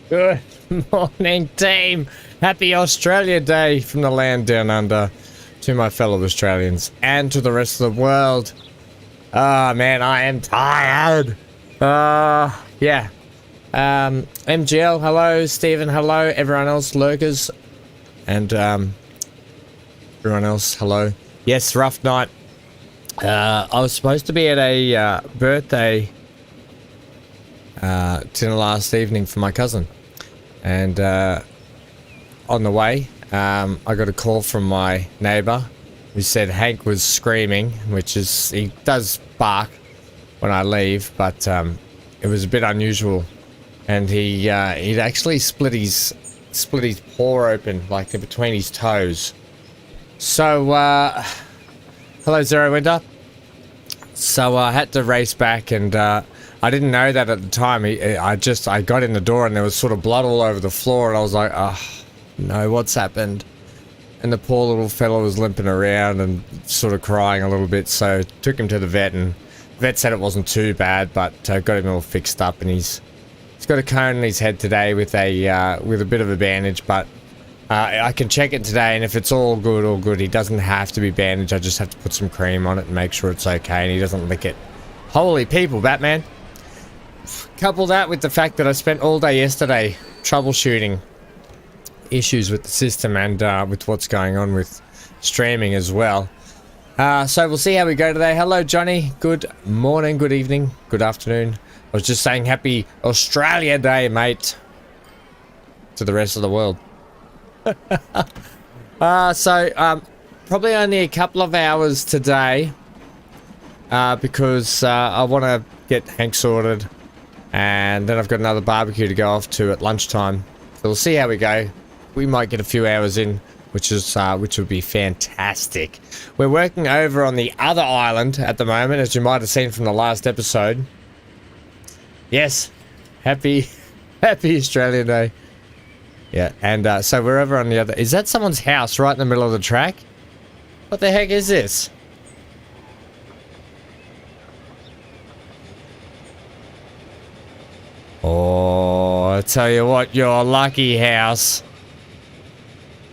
Good morning, team. Happy Australia Day from the land down under to my fellow Australians and to the rest of the world. Ah, man, I am tired. Yeah. MGL, hello. Stephen, hello. Everyone else, lurkers. And, everyone else, hello. Yes, rough night. I was supposed to be at a, birthday dinner last evening for my cousin, and on the way I got a call from my neighbor who said Hank was screaming, which is, he does bark when I leave, but it was a bit unusual, and he'd actually split his paw open, like in between his toes. So hello Zero Winter. So I had to race back, and I didn't know that at the time. I got in the door and there was sort of blood all over the floor, and I was like, oh no, what's happened? And the poor little fellow was limping around and sort of crying a little bit, so took him to the vet, and the vet said it wasn't too bad, but got him all fixed up, and he's got a cone in his head today with a bit of a bandage, but I can check it today, and if it's all good, he doesn't have to be bandaged. I just have to put some cream on it and make sure it's okay and he doesn't lick it. Holy people, Batman. Couple that with the fact that I spent all day yesterday troubleshooting issues with the system and with what's going on with streaming as well. So we'll see how we go today. Hello Johnny, good morning, good evening, good afternoon. I was just saying happy Australia Day, mate, to the rest of the world. Probably only a couple of hours today, because I want to get Hank sorted, and then I've got another barbecue to go off to at lunchtime. So we'll see how we go. We might get a few hours in, which would be fantastic. We're working over on the other island at the moment, as you might have seen from the last episode. Yes, happy Australia Day. Yeah, and so we're over on the other... Is that someone's house right in the middle of the track? What the heck is this? Oh, I tell you what, your lucky house.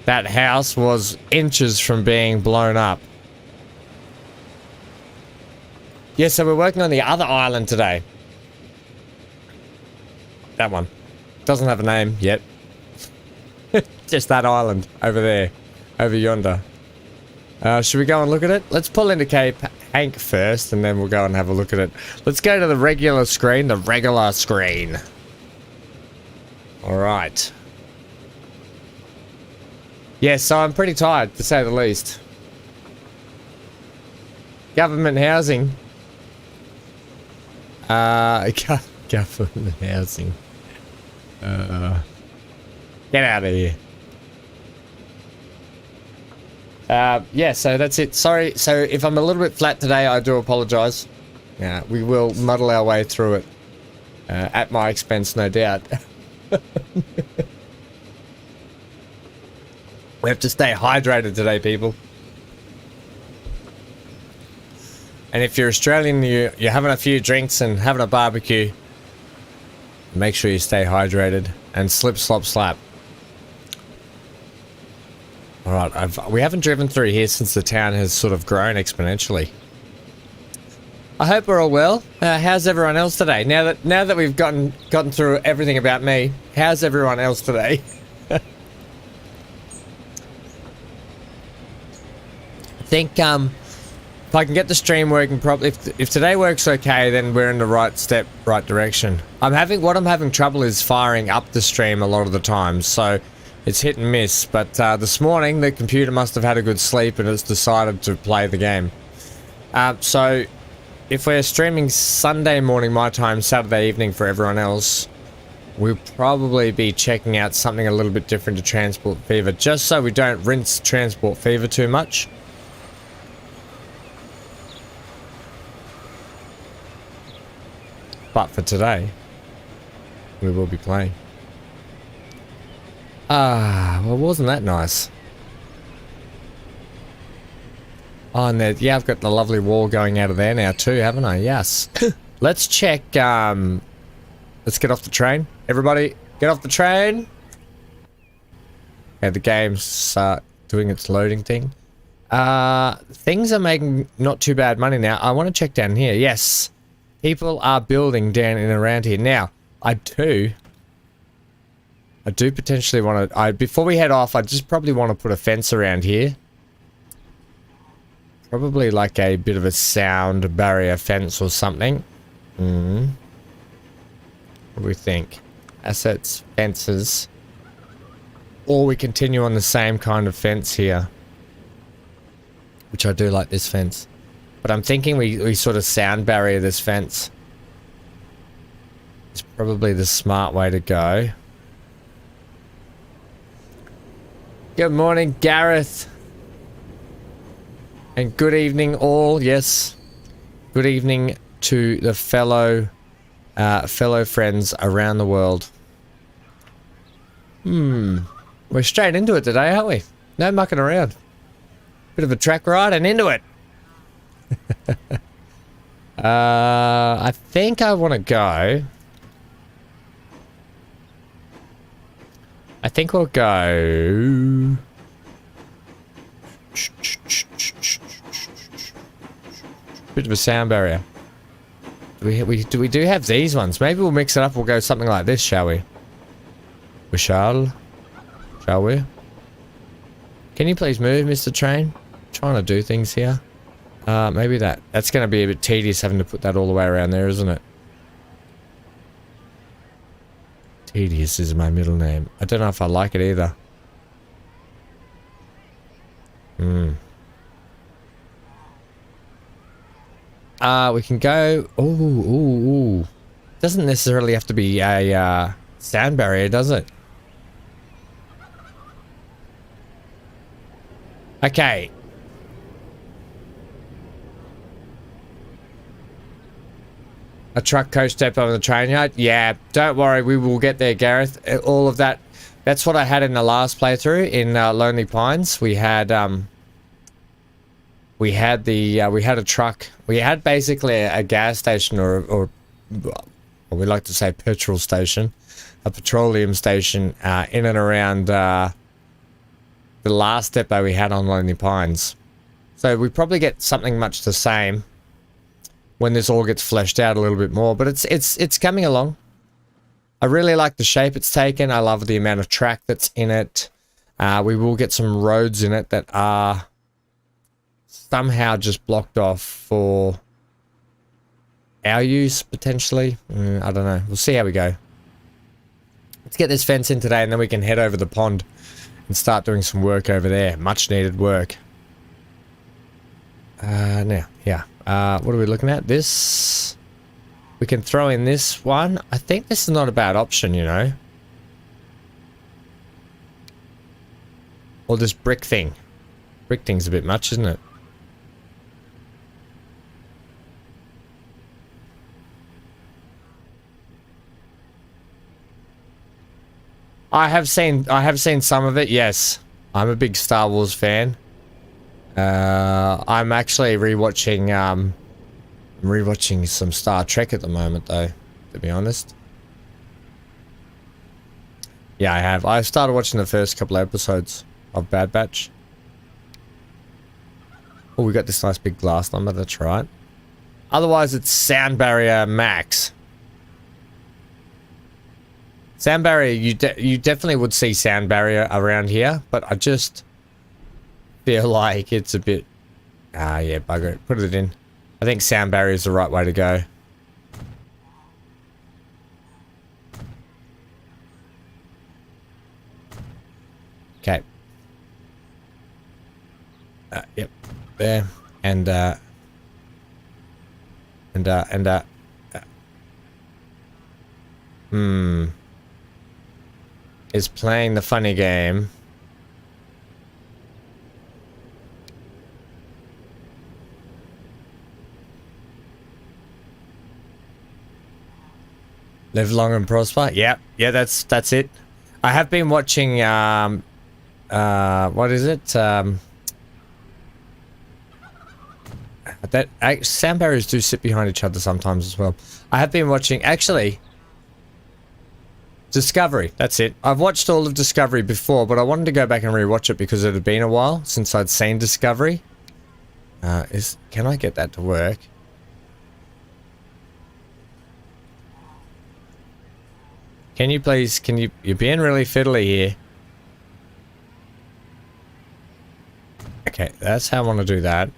That house was inches from being blown up. Yeah, so we're working on the other island today. That one. Doesn't have a name yet. Just that island over there, over yonder. Should we go and look at it? Let's pull into Cape Hank first, and then we'll go and have a look at it. Let's go to the regular screen, Alright. Yeah, so I'm pretty tired, to say the least. Government housing. Government housing. Get out of here. Yeah, so that's it. Sorry, so if I'm a little bit flat today, I do apologise. We will muddle our way through it. At my expense, no doubt. We have to stay hydrated today, people. And if you're Australian, you're having a few drinks and having a barbecue, make sure you stay hydrated and slip, slop, slap. Alright, we haven't driven through here since the town has sort of grown exponentially. I hope we're all well. How's everyone else today? Now that we've gotten through everything about me, how's everyone else today? I think if I can get the stream working properly, if today works okay, then we're in the right direction. What I'm having trouble is firing up the stream a lot of the time, so it's hit and miss. But this morning the computer must have had a good sleep and it's decided to play the game. So if we're streaming Sunday morning my time, Saturday evening for everyone else, we'll probably be checking out something a little bit different to Transport Fever, just so we don't rinse Transport Fever too much. But for today, we will be playing. Well, wasn't that nice? Oh, and there, yeah, I've got the lovely wall going out of there now too, haven't I? Yes. Let's check, let's get off the train. Everybody, Get off the train. Okay, the game's doing its loading thing. Things are making not too bad money now. I want to check down here. Yes. People are building down and around here. Now, I do potentially want to... before we head off, I just probably want to put a fence around here. Probably like a bit of a sound barrier fence or something. What do we think? Assets, fences. Or we continue on the same kind of fence here. Which I do like this fence. But I'm thinking we sort of sound barrier this fence. It's probably the smart way to go. Good morning, Gareth. And good evening all, yes. Good evening to the fellow friends around the world. We're straight into it today, aren't we? No mucking around. Bit of a track ride and into it. I think I want to go. I think we'll go... Bit of a sound barrier. Do we have these ones? Maybe we'll mix it up. We'll go something like this, shall we? We shall. Shall we? Can you please move, Mr. Train? I'm trying to do things here. Maybe that's going to be a bit tedious having to put that all the way around there, isn't it? Tedious is my middle name. I don't know if I like it either. We can go... Ooh. Doesn't necessarily have to be a sound barrier, does it? Okay. A truck coach depot on the train yard? Yeah, don't worry, we will get there, Gareth. All of that. That's what I had in the last playthrough in Lonely Pines. We had a truck. We had basically a gas station or we like to say petrol station, a petroleum station in and around the last depot we had on Lonely Pines. So we probably get something much the same when this all gets fleshed out a little bit more, but it's coming along. I really like the shape it's taken. I love the amount of track that's in it. We will get some roads in it that are somehow just blocked off for our use, potentially. I don't know. We'll see how we go. Let's get this fence in today, and then we can head over the pond and start doing some work over there. Much needed work. Now, yeah. What are we looking at? This. We can throw in this one. I think this is not a bad option, you know. Or this brick thing. Brick thing's a bit much, isn't it? I have seen some of it, yes. I'm a big Star Wars fan. I'm actually rewatching some Star Trek at the moment, though, to be honest. Yeah, I have. I started watching the first couple of episodes of Bad Batch. Oh, we got this nice big glass number, that's right. Otherwise, it's sound barrier max. Sound barrier, you definitely would see sound barrier around here, but I just feel like it's a bit... yeah, bugger it. Put it in. I think sound barrier is the right way to go. Okay. Yep. There. And is playing the funny game. Live long and prosper. Yeah, that's it. I have been watching what is it? Sound barriers do sit behind each other sometimes as well. I have been watching, actually, Discovery, that's it. I've watched all of Discovery before, but I wanted to go back and rewatch it because it had been a while since I'd seen Discovery. Can I get that to work? Can you please, you're being really fiddly here. Okay, that's how I want to do that.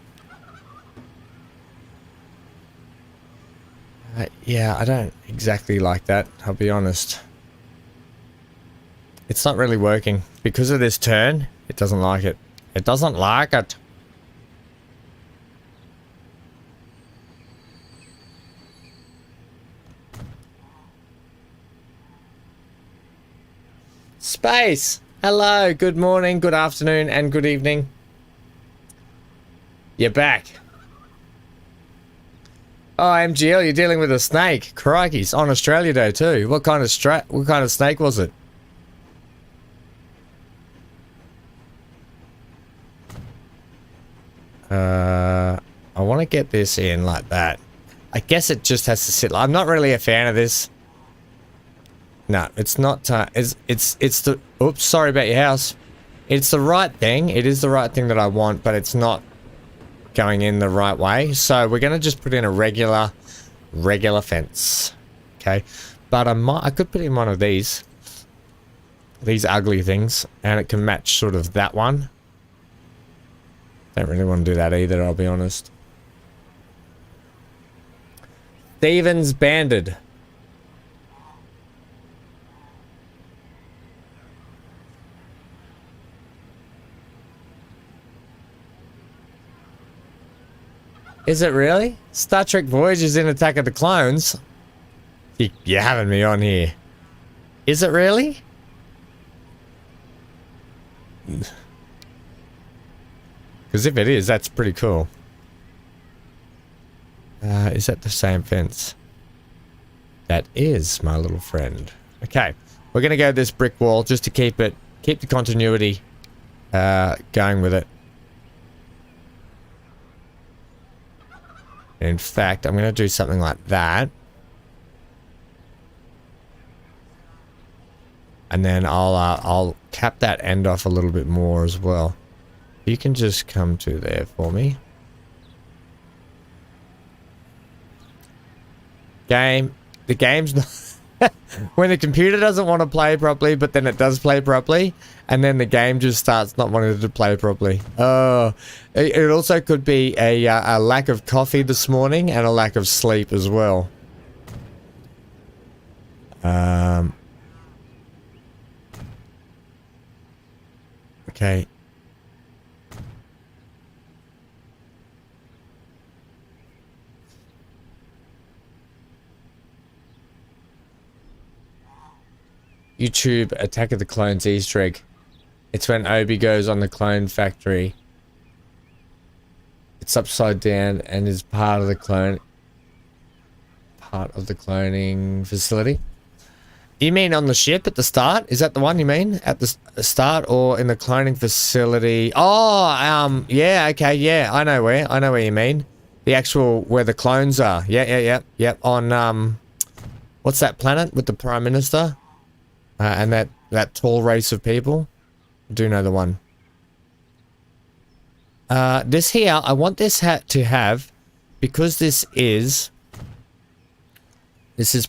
Yeah, I don't exactly like that, I'll be honest. It's not really working. Because of this turn, it doesn't like it. It doesn't like it. Space! Hello, good morning, good afternoon, and good evening. You're back. Oh, MGL, you're dealing with a snake. Crikeys, on Australia Day too. What kind of snake was it? I want to get this in like that. I guess it just has to sit. I'm not really a fan of this. No, it's not. It's the. Oops, sorry about your house. It's the right thing. It is the right thing that I want, but it's not going in the right way. So we're gonna just put in a regular fence. Okay, but I could put in one of these ugly things, and it can match sort of that one. Don't really want to do that either, I'll be honest. Stevens Banded. Is it really? Star Trek Voyager's in Attack of the Clones? You're having me on here. Is it really? Because if it is, that's pretty cool. Is that the same fence? That is, my little friend. Okay, we're gonna go this brick wall just to keep the continuity going with it. In fact, I'm gonna do something like that. And then I'll cap that end off a little bit more as well. You can just come to there for me. The game's not when the computer doesn't want to play properly, but then it does play properly, and then the game just starts not wanting to play properly. Oh, it also could be a lack of coffee this morning and a lack of sleep as well. Okay. YouTube Attack of the Clones Easter egg. It's when Obi goes on the clone factory. It's upside down and is part of the cloning facility. You mean on the ship at the start? Is that the one you mean? At the start or in the cloning facility? Oh, yeah, okay, yeah, I know where you mean. The actual, where the clones are. Yeah. On, what's that planet with the Prime Minister? And that tall race of people? I do know the one. This here, I want this hat to have, because this is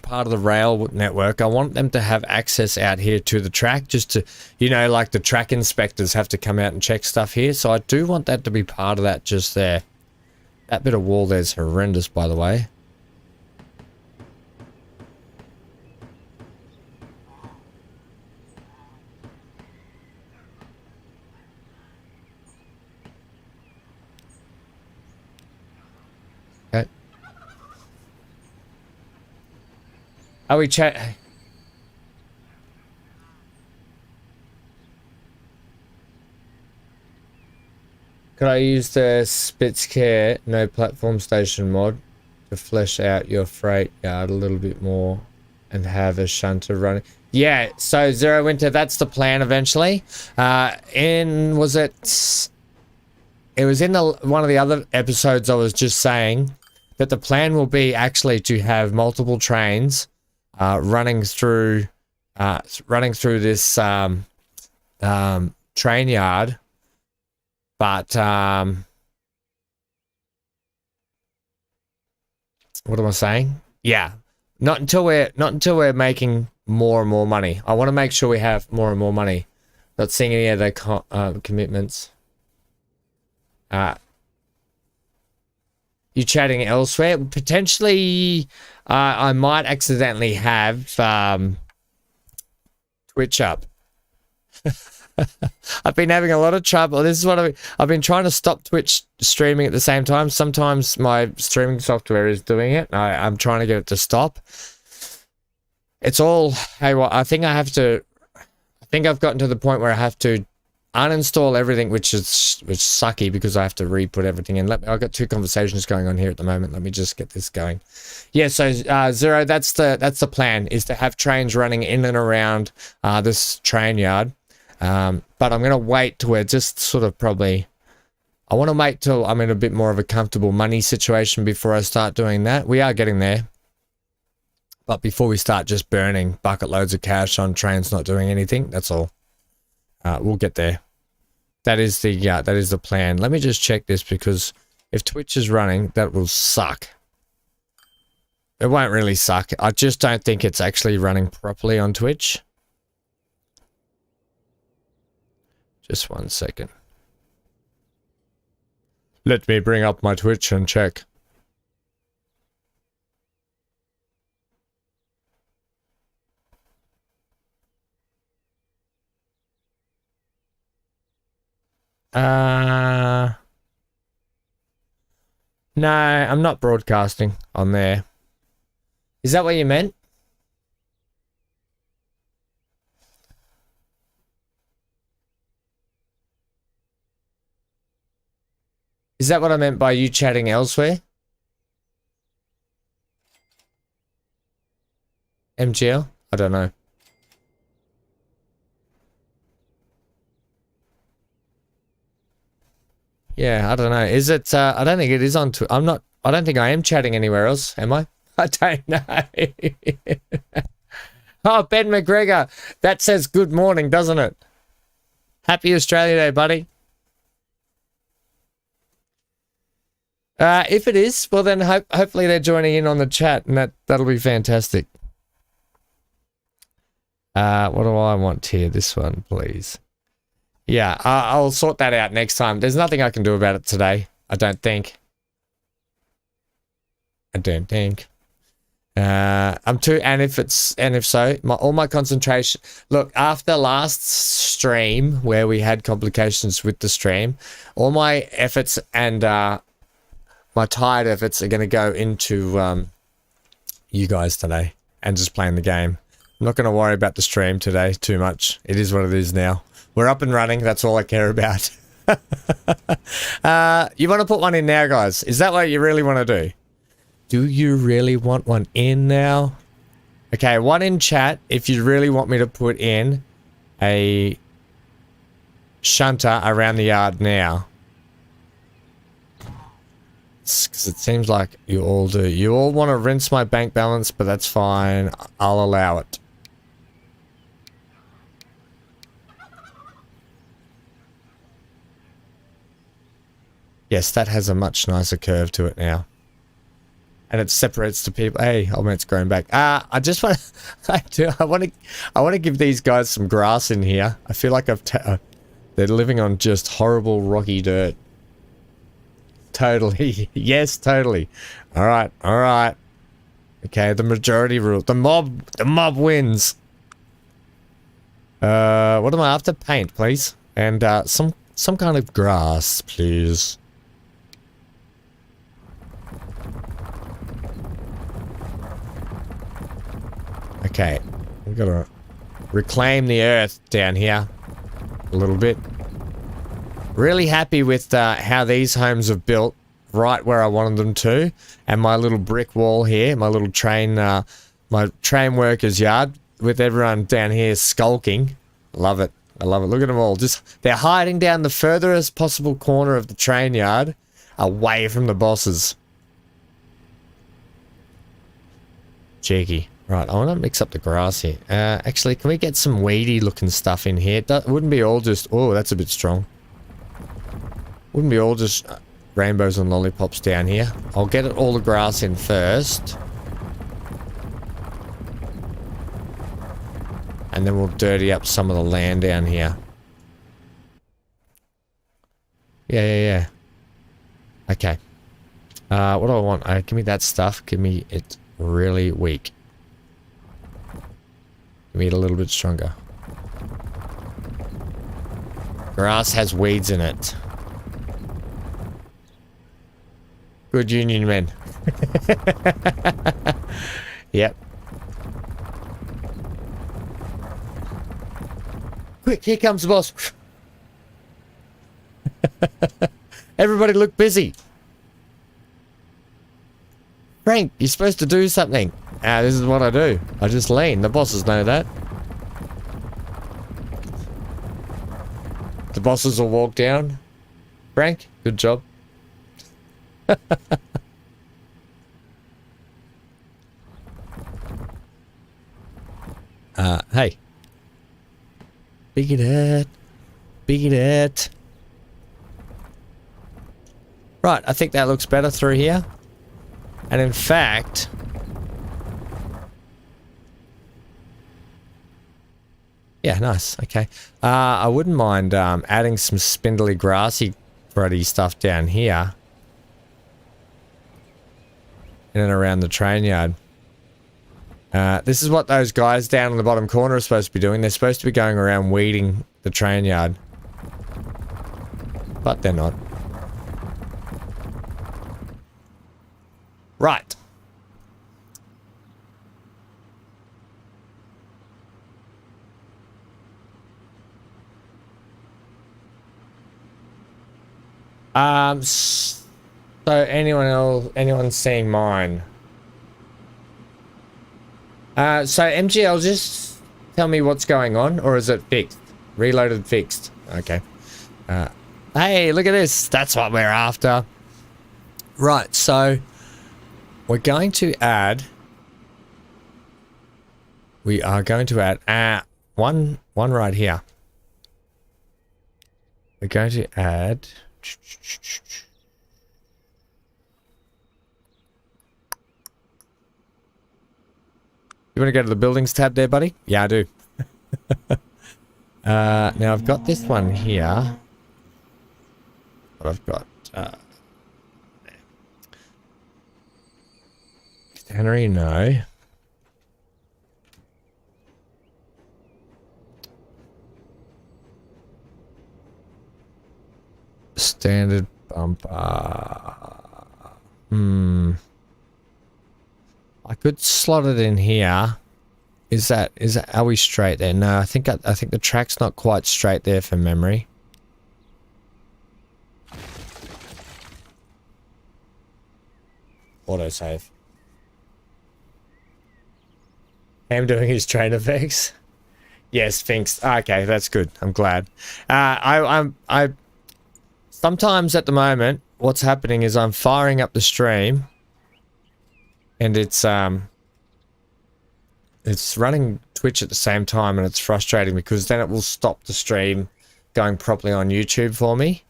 part of the rail network, I want them to have access out here to the track, just to, you know, like the track inspectors have to come out and check stuff here, so I do want that to be part of that just there. That bit of wall there's horrendous, by the way. Are we chat? Could I use the Spitzcare no platform station mod to flesh out your freight yard a little bit more and have a shunter running? Yeah, so Zero Winter, that's the plan eventually. It was in one of the other episodes I was just saying that the plan will be actually to have multiple trains running through running through this train yard, but what am I saying? Yeah, not until we're making more and more money. I want to make sure we have more and more money. Not seeing any of the commitments. You chatting elsewhere? Potentially, I might accidentally have Twitch up. I've been having a lot of trouble. This is what I've been trying to stop Twitch streaming at the same time. Sometimes my streaming software is doing it. I'm trying to get it to stop. It's all, hey, well, I think I've gotten to the point where I have to uninstall everything, which is sucky because I have to re-put everything in. I've got two conversations going on here at the moment. Let me just get this going. Yeah, so Zero, that's the plan, is to have trains running in and around this train yard. But I'm going to wait till we're just sort of I want to wait till I'm in a bit more of a comfortable money situation before I start doing that. We are getting there. But before we start just burning bucket loads of cash on trains not doing anything, that's all. We'll get there. That is the plan. Let me just check this, because if Twitch is running, that will suck. It won't really suck. I just don't think it's actually running properly on Twitch. Just 1 second. Let me bring up my Twitch and check. No, I'm not broadcasting on there. Is that what you meant? Is that what I meant by you chatting elsewhere? MGL? I don't know. Yeah, I don't know. Is it, I don't think it is on, I don't think I am chatting anywhere else, am I? I don't know. Oh, Ben McGregor. That says good morning, doesn't it? Happy Australia Day, buddy. If it is, well then hopefully they're joining in on the chat, and that'll be fantastic. What do I want here? This one, please. Yeah, I'll sort that out next time. There's nothing I can do about it today. I don't think. And if so, all my concentration. Look, after last stream where we had complications with the stream, all my efforts and my tired efforts are going to go into you guys today and just playing the game. I'm not going to worry about the stream today too much. It is what it is now. We're up and running. That's all I care about. You want to put one in now, guys? Is that what you really want to do? Do you really want one in now? Okay, one in chat if you really want me to put in a shunter around the yard now. Because it seems like you all do. You all want to rinse my bank balance, but that's fine. I'll allow it. Yes, that has a much nicer curve to it now. And it separates the people. Hey, oh man, it's growing back. I just want to, I want to give these guys some grass in here. I feel like they're living on just horrible rocky dirt. Totally. Yes, totally. All right. Okay, the majority rule. The mob wins. What am I after? Paint, please. And some kind of grass, please. Okay, we've got to reclaim the earth down here a little bit. Really happy with how these homes have built right where I wanted them to. And my little brick wall here, my little train, my train workers yard with everyone down here skulking. Love it. I love it. Look at them all. They're hiding down the furthest possible corner of the train yard away from the bosses. Cheeky. Right, I want to mix up the grass here. Actually, can we get some weedy looking stuff in here? That wouldn't be all just... Oh, that's a bit strong. Wouldn't be all just rainbows and lollipops down here. I'll get all the grass in first. And then we'll dirty up some of the land down here. Yeah. Okay. What do I want? Give me that stuff. Give me it really weak. Give me it a little bit stronger. Grass has weeds in it. Good union men. Yep. Quick, here comes the boss. Everybody look busy. Frank, you're supposed to do something. This is what I do. I just lean. The bosses know that. The bosses will walk down. Frank, good job. Hey. Beat it. Beat it. Right, I think that looks better through here. And in fact... Yeah, nice. Okay. I wouldn't mind adding some spindly, grassy, cruddy stuff down here. In and around the train yard. This is what those guys down in the bottom corner are supposed to be doing. They're supposed to be going around weeding the train yard. But they're not. Right. So anyone seeing mine? So MGL, just tell me what's going on, or is it fixed? Reloaded fixed. Okay. Hey, look at this. That's what we're after. Right, so we're going to add... We are going to add one right here. We're going to add... You want to go to the buildings tab there, buddy? Yeah, I do. Now I've got this one here. What I've got... Tannery, no. Standard bumper. I could slot it in here. Are we straight there? No, I think the track's not quite straight there from memory. Autosave. Ham doing his train effects. Yes, Finks. Okay, that's good. I'm glad. I sometimes at the moment, what's happening is I'm firing up the stream, and it's running Twitch at the same time, and it's frustrating because then it will stop the stream going properly on YouTube for me,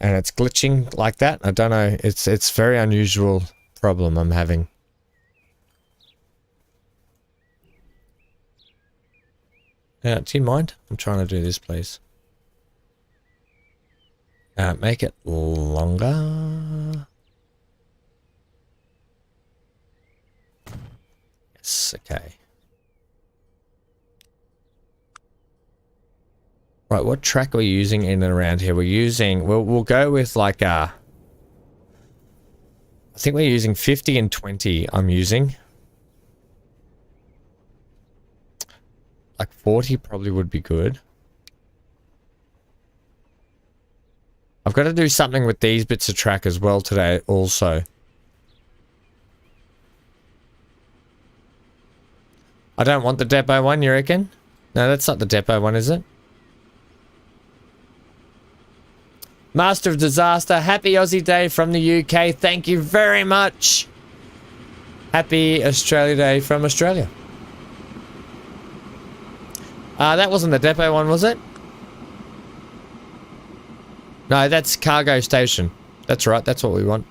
and it's glitching like that. I don't know. It's very unusual problem I'm having. Do you mind? I'm trying to do this, please. Make it longer. Yes, okay. Right, what track are we using in and around here? We're using, we'll go with like I think we're using 50 and 20 I'm using. Like 40 probably would be good. I've got to do something with these bits of track as well today also. I don't want the depot one, you reckon? No, that's not the depot one, is it? Master of Disaster, happy Aussie Day from the UK. Thank you very much. Happy Australia Day from Australia. That wasn't the depot one, was it? No, that's cargo station. That's right, that's what we want.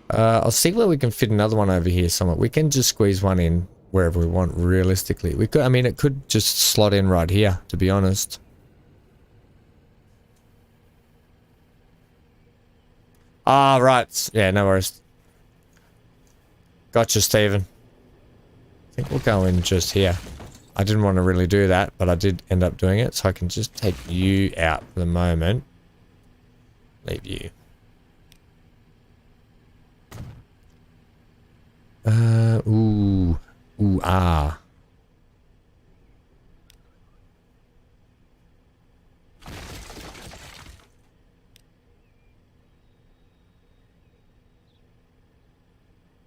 I'll see where we can fit another one over here somewhere. We can just squeeze one in wherever we want, realistically. We could, I mean, it could just slot in right here, to be honest. Ah, right. Yeah, no worries. Gotcha, Steven. I think we'll go in just here. I didn't want to really do that, but I did end up doing it, so I can just take you out for the moment. Leave you. Ah.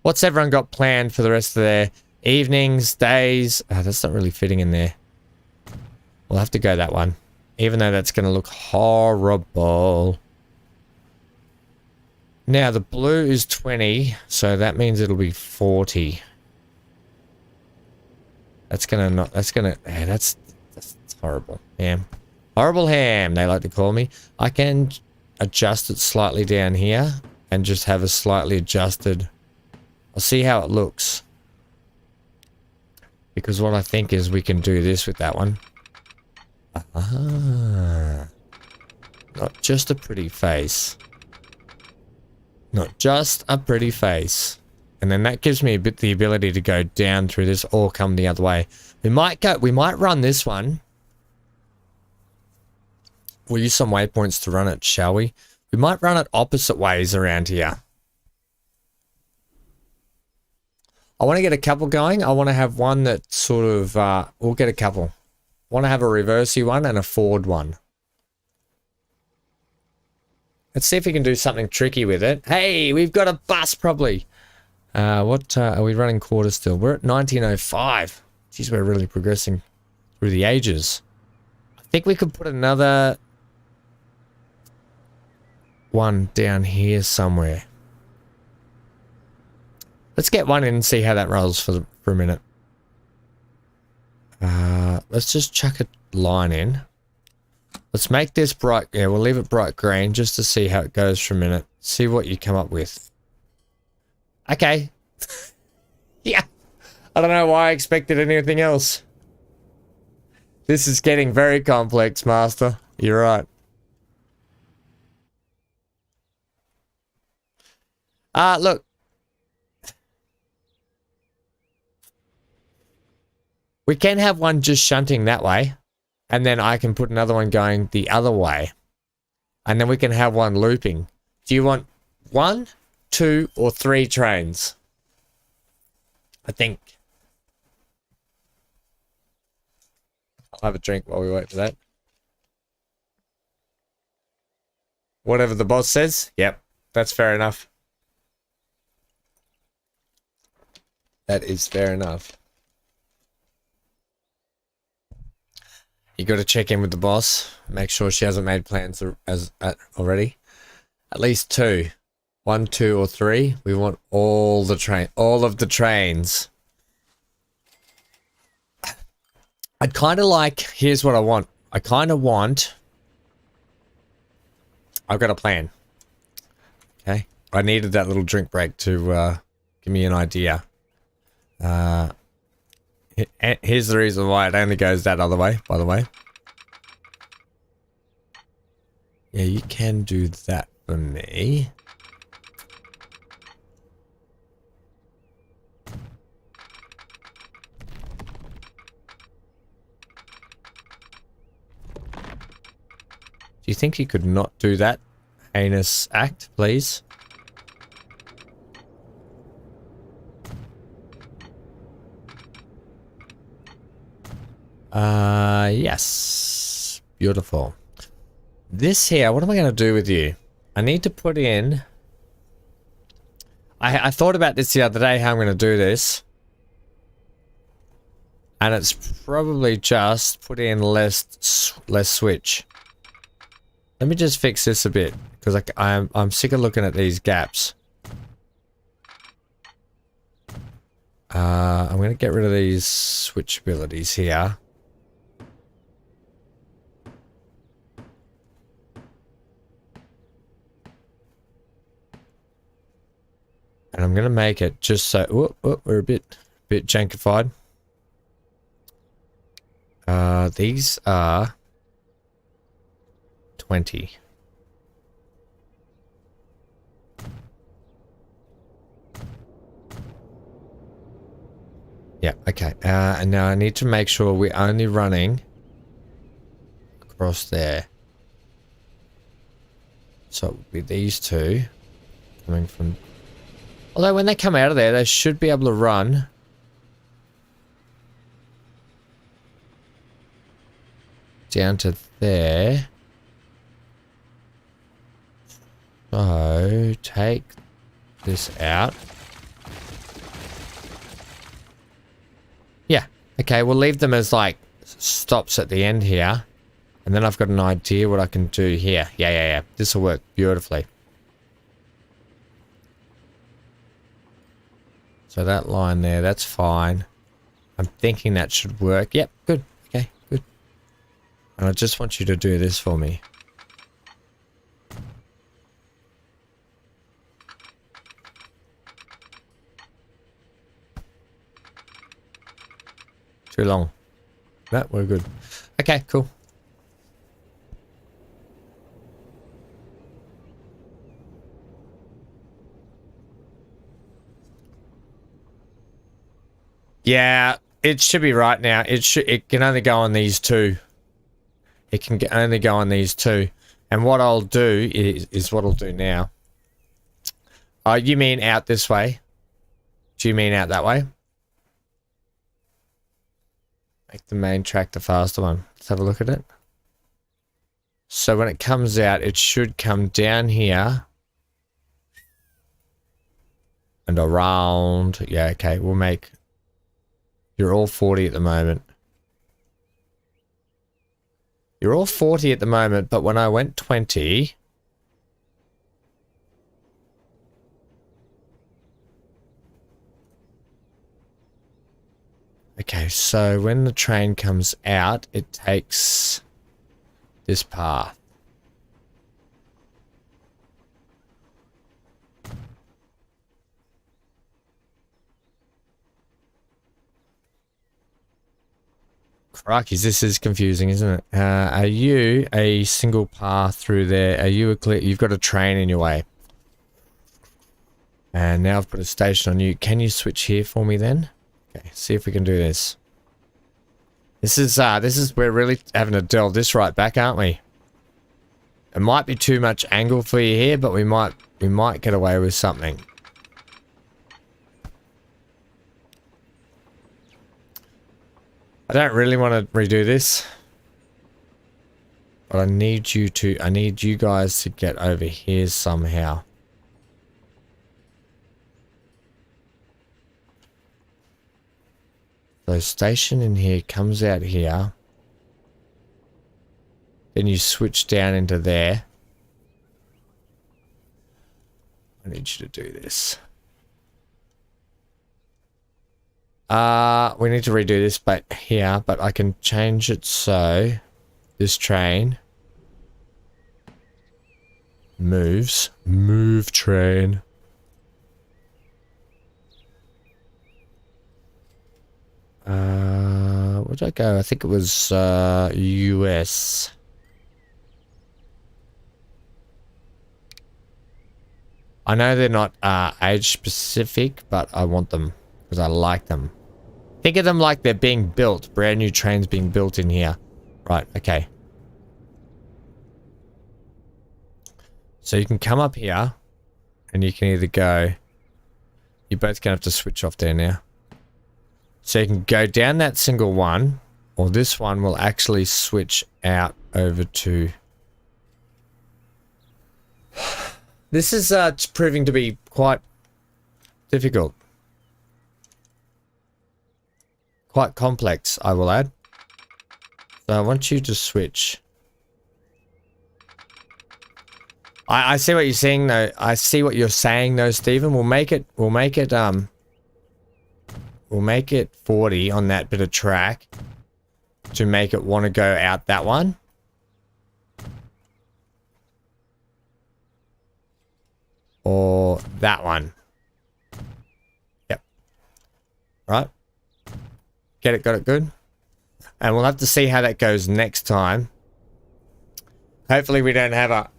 What's everyone got planned for the rest of their evenings, days? Oh, that's not really fitting in there. We'll have to go that one. Even though that's going to look horrible. Now, the blue is 20, so that means it'll be 40. That's gonna not, that's gonna, that's horrible. Ham. Horrible ham, they like to call me. I can adjust it slightly down here and just have a slightly adjusted. I'll see how it looks. Because what I think is we can do this with that one. Ah. Not just a pretty face. Not just a pretty face. And then that gives me a bit the ability to go down through this or come the other way. We might run this one. We'll use some waypoints to run it, shall we? We might run it opposite ways around here. I want to get a couple going. I want to have one that sort of, we'll get a couple. I want to have a reversey one and a forward one. Let's see if we can do something tricky with it. Hey, we've got a bus probably. What are we running quarter still? We're at 1905. Geez, we're really progressing through the ages. I think we could put another one down here somewhere. Let's get one in and see how that rolls for a minute. Let's just chuck a line in. Let's make this bright. Yeah, we'll leave it bright green just to see how it goes for a minute. See what you come up with. Okay. Yeah. I don't know why I expected anything else. This is getting very complex, Master. You're right. Look. We can have one just shunting that way. And then I can put another one going the other way. And then we can have one looping. Do you want 1, 2, or 3 trains? I think. I'll have a drink while we wait for that. Whatever the boss says. Yep, that's fair enough. That is fair enough. You got to check in with the boss. Make sure she hasn't made plans already. At least 2. 1, 2, or 3. We want all of the trains. I'd kind of like. Here's what I want. I kind of want. I've got a plan. Okay. I needed that little drink break to give me an idea. Here's the reason why it only goes that other way, by the way. Yeah, you can do that for me. Do you think you could not do that heinous act, please? Yes. Beautiful. This here, what am I going to do with you? I need to put in... I thought about this the other day, how I'm going to do this. And it's probably just put in less switch. Let me just fix this a bit, because I'm sick of looking at these gaps. I'm going to get rid of these switchabilities here. And I'm going to make it just so... we're a bit jankified. These are 20. Yeah, okay. And now I need to make sure we're only running across there. So it would be these two coming from... Although when they come out of there, they should be able to run. Down to there. So take this out. Yeah, okay, we'll leave them as like stops at the end here. And then I've got an idea what I can do here. Yeah. This will work beautifully. So that line there, that's fine. I'm thinking that should work. Yep, good. Okay, good. And I just want you to do this for me. Too long. No, we're good. Okay, cool. Yeah, it should be right now. It can only go on these two. It can only go on these two. And what I'll do is what I'll do now. You mean out this way? Do you mean out that way? Make the main track the faster one. Let's have a look at it. So when it comes out, it should come down here. And around. Yeah, okay. We'll make... You're all 40 at the moment. You're all 40 at the moment, but when I went 20... Okay, so when the train comes out, it takes this path. Crikey, this is confusing, isn't it? Are you a single path through there? Are you a clear? You've got a train in your way. And now I've put a station on you. Can you switch here for me then? Okay, see if we can do this. This is we're really having to delve this right back, aren't we? It might be too much angle for you here, but we might get away with something. I don't really want to redo this. But I need you guys to get over here somehow. So station in here comes out here. Then you switch down into there. I need you to do this. We need to redo this but here, but I can change it so this train moves. Move train. Where'd I go? I think it was US. I know they're not age specific, but I want them because I like them. Think of them like they're being built. Brand new trains being built in here. Right, okay. So you can come up here and you can either go... You're both going to have to switch off there now. So you can go down that single one, or this one will actually switch out over to... This is proving to be quite difficult. Quite complex, I will add. So I want you to switch. I see what you're saying though. I see what you're saying though, Stephen. We'll make it we'll make it 40 on that bit of track to make it want to go out that one. Or that one. Yep. Right. Get it, got it good. And we'll have to see how that goes next time. Hopefully we don't have a...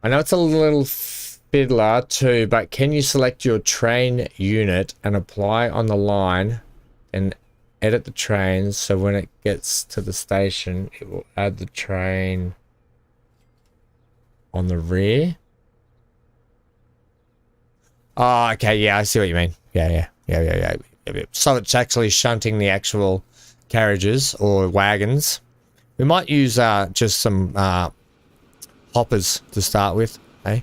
I know it's a little fiddler too, but can you select your train unit and apply on the line and edit the trains so when it gets to the station, it will add the train on the rear? Oh, okay, yeah, I see what you mean. Yeah. So it's actually shunting the actual carriages or wagons. We might use just some hoppers to start with, eh?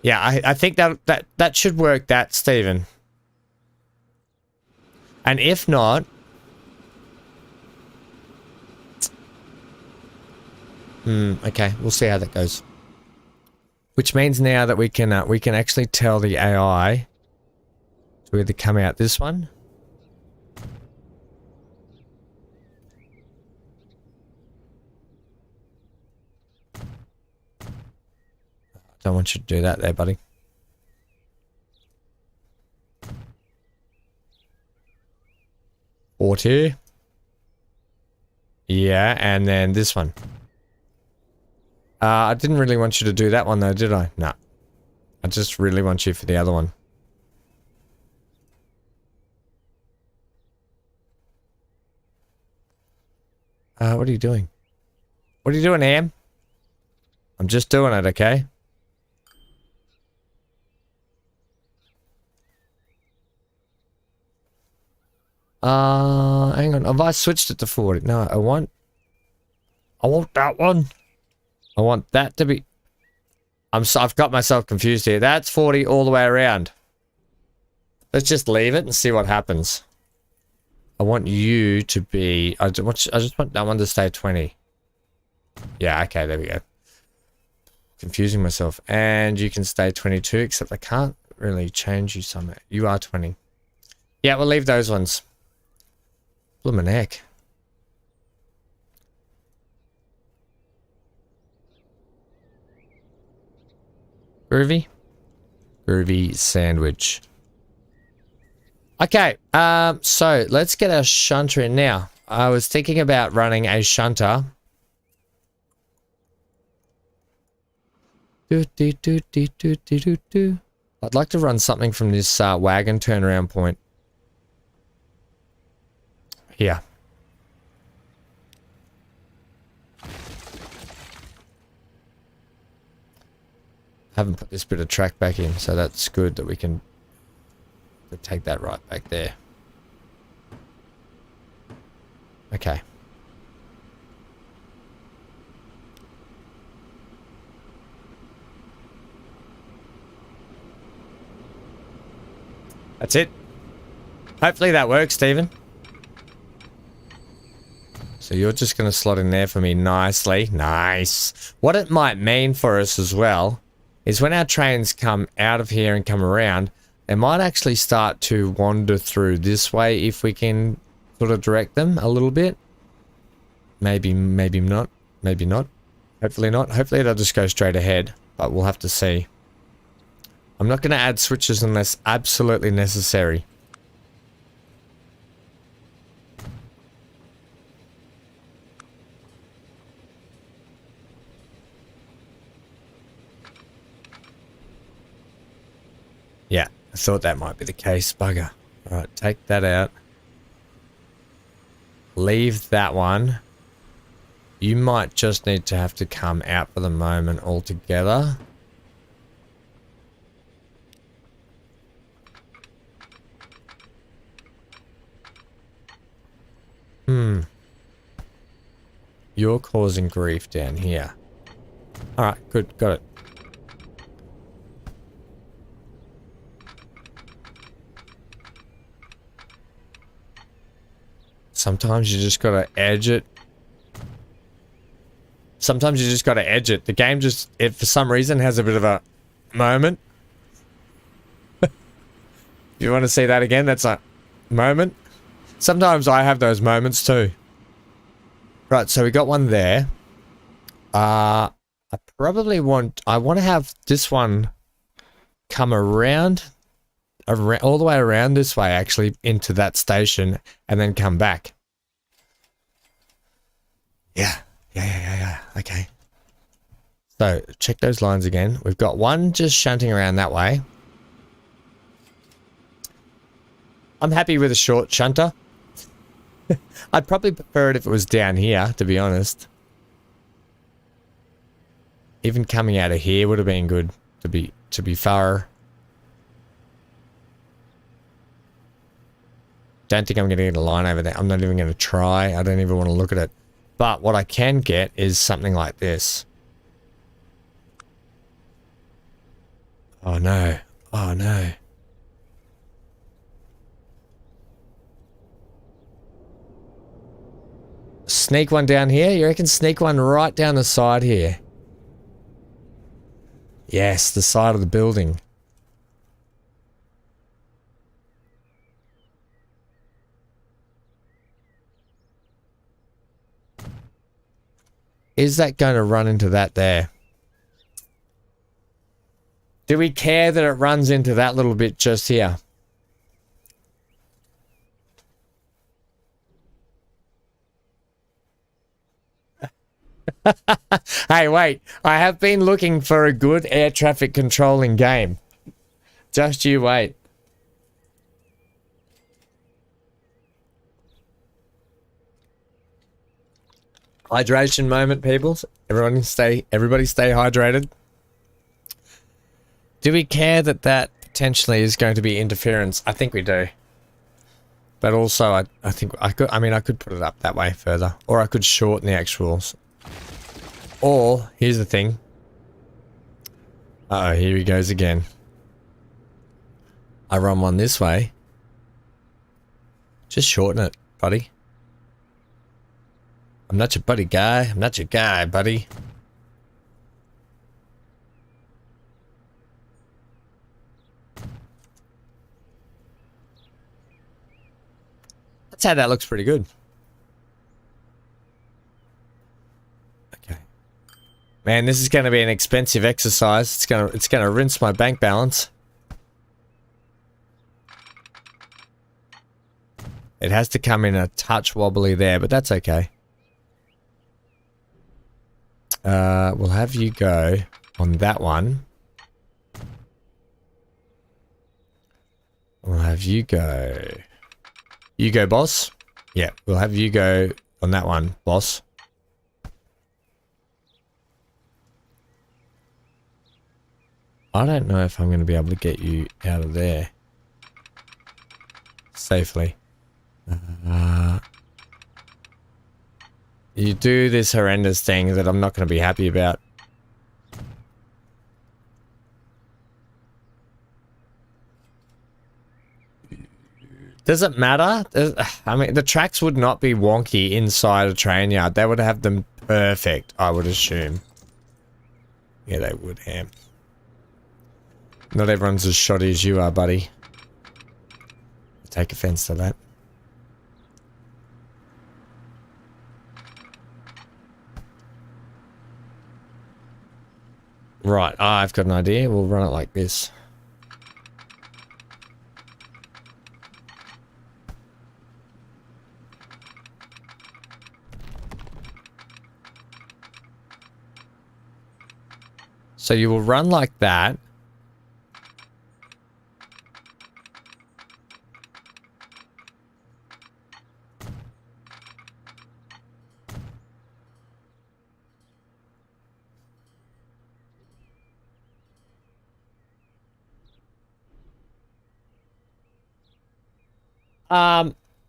Yeah, I think that should work, that, Stephen. And if not, okay, we'll see how that goes. Which means now that we can actually tell the AI to either come out this one. Don't want you to do that there, buddy. Auto. Yeah, and then this one. I didn't really want you to do that one though, did I? No. I just really want you for the other one. What are you doing? What are you doing, Am? I'm just doing it, okay? Hang on. Have I switched it to 40? No, I want that one. I want that to be... I've got myself confused here. That's 40 all the way around. Let's just leave it and see what happens. I want you to be... I just want that one to stay 20. Yeah, okay, there we go. Confusing myself. And you can stay 22, except I can't really change you somewhere. You are 20. Yeah, we'll leave those ones. Bloomin' heck. Groovy? Groovy sandwich. Okay, so let's get our shunter in now. I was thinking about running a shunter. I'd like to run something from this wagon turnaround point. Here. Haven't put this bit of track back in, so that's good that we can take that right back there. Okay. That's it. Hopefully that works, Stephen. So you're just going to slot in there for me nicely. Nice. What it might mean for us as well is when our trains come out of here and come around, they might actually start to wander through this way if we can sort of direct them a little bit. Maybe not. Maybe not. Hopefully not. Hopefully they'll just go straight ahead, but we'll have to see. I'm not going to add switches unless absolutely necessary. Yeah, I thought that might be the case. Bugger. Alright, take that out. Leave that one. You might just need to have to come out for the moment altogether. You're causing grief down here. Alright, good, got it. Sometimes you just gotta edge it Sometimes you just got to edge it. The game just, it for some reason has a bit of a moment. You want to see that again? That's a moment. Sometimes I have those moments too. Right, so we got one there. I want to have this one come around all the way around this way, actually, into that station, and then come back. Yeah. Okay. So, check those lines again. We've got one just shunting around that way. I'm happy with a short shunter. I'd probably prefer it if it was down here, to be honest. Even coming out of here would have been good, to be fair. Don't think I'm going to get a line over there. I'm not even going to try. I don't even want to look at it. But what I can get is something like this. Oh no. Oh no. Sneak one down here? You reckon sneak one right down the side here? Yes, the side of the building. Is that going to run into that there? Do we care that it runs into that little bit just here? Hey, wait. I have been looking for a good air traffic controlling game. Just you wait. Hydration moment, people. Everybody stay hydrated. Do we care that that potentially is going to be interference? I think we do. But also, I think I could put it up that way further. Or I could shorten the actuals. Or, here's the thing. Uh-oh, here he goes again. I run one this way. Just shorten it, buddy. I'm not your buddy guy. I'm not your guy, buddy. That's how that looks pretty good. Okay. Man, this is going to be an expensive exercise. It's going to rinse my bank balance. It has to come in a touch wobbly there, but that's okay. We'll have you go on that one. We'll have you go. You go, boss. Yeah, we'll have you go on that one, boss. I don't know if I'm going to be able to get you out of there safely. You do this horrendous thing that I'm not going to be happy about. Does it matter? I mean, the tracks would not be wonky inside a train yard. They would have them perfect, I would assume. Yeah, they would, Ham. Not everyone's as shoddy as you are, buddy. I take offense to that. Right, I've got an idea. We'll run it like this. So you will run like that.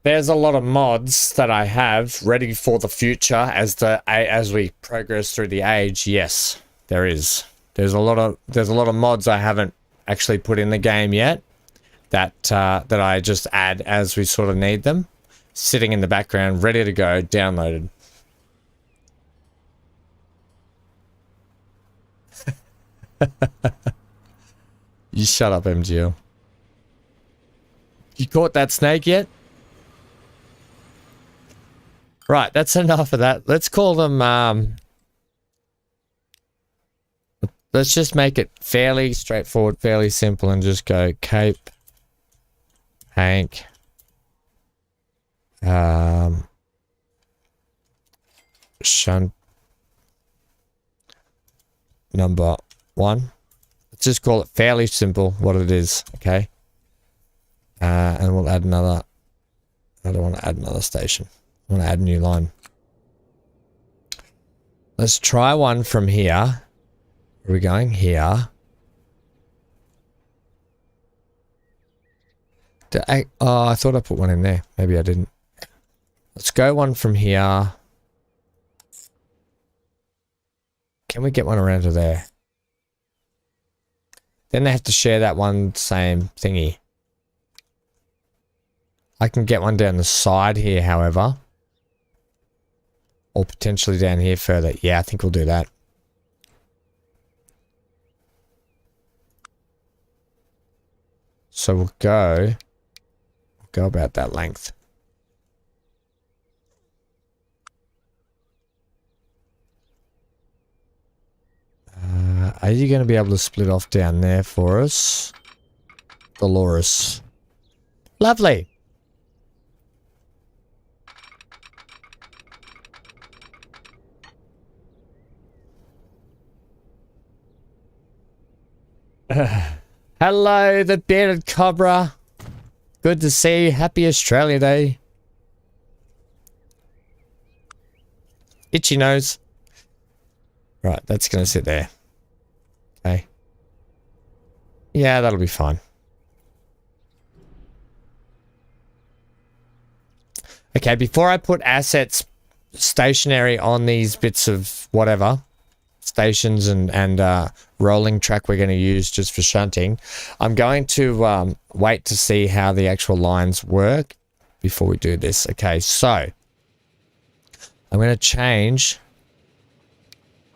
There's a lot of mods that I have ready for the future as we progress through the age. Yes, there is. There's a lot of mods I haven't actually put in the game yet that I just add as we sort of need them, sitting in the background, ready to go, downloaded. You shut up, MGL. You caught that snake yet? Right, that's enough of that. Let's call them, let's just make it fairly straightforward, fairly simple, and just go Cape, Hank, Shunt, number 1. Let's just call it fairly simple, what it is, okay? And we'll add another, I don't want to add another station. I want to add a new line. Let's try one from here. Are we going here? Oh, I thought I put one in there. Maybe I didn't. Let's go one from here. Can we get one around to there? Then they have to share that one same thingy. I can get one down the side here, however. Or potentially down here further. Yeah, I think we'll do that. So we'll go about that length. Are you going to be able to split off down there for us? Dolores. Lovely. Hello, the bearded cobra. Good to see you. Happy Australia Day. Itchy nose. Right, that's going to sit there. Okay. Yeah, that'll be fine. Okay, before I put assets stationary on these bits of whatever, stations and rolling track we're going to use just for shunting, I'm going to wait to see how the actual lines work before we do this. Okay, so I'm going to change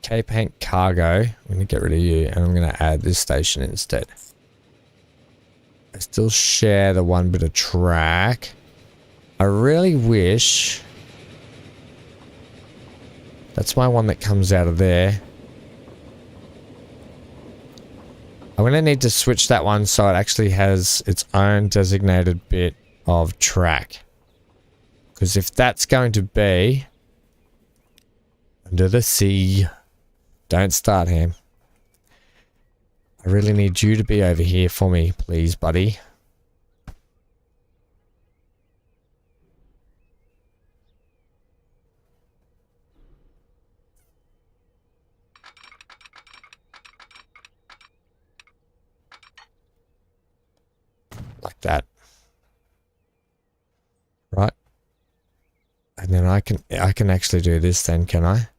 Cape Hank Cargo. I'm going to get rid of you and I'm going to add this station instead. I still share the one bit of track. I really wish that's my one that comes out of there. I'm going to need to switch that one so it actually has its own designated bit of track. Because if that's going to be under the sea, don't start, Ham. I really need you to be over here for me, please, buddy. Like that. Right. And then I can actually do this then, can I?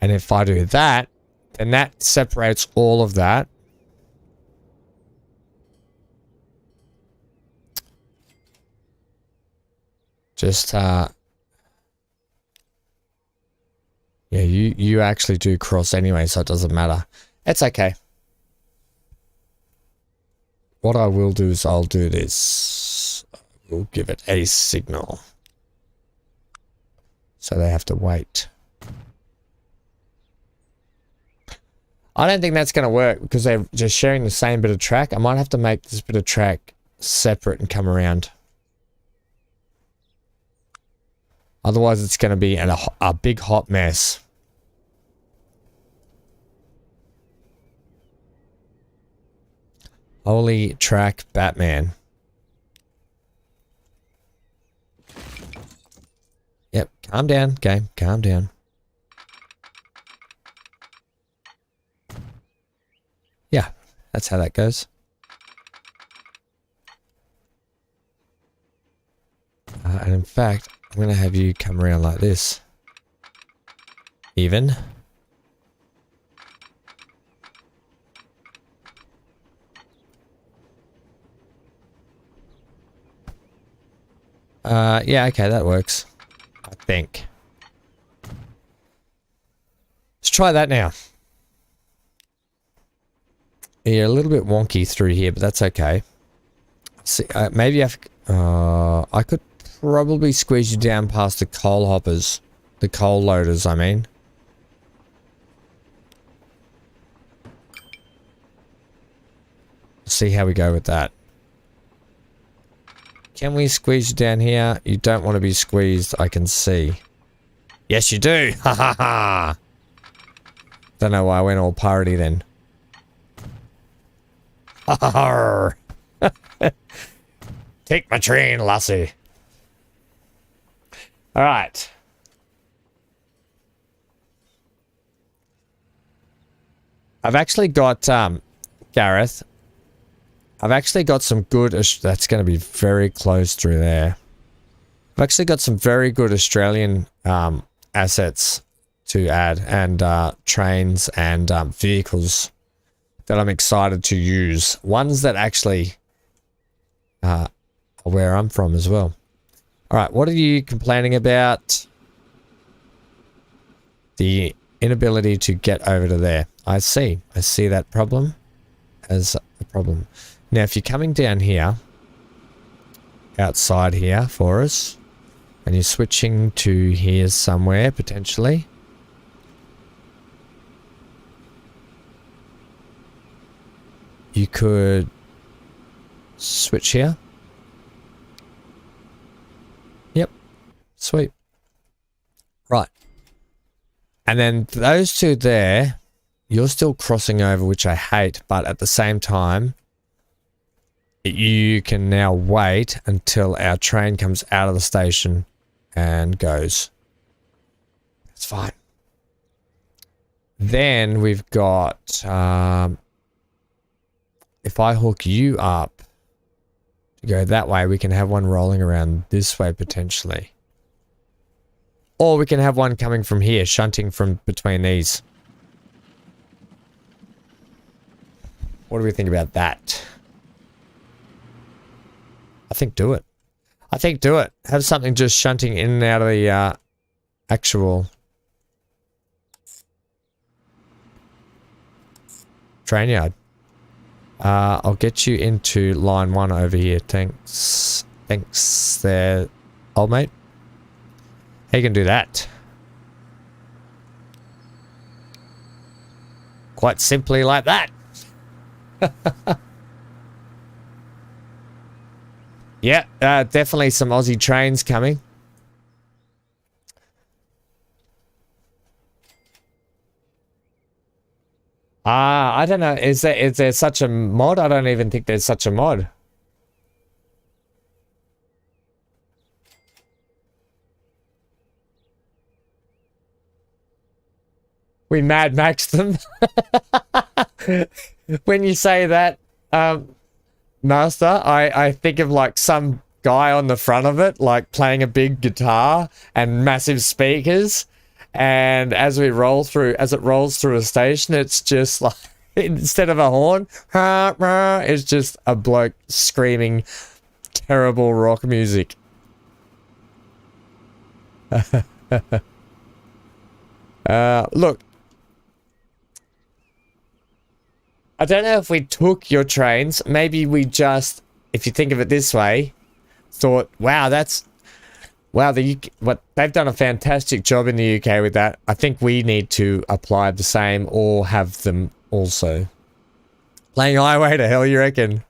And if I do that, then that separates all of that. Just yeah, you actually do cross anyway, so it doesn't matter. It's okay. What I will do is I'll do this. We'll give it a signal. So they have to wait. I don't think that's going to work because they're just sharing the same bit of track. I might have to make this bit of track separate and come around. Otherwise, it's going to be a big hot mess. Holy track Batman. Yep, calm down, game, calm down. Yeah, that's how that goes. And in fact, I'm going to have you come around like this. Even. Yeah, okay, that works. I think. try that now. Yeah, a little bit wonky through here, but that's okay. See, maybe I could probably squeeze you down past the coal hoppers. The coal loaders, I mean. See how we go with that. Can we squeeze you down here? You don't want to be squeezed, I can see. Yes, you do! Ha ha ha! Don't know why I went all parody then. Take my train, lassie. Alright. I've actually got, Gareth. I've actually got some good... That's going to be very close through there. I've actually got some very good Australian assets to add. And trains and vehicles that I'm excited to use. Ones that actually are where I'm from as well. Alright, what are you complaining about? The inability to get over to there. I see that problem as a problem. Now, if you're coming down here, outside here for us, and you're switching to here somewhere, potentially. You could switch here. Yep. Sweet. Right. And then those two there, you're still crossing over, which I hate, but at the same time, you can now wait until our train comes out of the station and goes. That's fine. Then we've got, if I hook you up to go that way, we can have one rolling around this way potentially. Or we can have one coming from here, shunting from between these. What do we think about that? I think do it. I think do it. Have something just shunting in and out of the actual train yard. I'll get you into line 1 over here. Thanks. Thanks there, old mate. How you can do that? Quite simply like that. Yeah, definitely some Aussie trains coming. I don't know. Is there such a mod? I don't even think there's such a mod. We Mad Max them. When you say that, Master, I think of like some guy on the front of it, like playing a big guitar and massive speakers. And as it rolls through a station, it's just like, instead of a horn, it's just a bloke screaming terrible rock music. Look, I don't know if we took your trains. Maybe we just, if you think of it this way, thought, wow, they've done a fantastic job in the UK with that. I think we need to apply the same or have them also. Playing Highway to Hell, you reckon?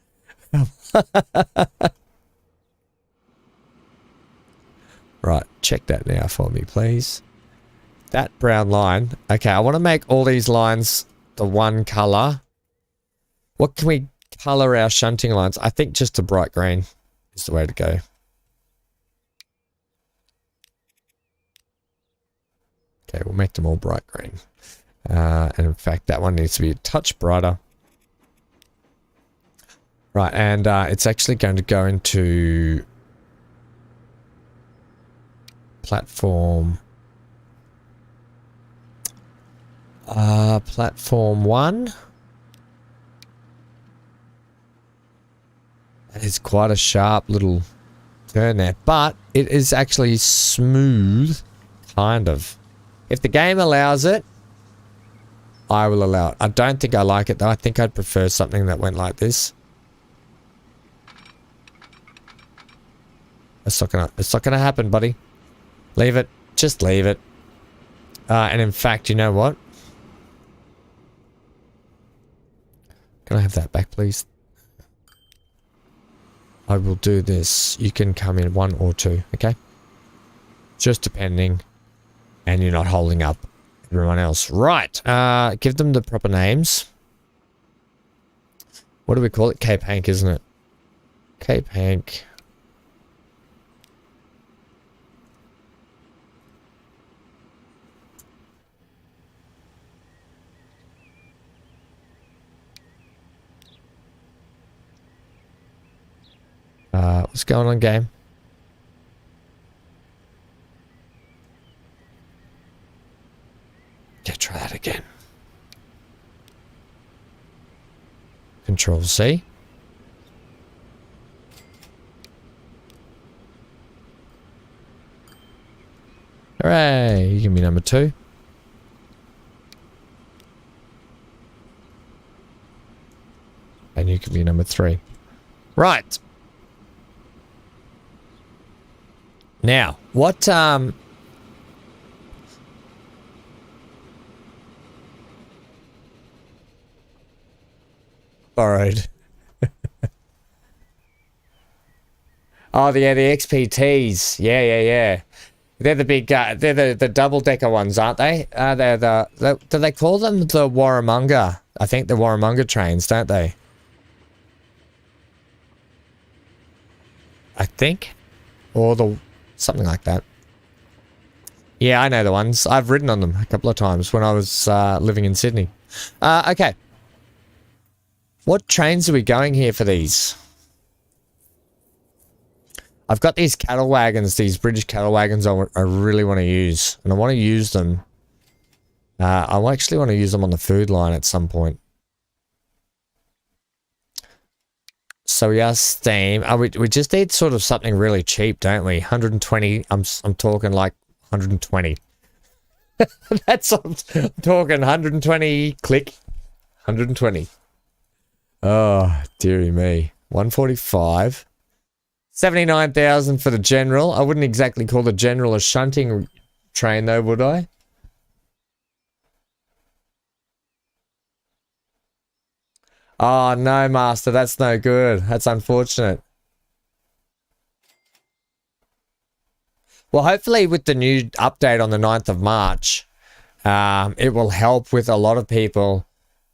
Right, check that now for me, please. That brown line. Okay, I want to make all these lines the one color. What can we color our shunting lines? I think just a bright green is the way to go. Okay, we'll make them all bright green. And in fact, that one needs to be a touch brighter. Right, and it's actually going to go into platform... platform 1. That is quite a sharp little turn there, but it is actually smooth, kind of. If the game allows it, I will allow it. I don't think I like it though. I think I'd prefer something that went like this. It's not gonna happen, buddy. Leave it. Just leave it. And in fact, you know what? Can I have that back, please? I will do this. You can come in 1 or 2, okay? Just depending. And you're not holding up everyone else. Right. Give them the proper names. What do we call it? Cape Hank, isn't it? Cape Hank. What's going on, game? Okay, try that again. Control C. Hooray! You can be number 2. And you can be number 3. Right. Now, what, borrowed. Oh, the XPTs. Yeah. They're the big, they're the double-decker ones, aren't they? They're do they call them the Warramunga? I think the Warramunga trains, don't they? I think. Or the... something like that. Yeah, I know the ones. I've ridden on them a couple of times when I was living in Sydney. Okay. What trains are we going here for these? I've got these cattle wagons, these British cattle wagons I really want to use. And I want to use them. I actually want to use them on the food line at some point. So we are Steam. We just need sort of something really cheap, don't we? 120. I'm talking like 120. That's I'm talking 120. Click. 120. Oh, dearie me. 145. 79,000 for the general. I wouldn't exactly call the general a shunting train though, would I? Oh, no, Master. That's no good. That's unfortunate. Well, hopefully with the new update on the 9th of March, it will help with a lot of people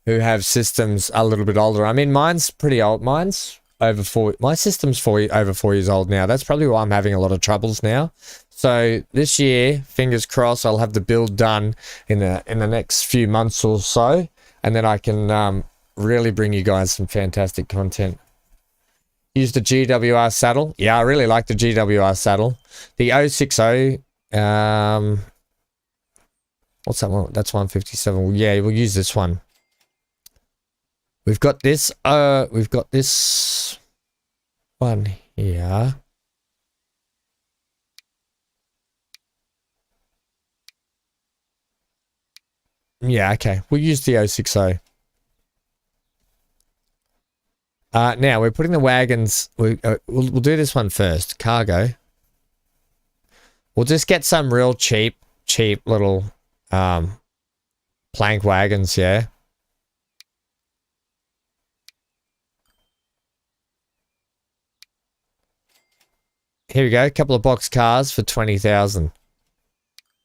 who have systems a little bit older. I mean, mine's pretty old. Mine's over 4... My system's over 4 years old now. That's probably why I'm having a lot of troubles now. So this year, fingers crossed, I'll have the build done in the next few months or so. And then I can... really bring you guys some fantastic content. Use the GWR saddle. Yeah, I really like the GWR saddle. The 060, what's that one? That's 157. Yeah, we'll use this one. We've got this one here. Yeah, okay. We'll use the 060. Now we're putting the wagons. We'll do this one first. Cargo. We'll just get some real cheap little plank wagons. Yeah. Here we go. A couple of box cars for 20,000.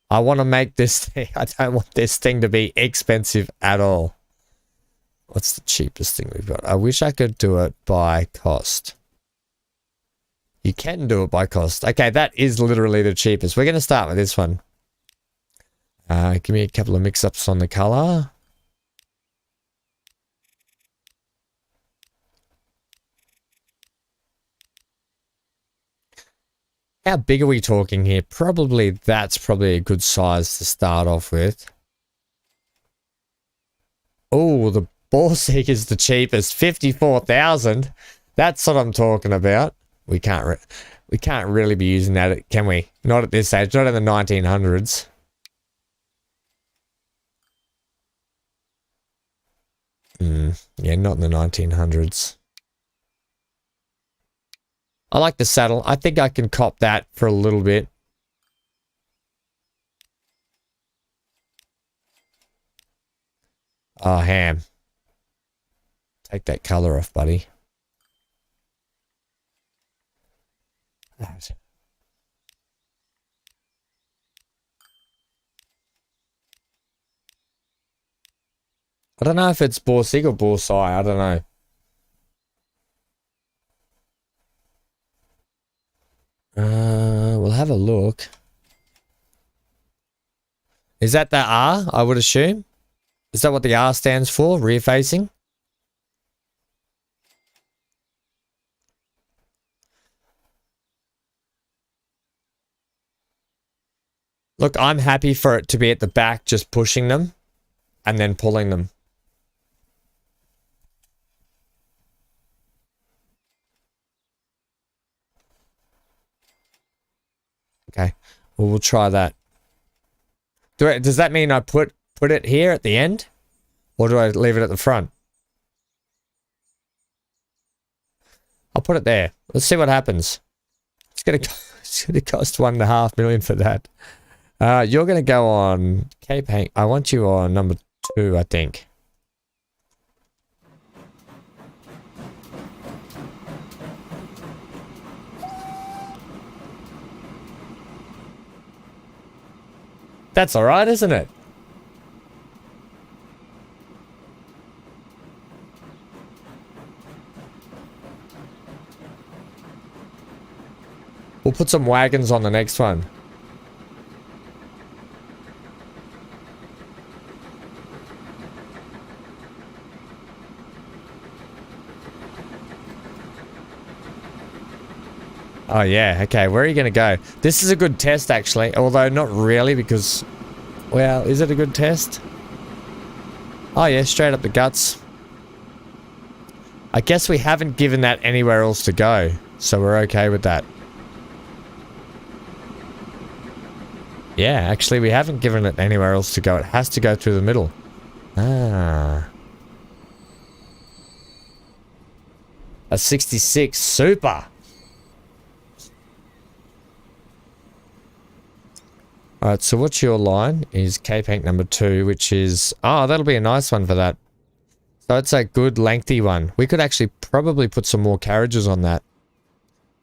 I want to make this thing. I don't want this thing to be expensive at all. What's the cheapest thing we've got? I wish I could do it by cost. You can do it by cost. Okay, that is literally the cheapest. We're going to start with this one. Give me a couple of mix-ups on the color. How big are we talking here? That's probably a good size to start off with. Oh, the Ballseek is the cheapest, 54,000. That's what I'm talking about. We can't really be using that, can we? Not at this age, not in the 1900s. Yeah, not in the 1900s. I like the saddle. I think I can cop that for a little bit. Oh, ham. Take that color off, buddy. That. I don't know if it's Borsig or Borsai. I don't know. We'll have a look. Is that the R, I would assume? Is that what the R stands for? Rear facing? Look, I'm happy for it to be at the back, just pushing them and then pulling them. Okay, well, we'll try that. Does that mean I put it here at the end? Or do I leave it at the front? I'll put it there. Let's see what happens. It's gonna cost $1.5 million for that. You're gonna go on Cape Hank. I want you on number 2, I think. That's alright, isn't it? We'll put some wagons on the next one. Oh yeah, okay, where are you going to go? This is a good test actually, although not really because, well, is it a good test? Oh yeah, straight up the guts. I guess we haven't given that anywhere else to go, so we're okay with that. Yeah, actually we haven't given it anywhere else to go. It has to go through the middle. Ah. A 66, super! Alright, so what's your line? Is Cape Hank number 2, which is... Oh, that'll be a nice one for that. So it's a good lengthy one. We could actually probably put some more carriages on that.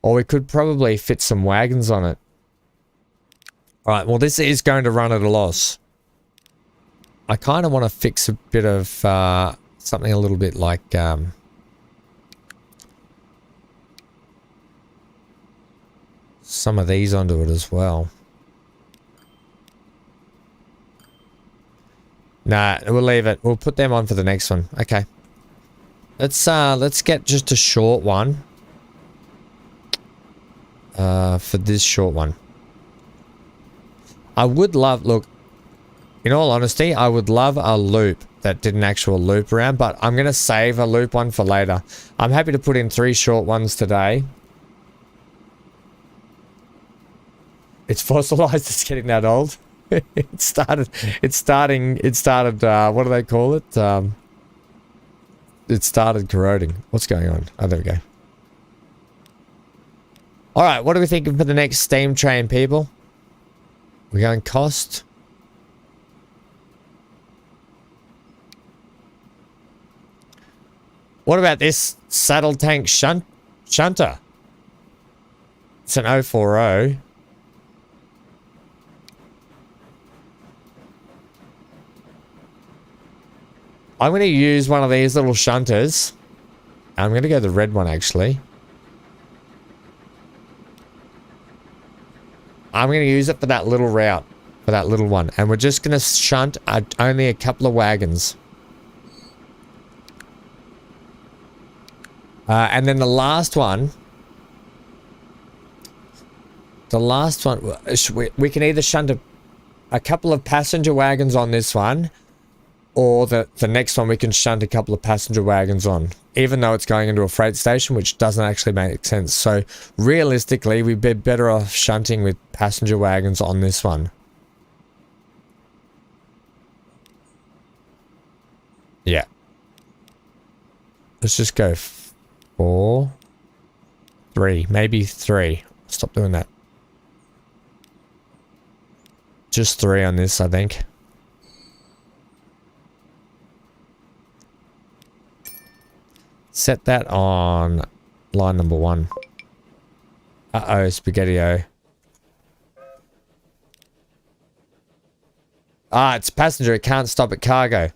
Or we could probably fit some wagons on it. Alright, well this is going to run at a loss. I kind of want to fix a bit of something a little bit like... some of these onto it as well. Nah, we'll leave it. We'll put them on for the next one. Okay. Let's get just a short one. For this short one. I would love, look, in all honesty, I would love a loop that did an actual loop around, but I'm going to save a loop one for later. I'm happy to put in 3 short ones today. It's fossilized, it's getting that old. It started, what do they call it? It started corroding. What's going on? Oh, there we go. Alright, what are we thinking for the next steam train, people? We're going cost. What about this saddle tank shunter? It's an 040. I'm going to use one of these little shunters. I'm going to go the red one, actually. I'm going to use it for that little route. For that little one. And we're just going to shunt only a couple of wagons. And then the last one... we can either shunt a couple of passenger wagons on this one... Or the next one we can shunt a couple of passenger wagons on. Even though it's going into a freight station, which doesn't actually make sense. So, realistically, we'd be better off shunting with passenger wagons on this one. Yeah. Let's just go 4, 3, maybe 3. Stop doing that. Just 3 on this, I think. Set that on line number 1. Uh-oh, Spaghetti-O. Ah, it's passenger. It can't stop at cargo.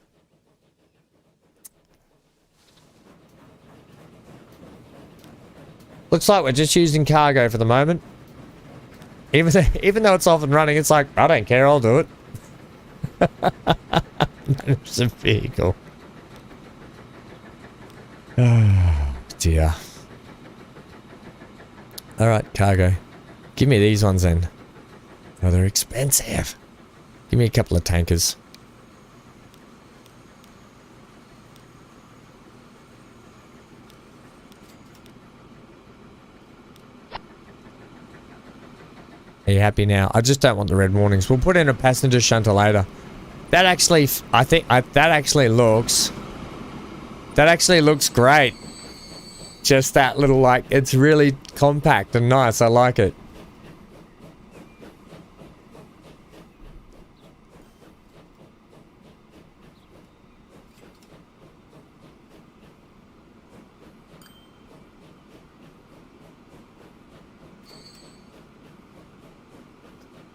Looks like we're just using cargo for the moment. Even though it's off and running, it's like, I don't care, I'll do it. Manage the vehicle. Oh, dear. Alright, cargo. Give me these ones then. Oh, they're expensive. Give me a couple of tankers. Are you happy now? I just don't want the red warnings. We'll put in a passenger shunter later. That actually, I think, that actually looks great. Just that little, like, it's really compact and nice. I like it.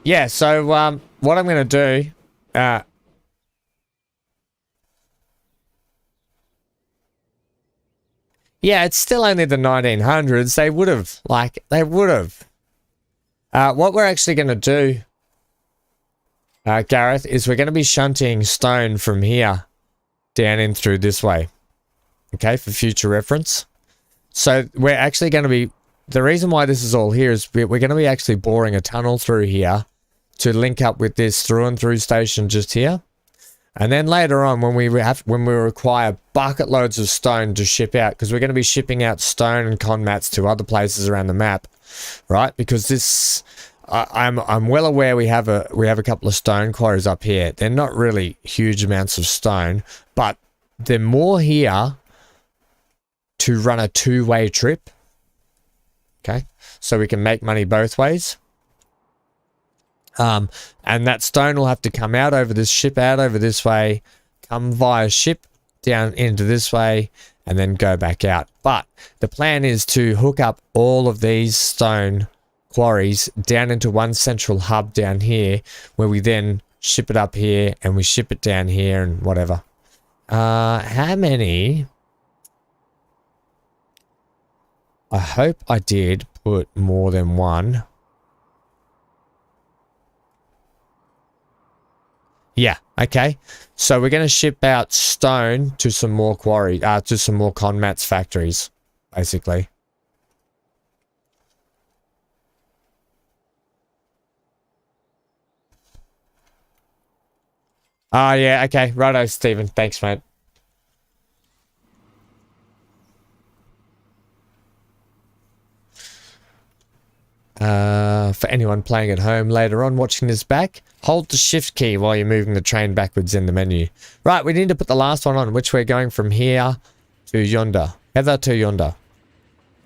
Yeah, so, what I'm going to do, yeah, it's still only the 1900s. They would have. What we're actually going to do, Gareth, is we're going to be shunting stone from here down in through this way. Okay, for future reference. So we're actually going to be, the reason why this is all here is we're going to be actually boring a tunnel through here to link up with this through and through station just here. And then later on when we require bucket loads of stone to ship out, because we're going to be shipping out stone and con mats to other places around the map, right? Because this, I'm well aware we have a couple of stone quarries up here. They're not really huge amounts of stone, but they're more here to run a two-way trip. Okay, so we can make money both ways. And that stone will have to come out over this ship, out over this way, come via ship down into this way, and then go back out. But the plan is to hook up all of these stone quarries down into one central hub down here, where we then ship it up here and we ship it down here and whatever. How many? I hope I did put more than one. Yeah, okay. So we're going to ship out stone to some more quarry, to some more Conmats factories, basically. Oh, yeah, okay. Righto, Stephen. Thanks, mate. For anyone playing at home later on watching this back, hold the shift key while you're moving the train backwards in the menu. Right, we need to put the last one on, which we're going from here to yonder. Heather to yonder.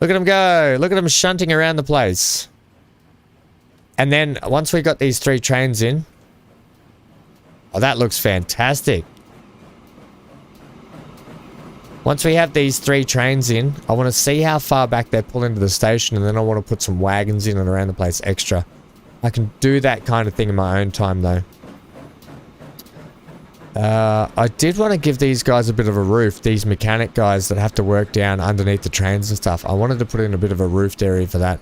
Look at them go. Look at them shunting around the place. And then once we got these 3 trains in, oh, that looks fantastic. Once we have these 3 trains in, I want to see how far back they pull into the station, and then I want to put some wagons in and around the place extra. I can do that kind of thing in my own time, though. I did want to give these guys a bit of a roof, these mechanic guys that have to work down underneath the trains and stuff. I wanted to put in a bit of a roofed area for that,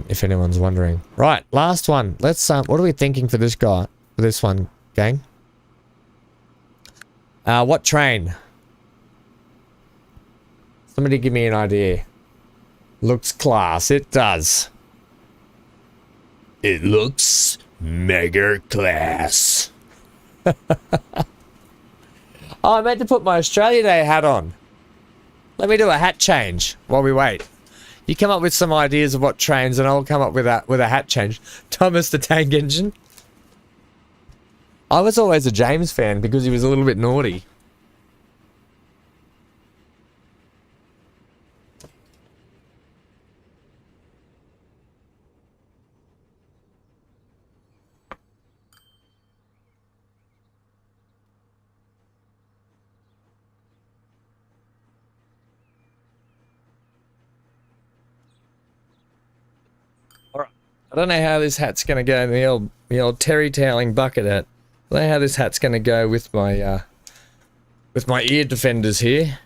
if anyone's wondering. Right, last one. Let's, what are we thinking for this guy, for this one, gang? What train? Somebody give me an idea. Looks class. It does. It looks mega class. Oh, I meant to put my Australia Day hat on. Let me do a hat change while we wait. You come up with some ideas of what trains and I'll come up with a hat change. Thomas the Tank Engine. I was always a James fan because he was a little bit naughty. I don't know how this hat's going to go in the old terry-toweling bucket hat. I don't know how this hat's going to go with my ear defenders here.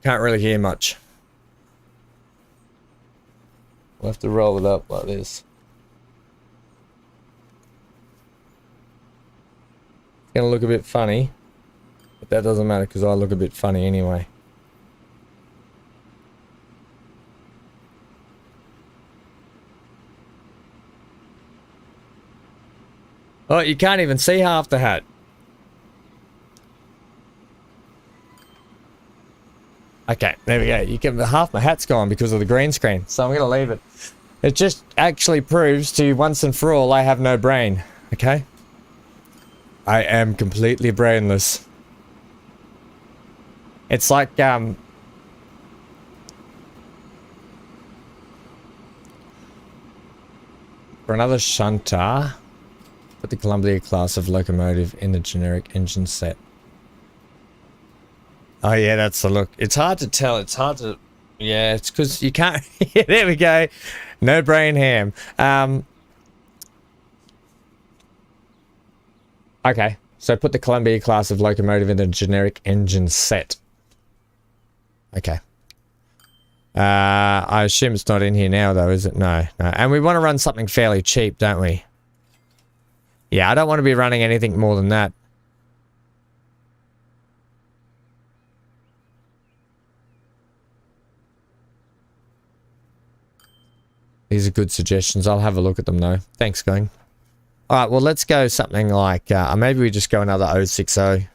Can't really hear much. We'll have to roll it up like this. It's going to look a bit funny, but that doesn't matter because I look a bit funny anyway. Oh, you can't even see half the hat. Okay, there we go. You can, half my hat's gone because of the green screen, so I'm going to leave it. It just actually proves to you once and for all I have no brain, okay? I am completely brainless. It's like, for another shunter, put the Columbia class of locomotive in the generic engine set. Oh yeah, that's the look. It's hard to tell. It's hard to... Yeah, it's because you can't... Yeah, there we go. No brain ham. Okay, so put the Columbia class of locomotive in the generic engine set. Okay. I assume it's not in here now, though, is it? No, no. And we want to run something fairly cheap, don't we? Yeah, I don't want to be running anything more than that. These are good suggestions. I'll have a look at them, though. Thanks, going. All right, well, let's go something like... maybe we just go another 060. I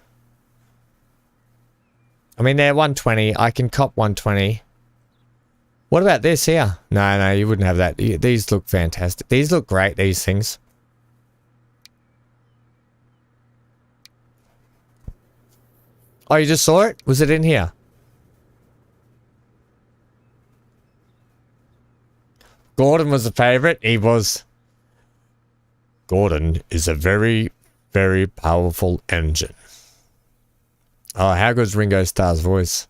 mean, they're 120. I can cop 120. What about this here? No, no, you wouldn't have that. These look fantastic. These look great, these things. Oh, you just saw it? Was it in here? Gordon was a favorite. He was. Gordon is a very, very powerful engine. Oh, how good's Ringo Starr's voice?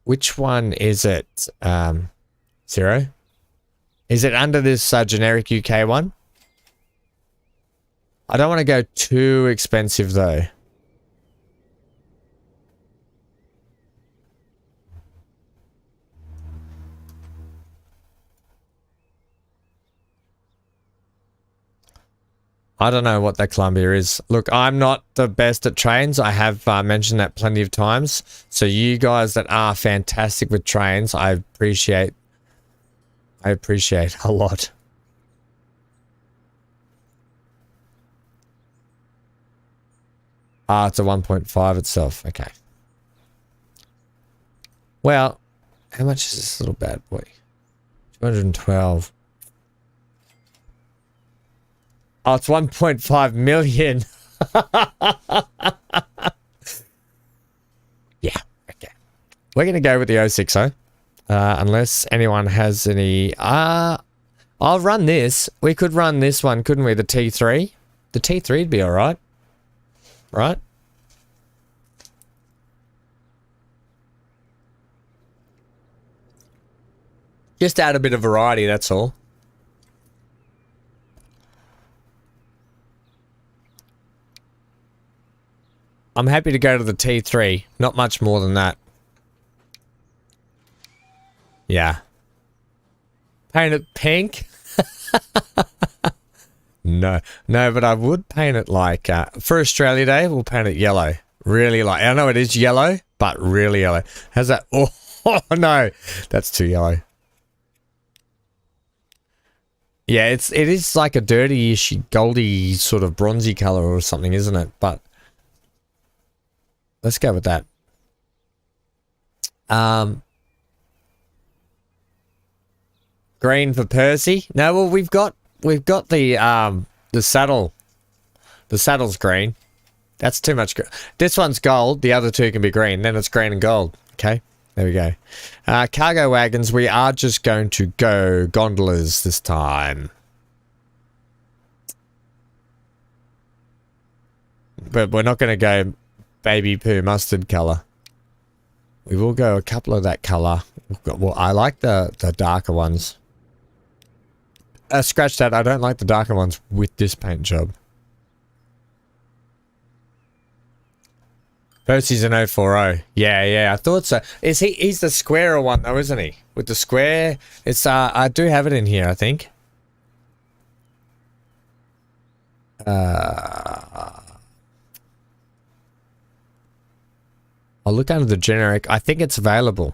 Which one is it? Zero? Is it under this generic UK one? I don't want to go too expensive though. I don't know what that Columbia is. Look, I'm not the best at trains. I have mentioned that plenty of times. So you guys that are fantastic with trains, I appreciate a lot. Ah, it's a 1.5 itself. Okay. Well, how much is this little bad boy? 212. Oh, it's 1.5 million. Yeah, okay. We're going to go with the 060. Unless anyone has any... I'll run this. We could run this one, couldn't we? The T3. The T3 would be alright. Right? Just add a bit of variety, that's all. I'm happy to go to the T3. Not much more than that. Yeah. Paint it pink? No. No, but I would paint it like... for Australia Day, we'll paint it yellow. Really light. I know it is yellow, but really yellow. How's that? Oh, no. That's too yellow. Yeah, it is like a dirty-ish, goldy, sort of bronzy colour or something, isn't it? But... let's go with that. Green for Percy. No, well we've got the saddle. The saddle's green. That's too much. This one's gold. The other two can be green. Then it's green and gold. Okay, there we go. Cargo wagons. We are just going to go gondolas this time. But we're not going to go baby poo mustard color. We will go a couple of that color. Well, I like the darker ones. Scratch that. I don't like the darker ones with this paint job. Percy's an 040. Yeah, I thought so. He's the squarer one though, isn't he? With the square. It's I do have it in here, I think. I'll look under the generic. I think it's available.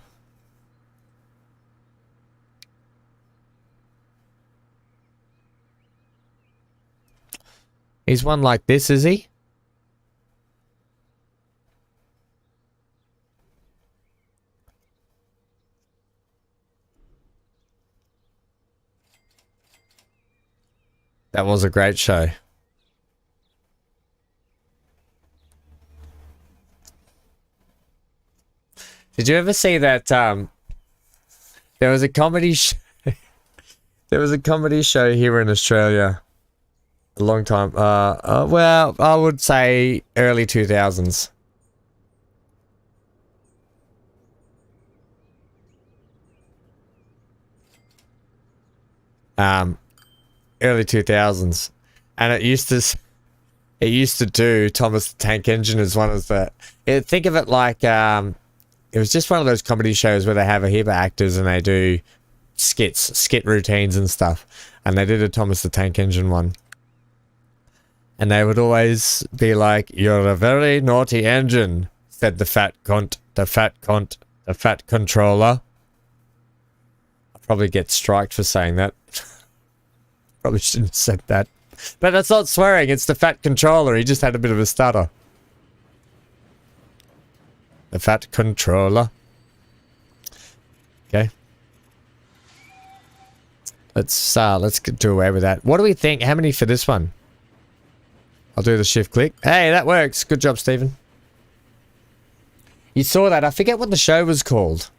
He's one like this, is he? That was a great show. Did you ever see that there was a comedy there was a comedy show here in Australia a long time well, I would say early 2000s. Early 2000s, and it used to do Thomas the Tank Engine as one of the. Think of it like it was just one of those comedy shows where they have a heap of actors and they do skit routines and stuff, and they did a Thomas the Tank Engine one, and they would always be like, "You're a very naughty engine," said the fat cunt, the fat controller. I'll probably get striked for saying that. Probably shouldn't have said that. But that's not swearing, it's the fat controller. He just had a bit of a stutter. The fat controller. Okay. Let's do away with that. What do we think? How many for this one? I'll do the shift click. Hey, that works. Good job, Stephen. You saw that. I forget what the show was called.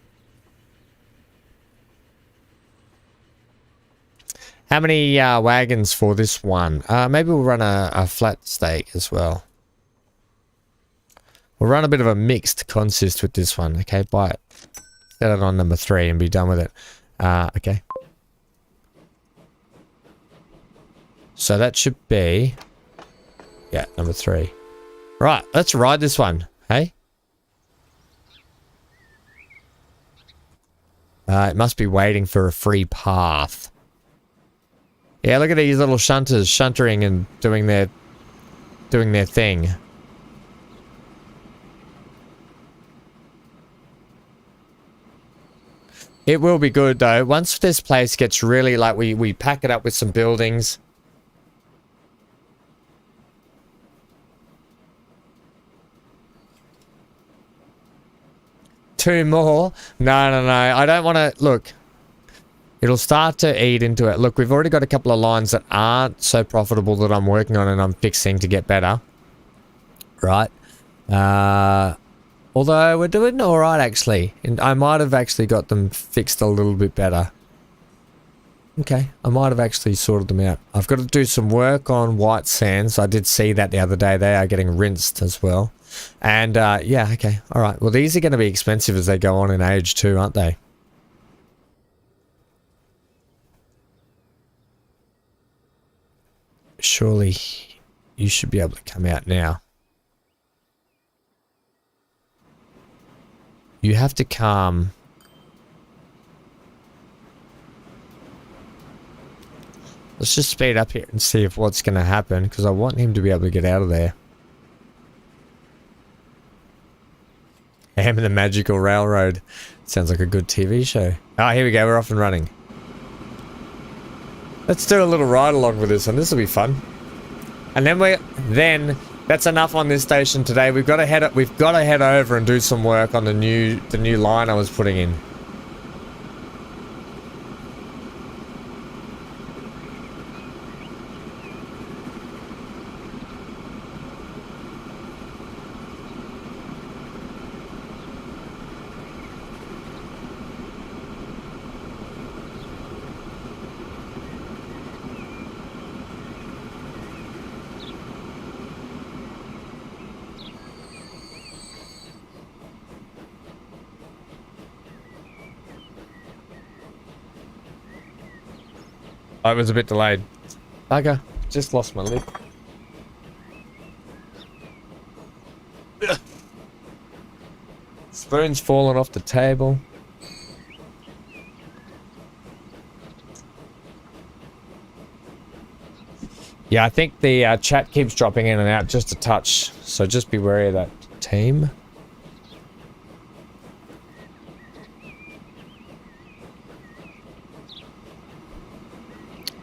How many wagons for this one? Maybe we'll run a flat steak as well. We'll run a bit of a mixed consist with this one. Okay, buy it. Set it on number 3 and be done with it. Okay. So that should be... yeah, number 3. Right, let's ride this one. Hey? It must be waiting for a free path. Yeah, look at these little shunters shuntering and doing their thing. It will be good though. Once this place gets really like we pack it up with some buildings. Two more? No. I don't want to look. It'll start to eat into it. Look, we've already got a couple of lines that aren't so profitable that I'm working on and I'm fixing to get better. Right. Although we're doing all right, actually. And I might have actually got them fixed a little bit better. Okay. I might have actually sorted them out. I've got to do some work on white sands. I did see that the other day. They are getting rinsed as well. And, yeah, okay. All right. Well, these are going to be expensive as they go on in age too, aren't they? Surely you should be able to come out now. You have to come. Let's just speed up here and see if what's going to happen, because I want him to be able to get out of there. Ham and the Magical Railroad. Sounds like a good TV show. Oh, here we go. We're off and running. Let's do a little ride along with this, and this will be fun. And then that's enough on this station today. We've got to head over and do some work on the new line I was putting in. I was a bit delayed. Bugger. Just lost my lip. Spoon's fallen off the table. Yeah, I think the chat keeps dropping in and out just a touch. So just be wary of that, team.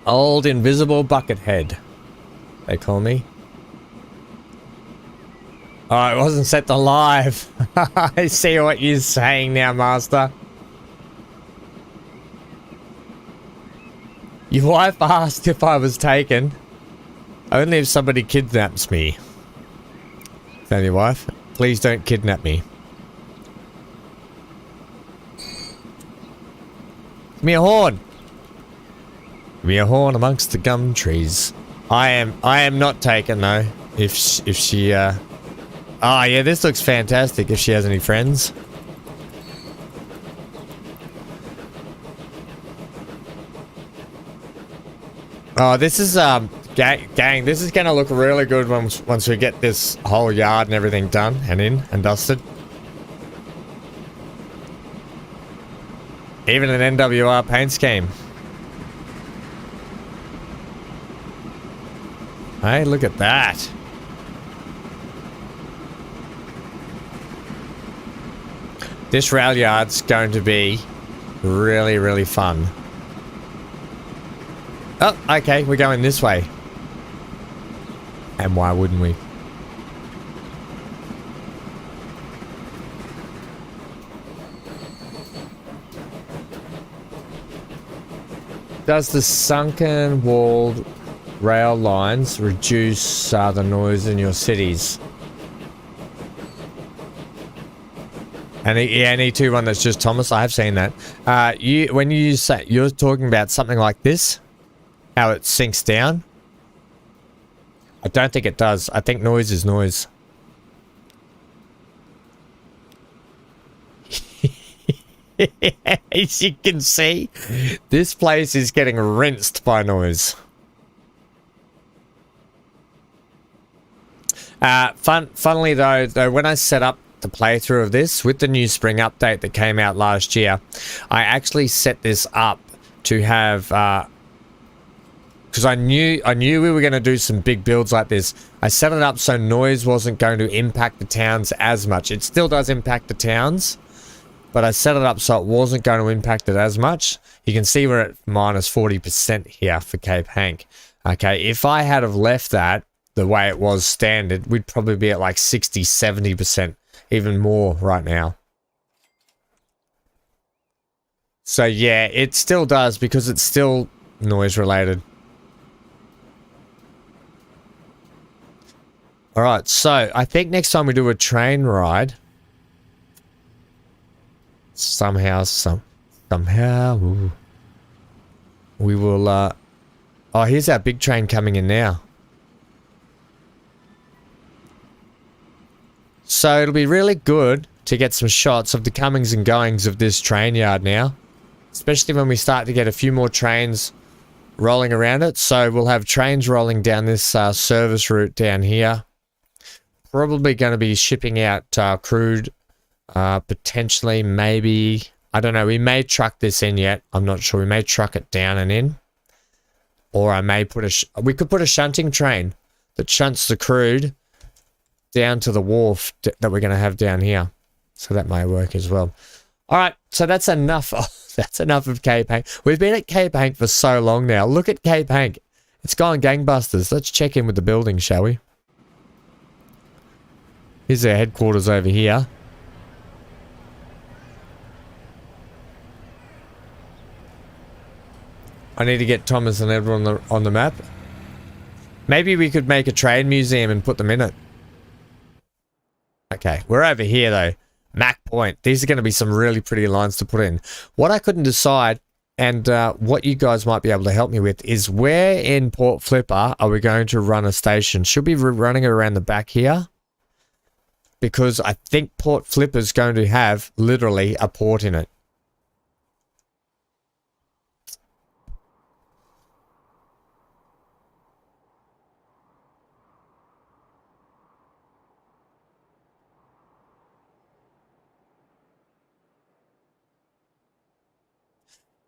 Old invisible buckethead, they call me. Oh, it wasn't set to live. I see what you're saying now, Master. Your wife asked if I was taken. Only if somebody kidnaps me. Tell your wife, please don't kidnap me. Give me a horn. Give me a horn amongst the gum trees. I am not taken though. If she oh yeah, this looks fantastic if she has any friends. Oh, this is gang, this is gonna look really good once we get this whole yard and everything done and in and dusted. Even an NWR paint scheme. Hey, look at that. This rail yard's going to be really, really fun. Oh, okay, we're going this way. And why wouldn't we? Does the sunken walled rail lines reduce the noise in your cities? And an E2 one that's just Thomas. I have seen that. When you say you're talking about something like this, how it sinks down. I don't think it does. I think noise is noise. As you can see, this place is getting rinsed by noise. Funnily though, when I set up the playthrough of this with the new spring update that came out last year, I actually set this up to have because I knew we were going to do some big builds like this. I set it up so noise wasn't going to impact the towns as much. It still does impact the towns, but I set it up so it wasn't going to impact it as much. You can see we're at minus 40% here for Cape Hank. Okay, if I had have left that the way it was standard, we'd probably be at like 60-70%, even more right now. So yeah, it still does because it's still noise related. Alright, so I think next time we do a train ride, somehow, we will, oh, here's our big train coming in now. So it'll be really good to get some shots of the comings and goings of this train yard now, especially when we start to get a few more trains rolling around it. So we'll have trains rolling down this service route down here. Probably going to be shipping out crude, potentially, maybe, I don't know, we may truck this in yet. I'm not sure. We may truck it down and in. Or I may put we could put a shunting train that shunts the crude down to the wharf that we're going to have down here. So that may work as well. All right, so that's enough. That's enough of Cape Hank. We've been at Cape Hank for so long now. Look at Cape Hank. It's gone gangbusters. Let's check in with the building, shall we? Here's our headquarters over here. I need to get Thomas and everyone on the map. Maybe we could make a train museum and put them in it. Okay, we're over here though. Mac Point. These are going to be some really pretty lines to put in. What I couldn't decide, and what you guys might be able to help me with, is where in Port Flipper are we going to run a station? Should we be running it around the back here? Because I think Port Flipper is going to have literally a port in it.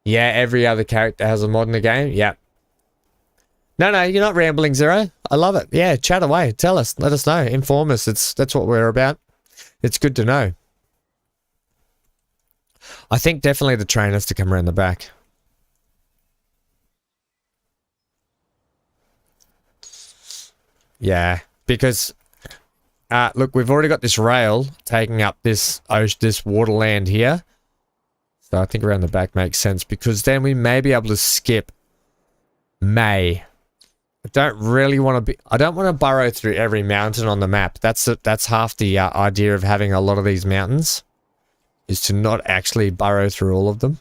Yeah, every other character has a mod in the game. Yep. No, you're not rambling, Zero. I love it. Yeah, chat away. Tell us. Let us know. Inform us. That's what we're about. It's good to know. I think definitely the train has to come around the back. Yeah, because look, we've already got this rail taking up this waterland here. So I think around the back makes sense because then we may be able to skip May. I don't really want to be. I don't want to burrow through every mountain on the map. That's half the idea of having a lot of these mountains, is to not actually burrow through all of them.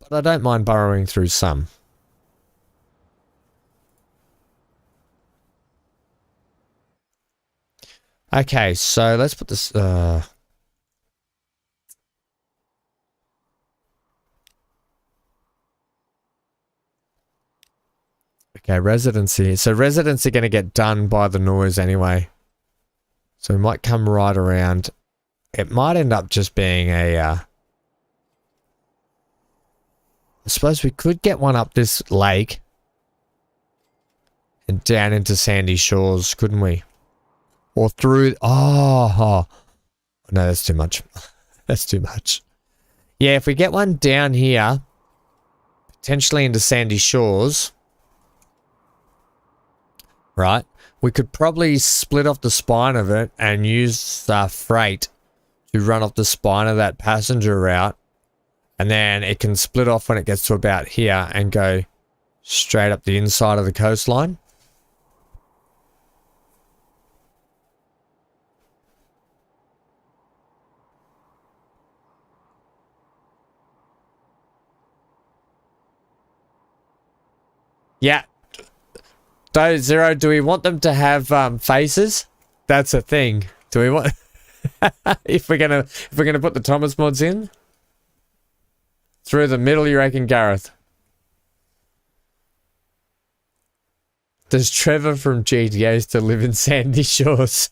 But I don't mind burrowing through some. Okay, so let's put this. Okay, residency. So residents are going to get done by the noise anyway. So we might come right around. It might end up just being a... I suppose we could get one up this lake. And down into Sandy Shores, couldn't we? Or through... Oh, no, that's too much. That's too much. Yeah, if we get one down here, potentially into Sandy Shores... Right, we could probably split off the spine of it and use freight to run off the spine of that passenger route, and then it can split off when it gets to about here and go straight up the inside of the coastline. Yeah. Zero, do we want them to have faces? That's a thing. Do we want if we're gonna put the Thomas mods in? Through the middle, you reckon, Gareth? Does Trevor from GTA still live in Sandy Shores?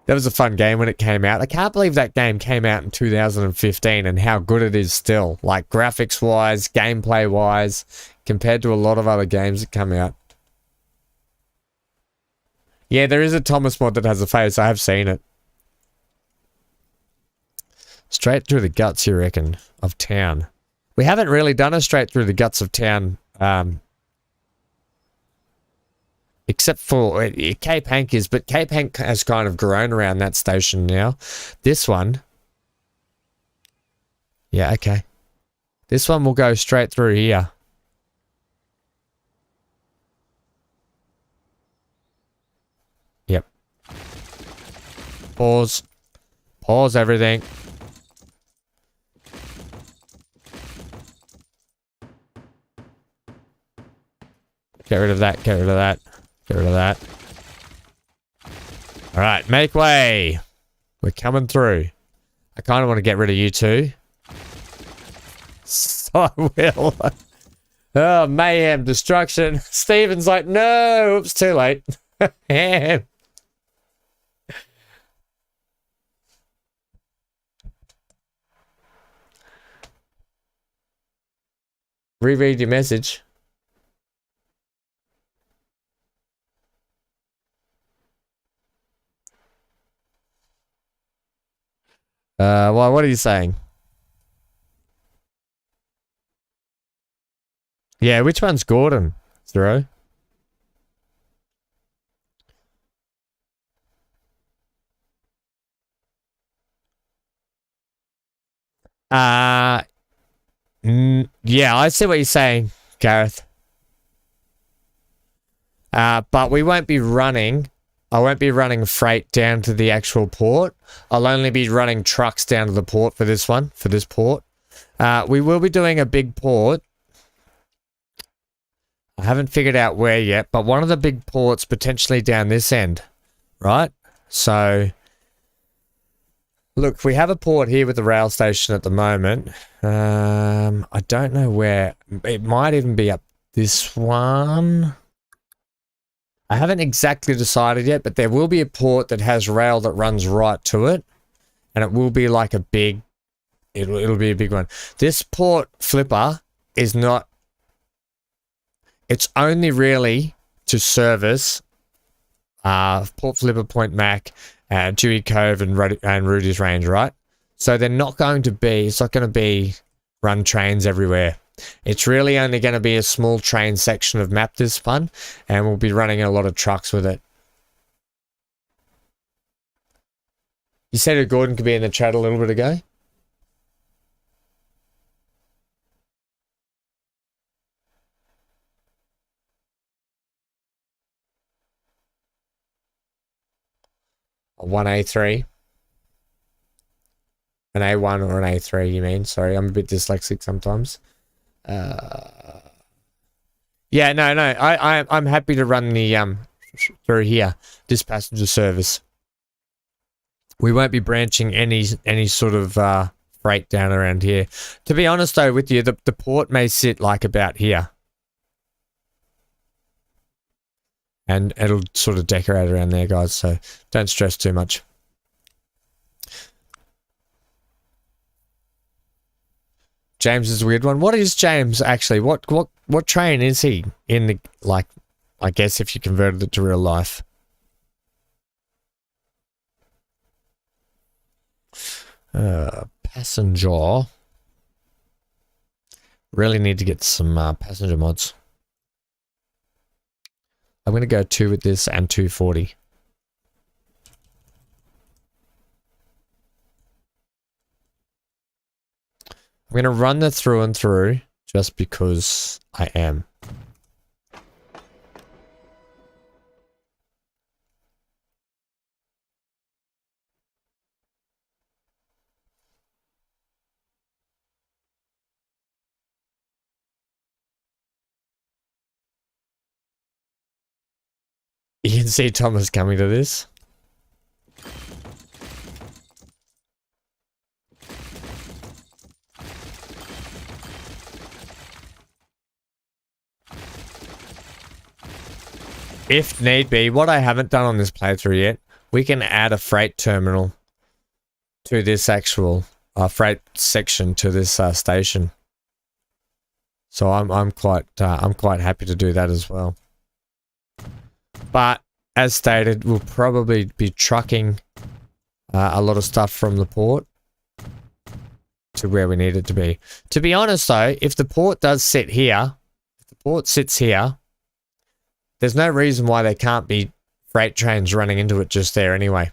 That was a fun game when it came out. I can't believe that game came out in 2015 and how good it is still. Like graphics-wise, gameplay-wise, compared to a lot of other games that come out. Yeah, there is a Thomas mod that has a face. I have seen it. Straight through the guts, you reckon, of town. We haven't really done a straight through the guts of town. Except for Cape Hank is, but Cape Hank has kind of grown around that station now. This one. Yeah, okay. This one will go straight through here. Yep. Pause. Pause everything. Get rid of that, get rid of that. Get rid of that. Alright, make way. We're coming through. I kind of want to get rid of you too. So I will. Oh, mayhem, destruction. Steven's like, no, oops, too late. Reread your message. Well, what are you saying? Yeah, which one's Gordon? Zero? Yeah, I see what you're saying, Gareth. But we won't be running. I won't be running freight down to the actual port. I'll only be running trucks down to the port for this one, for this port. We will be doing a big port. I haven't figured out where yet, but one of the big ports potentially down this end, right? So, look, we have a port here with the rail station at the moment. I don't know where. It might even be up this one. I haven't exactly decided yet, but there will be a port that has rail that runs right to it. and it will be like a big, it'll be a big one. This port flipper is not, it's only really to service port flipper, Point Mac, Dewey Cove and Rudy's Range, right? So they're not going to be, it's not going to be run trains everywhere. It's really only going to be a small train section of map this fun, and we'll be running a lot of trucks with it. You said that Gordon could be in the chat a little bit ago. A 1A3. An A1 or an A3, you mean? Sorry, I'm a bit dyslexic sometimes. Yeah, no, I'm happy to run the through here, this passenger service. We won't be branching any sort of freight down around here. To be honest though with you, the port may sit like about here. And it'll sort of decorate around there, guys, so don't stress too much. James is a weird one. What is James actually? What train is he in the, like, I guess if you converted it to real life? Passenger. Really need to get some passenger mods. I'm going to go 2 with this and 240. I'm going to run the through and through just because I am. You can see Thomas coming to this. If need be, what I haven't done on this playthrough yet, we can add a freight terminal to this actual freight section to this station. So I'm quite happy to do that as well. But as stated, we'll probably be trucking a lot of stuff from the port to where we need it to be. To be honest though, if the port does sit here, if the port sits here, there's no reason why there can't be freight trains running into it just there anyway.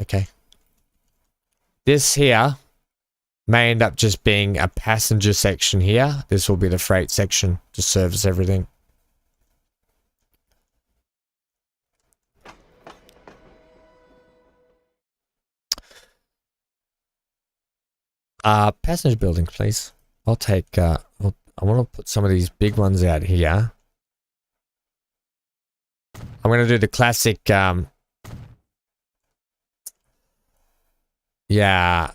Okay. This here may end up just being a passenger section here. This will be the freight section to service everything. Passenger buildings, please. I'll take, I want to put some of these big ones out here. I'm going to do the classic, yeah,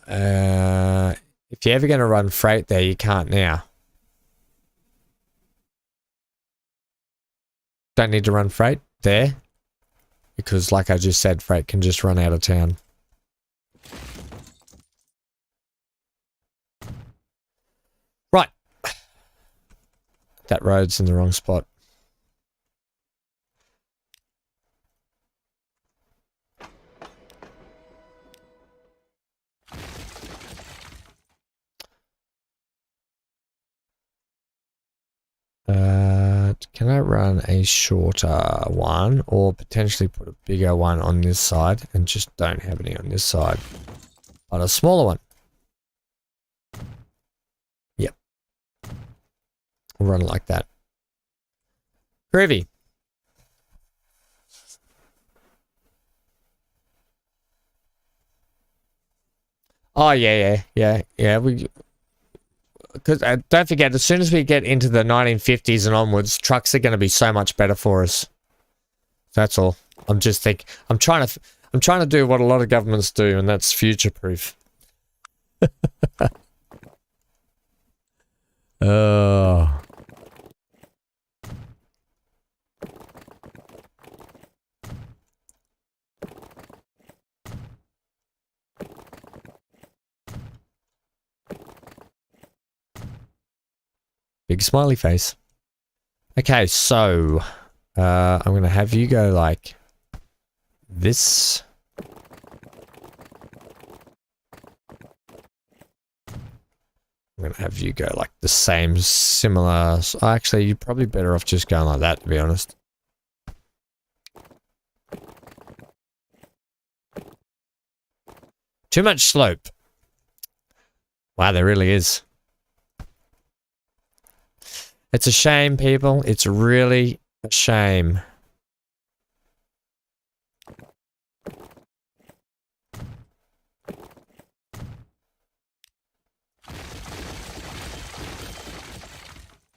if you're ever going to run freight there, you can't now. Don't need to run freight there, because like I just said, freight can just run out of town. Right. That road's in the wrong spot. Can I run a shorter one or potentially put a bigger one on this side and just don't have any on this side, but a smaller one? Yep. We'll run it like that. Groovy. Oh yeah. Because don't forget, as soon as we get into the 1950s and onwards, trucks are going to be so much better for us. That's all. I'm trying to do what a lot of governments do, and that's future-proof. Oh. Big smiley face. Okay, so I'm going to have you go like this. I'm going to have you go like the same, similar. Actually, you're probably better off just going like that, to be honest. Too much slope. Wow, there really is. It's a shame, people. It's really a shame.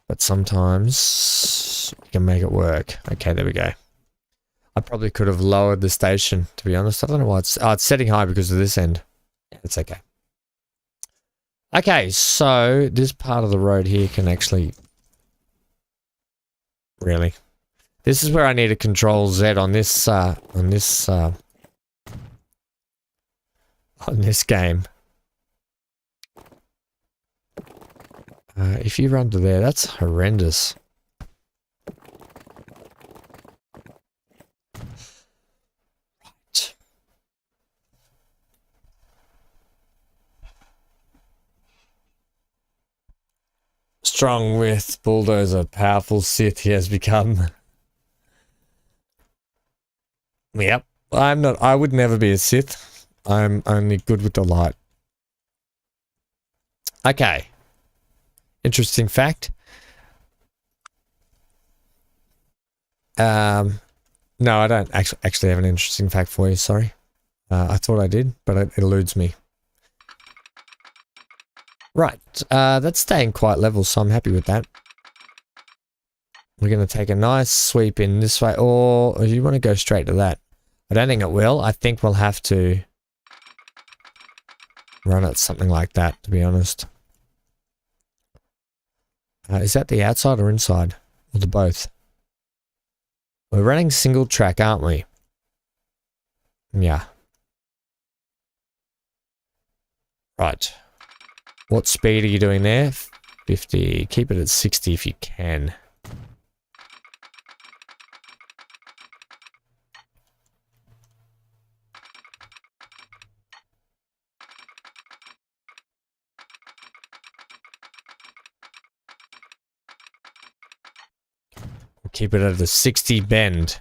But sometimes you can make it work. Okay, there we go. I probably could have lowered the station, to be honest. I don't know why it's... Oh, it's setting high because of this end. It's okay. Okay, so this part of the road here can actually... Really? This is where I need to control Z on this game. If you run to there, that's horrendous. Right. Strong with bulldozer, powerful Sith he has become. Yep. I would never be a Sith. I'm only good with the light. Okay. Interesting fact. No, I don't actually have an interesting fact for you, sorry. I thought I did, but it eludes me. Right, that's staying quite level, so I'm happy with that. We're going to take a nice sweep in this way, or you want to go straight to that? I don't think it will. I think we'll have to run it something like that, to be honest. Is that the outside or inside? Or the both? We're running single track, aren't we? Yeah. Right. What speed are you doing there? 50. Keep it at 60 if you can. Keep it at the 60 bend.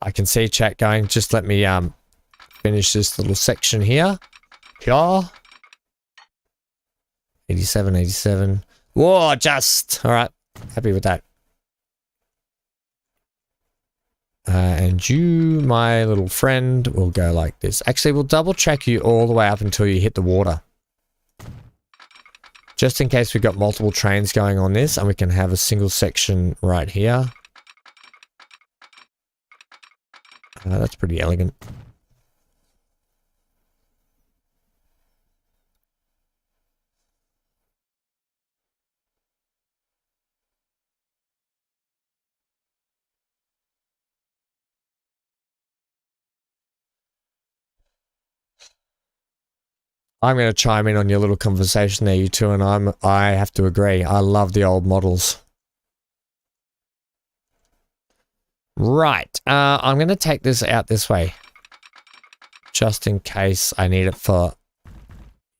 I can see chat going. Just let me finish this little section here. Here. 87, 87. Whoa, just. All right. Happy with that. And you, my little friend, will go like this. Actually, we'll double check you all the way up until you hit the water. Just in case we've got multiple trains going on this, and we can have a single section right here. That's pretty elegant. I'm going to chime in on your little conversation there, you two, and I have to agree. I love the old models. Right. I'm going to take this out this way. Just in case I need it for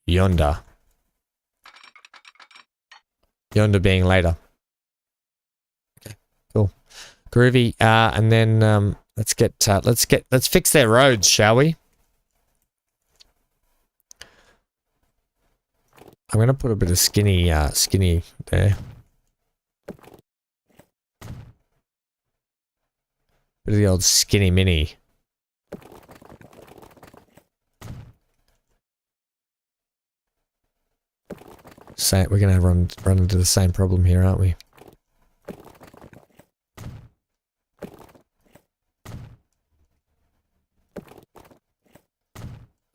yonder. Yonder being later. Okay, cool. Groovy. And then let's fix their roads, shall we? I'm going to put a bit of skinny there. Bit of the old skinny mini. So we're going to run into the same problem here, aren't we?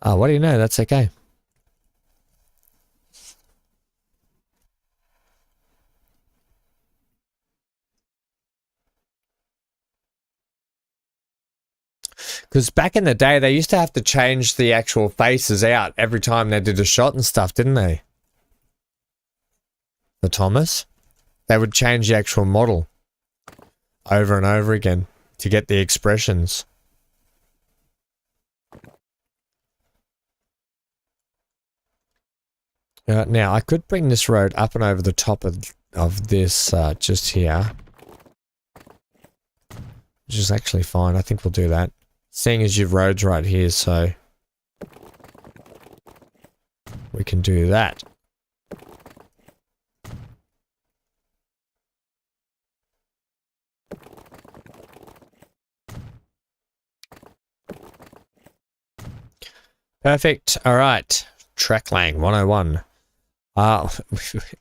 Oh, what do you know? That's okay. Because back in the day, they used to have to change the actual faces out every time they did a shot and stuff, didn't they? The Thomas. They would change the actual model over and over again to get the expressions. Now, I could bring this road up and over the top of this just here. Which is actually fine. I think we'll do that. Seeing as you've roads right here, so we can do that. Perfect. All right. Tracklang 101.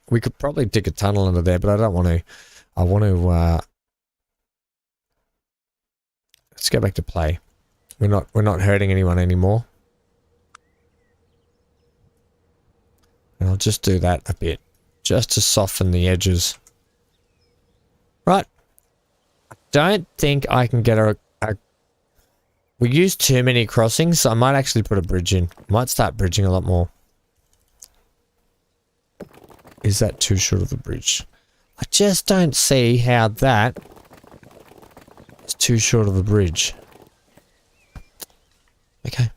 We could probably dig a tunnel under there, but I don't want to. I want to, let's go back to play. We're not hurting anyone anymore. And I'll just do that a bit, just to soften the edges. Right. I don't think I can get a we use too many crossings, so I might actually put a bridge in. Might start bridging a lot more. Is that too short of a bridge? I just don't see how that is too short of a bridge. Okay.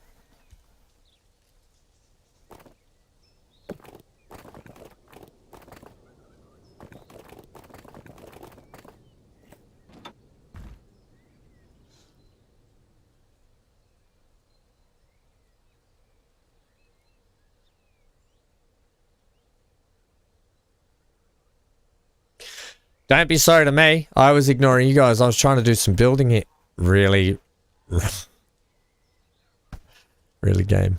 Don't be sorry to me. I was ignoring you guys. I was trying to do some building here. Really game.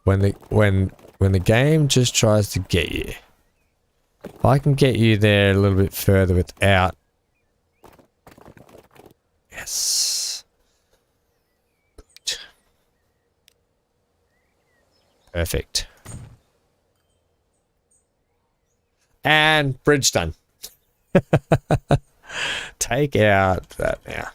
When the game just tries to get you. If I can get you there a little bit further without. Yes. Good. Perfect. And bridge done. Take out that now.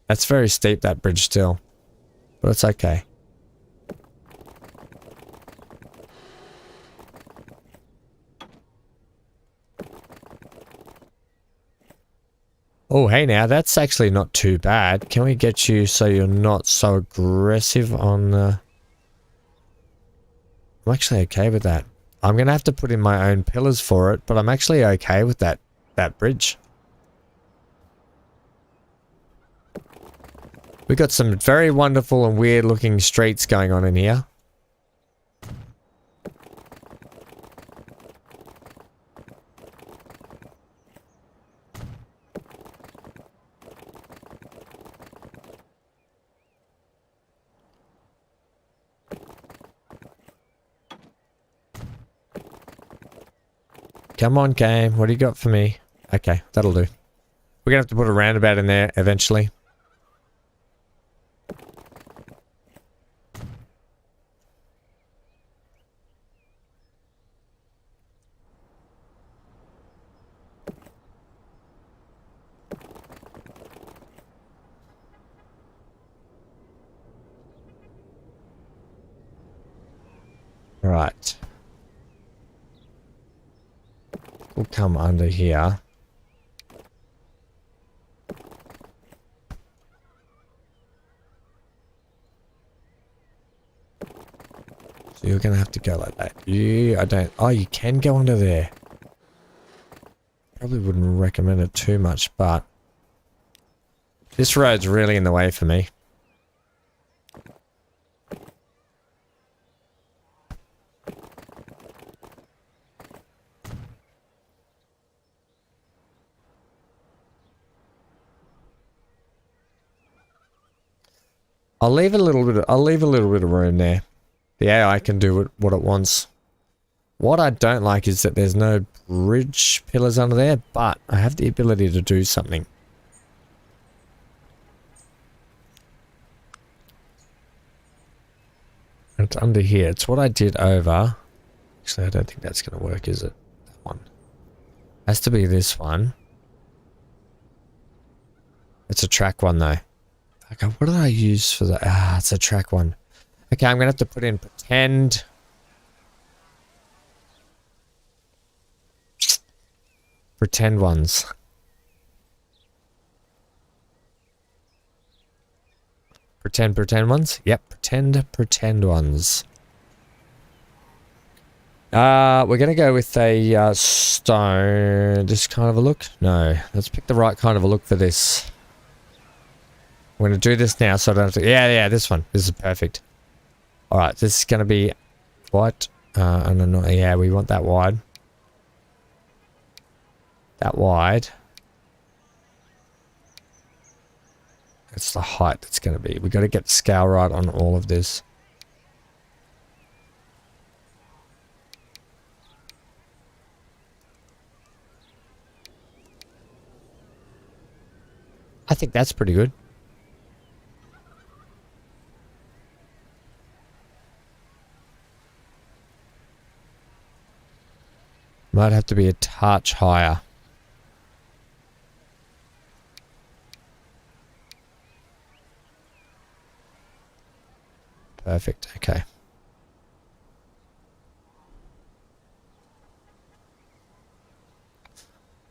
That's very steep, that bridge still. But it's okay. Oh, hey now, that's actually not too bad. Can we get you so you're not so aggressive on the... I'm actually okay with that. I'm going to have to put in my own pillars for it, but I'm actually okay with that bridge. We've got some very wonderful and weird looking streets going on in here. Come on, game. What do you got for me? Okay, that'll do. We're going to have to put a roundabout in there eventually. Right. We'll come under here. So you're going to have to go like that. Oh, you can go under there. Probably wouldn't recommend it too much, but this road's really in the way for me. I'll leave a little bit of room there. The AI can do what it wants. What I don't like is that there's no bridge pillars under there, but I have the ability to do something. It's under here. It's what I did over. Actually, I don't think that's going to work, is it? That one. Has to be this one. It's a track one, though. Okay, what did I use for the... Ah, it's a track one. Okay, I'm going to have to put in pretend... Pretend ones. Pretend ones? Yep, pretend ones. We're gonna go with a stone. This kind of a look? No, let's pick the right kind of a look for this. I'm gonna do this now so I don't have to... Yeah, this one. This is perfect. Alright, this is gonna be white. And then, yeah, we want that wide. That wide. It's the height that's going to be. We've got to get the scale right on all of this. I think that's pretty good. Might have to be a touch higher. Perfect, okay.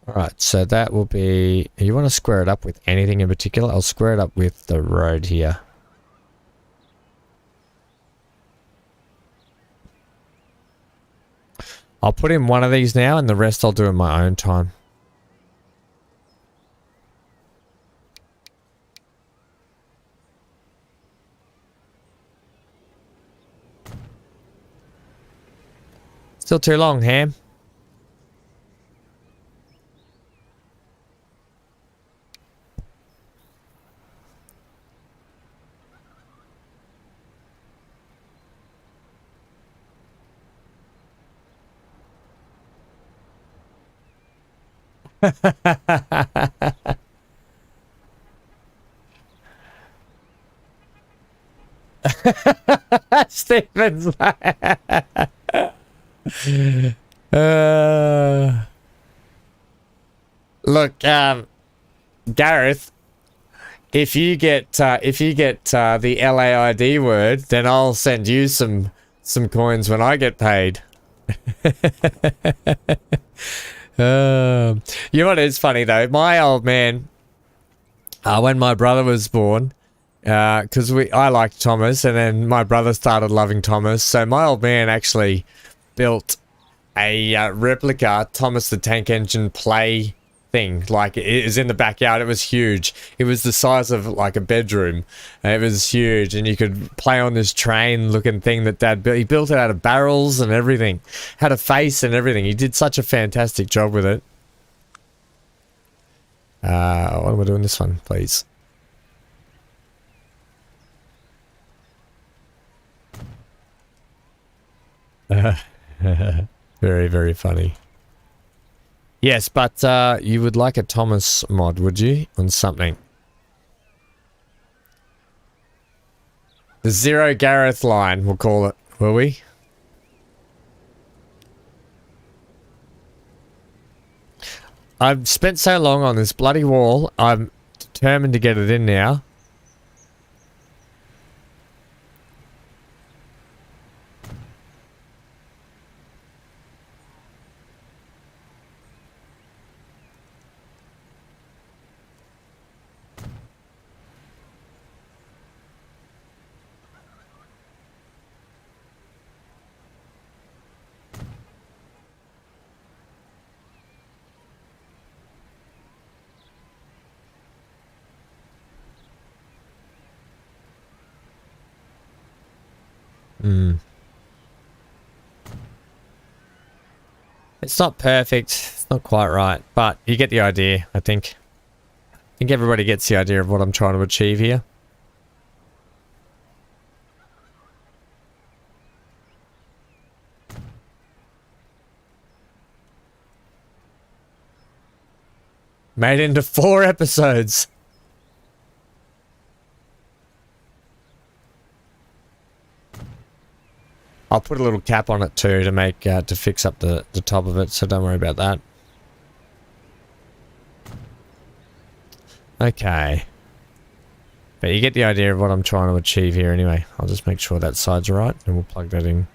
Alright, so that will be... You want to square it up with anything in particular? I'll square it up with the road here. I'll put in one of these now and the rest I'll do in my own time. Still too long, Ham. Stephen's look, Gareth, if you get the LAID word, then I'll send you some coins when I get paid. You know what is funny though? My old man, when my brother was born, because I liked Thomas, and then my brother started loving Thomas, so my old man actually built a replica Thomas the Tank Engine play thing. Like, it was in the backyard. It was huge. It was the size of like a bedroom. It was huge, and you could play on this train looking thing that Dad built. He built it out of barrels and everything. Had a face and everything. He did such a fantastic job with it. What am I doing this one, please? Very, very funny. Yes, but you would like a Thomas mod, would you? On something. The Zero Gareth line, we'll call it. Will we? I've spent so long on this bloody wall, I'm determined to get it in now. It's not perfect. It's not quite right, but you get the idea, I think. I think everybody gets the idea of what I'm trying to achieve here. Made into 4 episodes. I'll put a little cap on it too to make to fix up the top of it, so don't worry about that. Okay. But you get the idea of what I'm trying to achieve here anyway. I'll just make sure that side's right and we'll plug that in.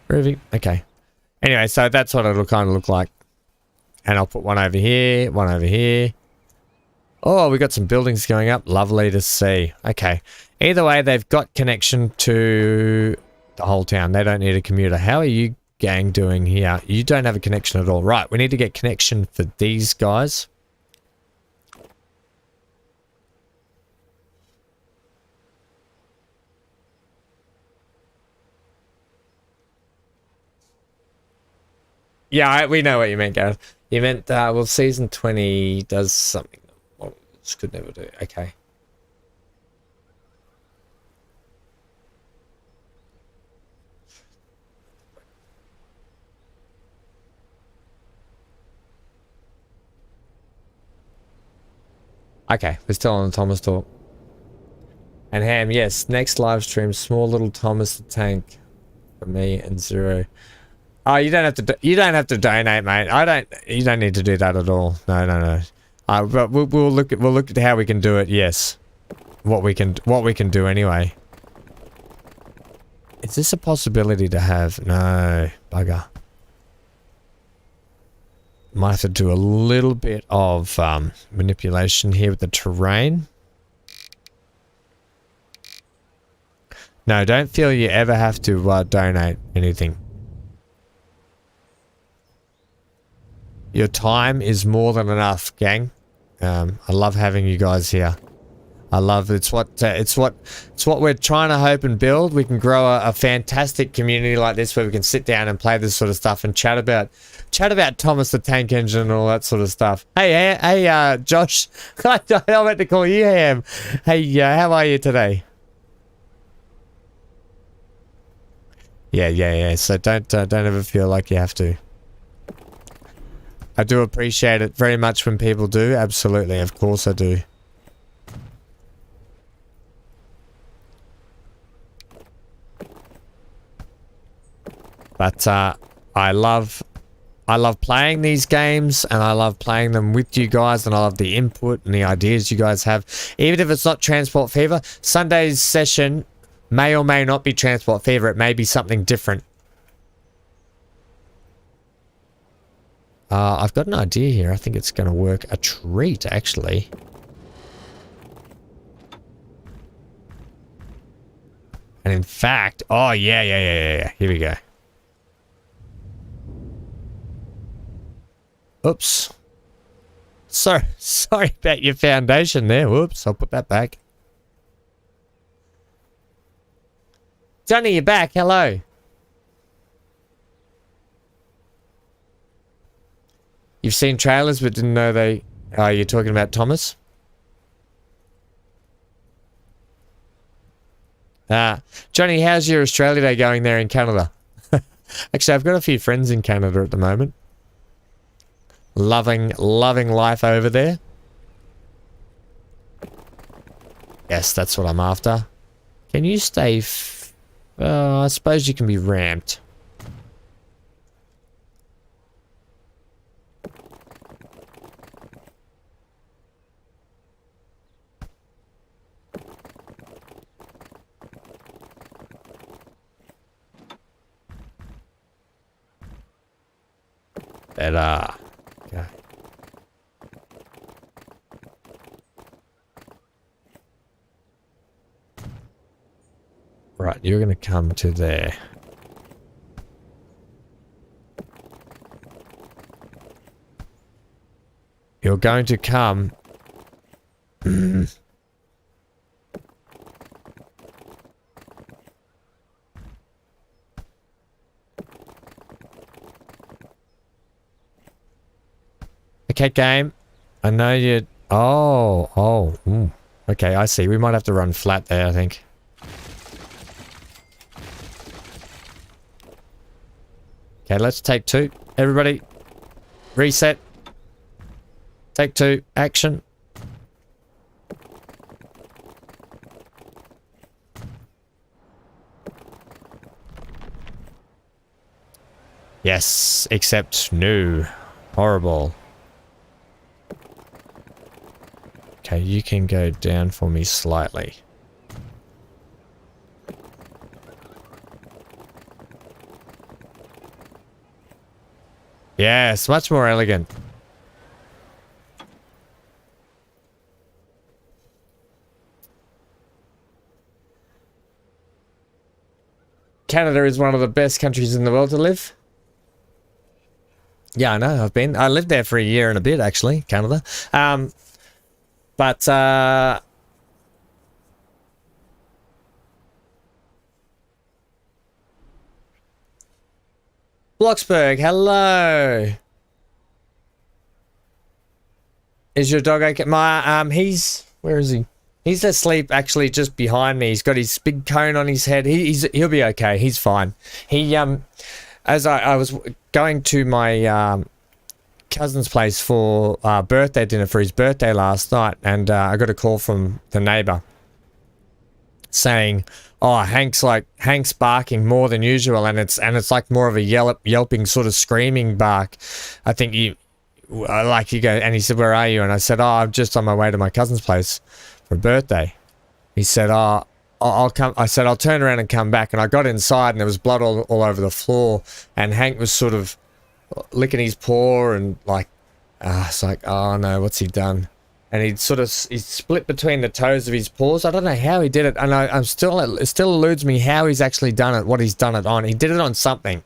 Groovy. Okay. Anyway, so that's what it'll kind of look like. And I'll put one over here, one over here. Oh, we got some buildings going up. Lovely to see. Okay. Either way, they've got connection to the whole town. They don't need a commuter. How are you gang doing here? You don't have a connection at all. Right, we need to get connection for these guys. Yeah, we know what you meant, Gareth. You meant, well, season 20 does something that models could never do. Okay. Okay, we're still on the Thomas talk. And Ham, yes, next live stream, small little Thomas the Tank for me and Zero. Oh, you don't have to. You don't have to donate, mate. You don't need to do that at all. No, no, no. But we'll look at how we can do it. Yes, what we can do anyway. Is this a possibility to have? No, bugger. Might have to do a little bit of manipulation here with the terrain. No, don't feel you ever have to donate anything. Your time is more than enough, gang. I love having you guys here. I love it's what we're trying to hope and build. We can grow a fantastic community like this where we can sit down and play this sort of stuff and chat about Thomas the Tank Engine and all that sort of stuff. Hey, Josh, I meant to call you Ham. Hey, how are you today? Yeah. So don't ever feel like you have to. I do appreciate it very much when people do. Absolutely, of course I do. But I love playing these games, and I love playing them with you guys, and I love the input and the ideas you guys have. Even if it's not Transport Fever, Sunday's session may or may not be Transport Fever. It may be something different. I've got an idea here. I think it's going to work a treat, actually. And in fact, oh, yeah. Here we go. Oops. Sorry about your foundation there. Whoops, I'll put that back. Johnny, you're back. Hello. You've seen trailers but didn't know they... Oh, you're talking about Thomas? Johnny, how's your Australia Day going there in Canada? Actually, I've got a few friends in Canada at the moment. Loving life over there. Yes, that's what I'm after. Can you stay... I suppose you can be ramped. Better. Okay. Right, you're going to come to there. You're going to come... Okay, game. I know you... Oh. Okay, I see. We might have to run flat there, I think. Okay, let's take 2. Everybody, reset. Take two. Action. Yes, except no. Horrible. Okay, you can go down for me slightly. Yes, much more elegant. Canada is one of the best countries in the world to live. Yeah, I know. I've been. I lived there for a year and a bit, actually, Canada. But Bloxburg, hello. Is your dog okay? He's where is he? He's asleep actually just behind me. He's got his big cone on his head. He'll be okay. He's fine. He as I was going to my cousin's place for birthday dinner for his birthday last night, and I got a call from the neighbor saying, "Oh, Hank's barking more than usual, and it's like more of a yelping sort of screaming bark. I think you go," and he said, "Where are you?" And I said, "Oh, I'm just on my way to my cousin's place for a birthday." He said, "Oh, I'll come." I said, "I'll turn around and come back." And I got inside, and there was blood all over the floor, and Hank was sort of licking his paw and it's like, oh no, what's he done? And he'd split between the toes of his paws. I don't know how he did it, and it still eludes me how he's actually done it, what he's done it on. He did it on something,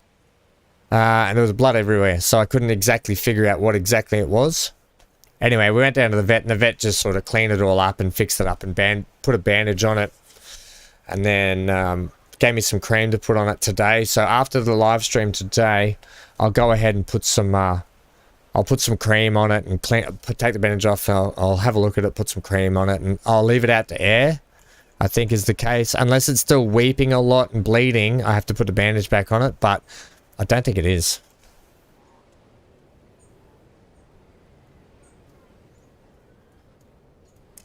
and there was blood everywhere, so I couldn't exactly figure out what exactly it was. Anyway, we went down to the vet, and the vet just sort of cleaned it all up and fixed it up and put a bandage on it, and then gave me some cream to put on it today. So after the live stream today, I'll go ahead and put some I'll put some cream on it and take the bandage off. I'll have a look at it, put some cream on it, and I'll leave it out to air, I think is the case. Unless it's still weeping a lot and bleeding, I have to put the bandage back on it, but I don't think it is.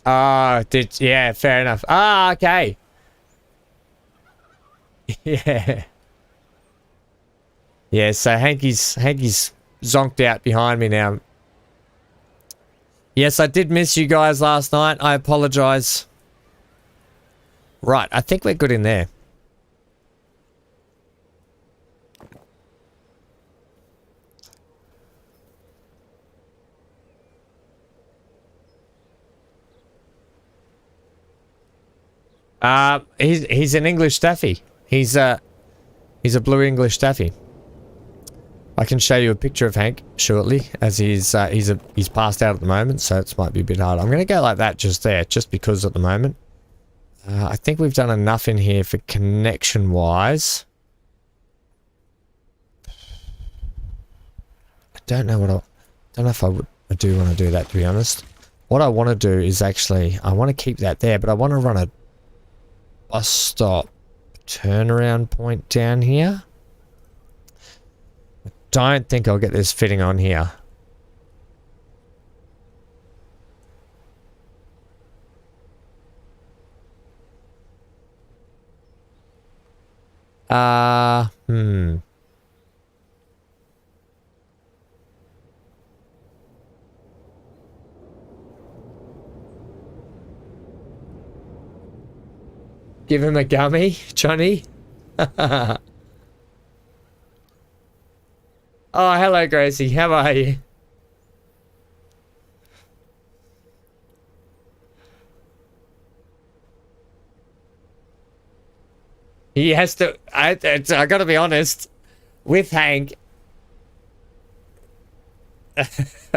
Oh, yeah, fair enough. Ah, okay. Yeah. Yeah, so Hanky's zonked out behind me now. Yes, I did miss you guys last night. I apologize. Right, I think we're good in there. He's an English staffy. He's a blue English staffy. I can show you a picture of Hank shortly, as he's passed out at the moment, so it might be a bit hard. I'm going to go like that just there, just because at the moment. I think we've done enough in here for connection-wise. I don't know if I do want to do that, to be honest. What I want to do is actually, I want to keep that there, but I want to run a bus stop turnaround point down here. Don't think I'll get this fitting on here. Give him a gummy, Johnny. Oh, hello, Gracie. How are you? He has to... I gotta be honest. With Hank...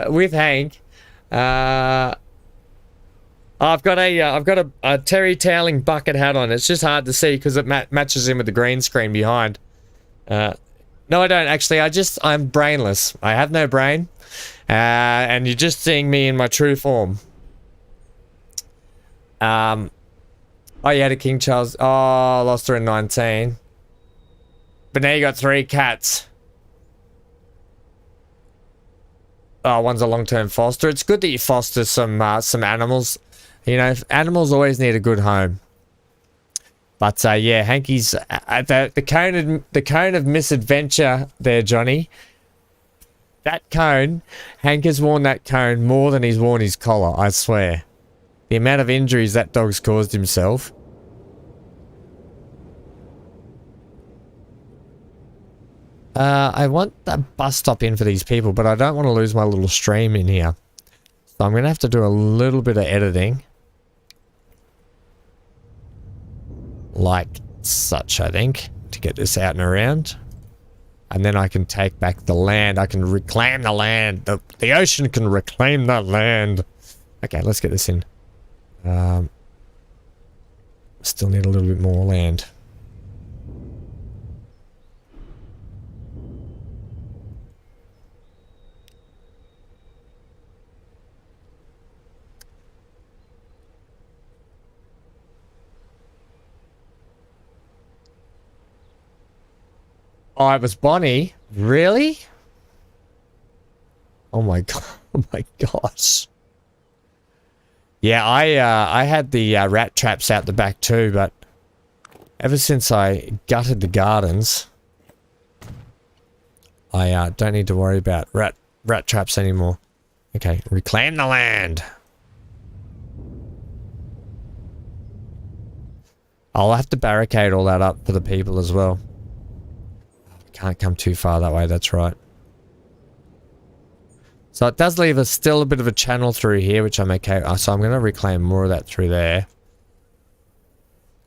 with Hank... I've got a terry toweling bucket hat on. It's just hard to see because it matches in with the green screen behind. No, I don't actually. I'm brainless. I have no brain. And you're just seeing me in my true form. Oh, you had a King Charles. Oh, lost her in 19. But now you got 3 cats. one's a long-term foster. It's good that you foster some animals. You know, animals always need a good home. But yeah, Hanky's the cone of misadventure there, Johnny. That cone, Hank has worn that cone more than he's worn his collar, I swear. The amount of injuries that dog's caused himself. I want a bus stop in for these people, but I don't want to lose my little stream in here. So I'm going to have to do a little bit of editing. Like such, I think, to get this out and around. And then I can take back the land. I can reclaim the land. The ocean can reclaim the land. Okay, let's get this in. Still need a little bit more land. Oh, it was Bonnie? Really? Oh my god. Oh my gosh. Yeah, I had the rat traps out the back too, but ever since I gutted the gardens, I don't need to worry about rat traps anymore. Okay, reclaim the land. I'll have to barricade all that up for the people as well. Can't come too far that way, that's right. So it does leave us still a bit of a channel through here, which I'm okay. So I'm going to reclaim more of that through there.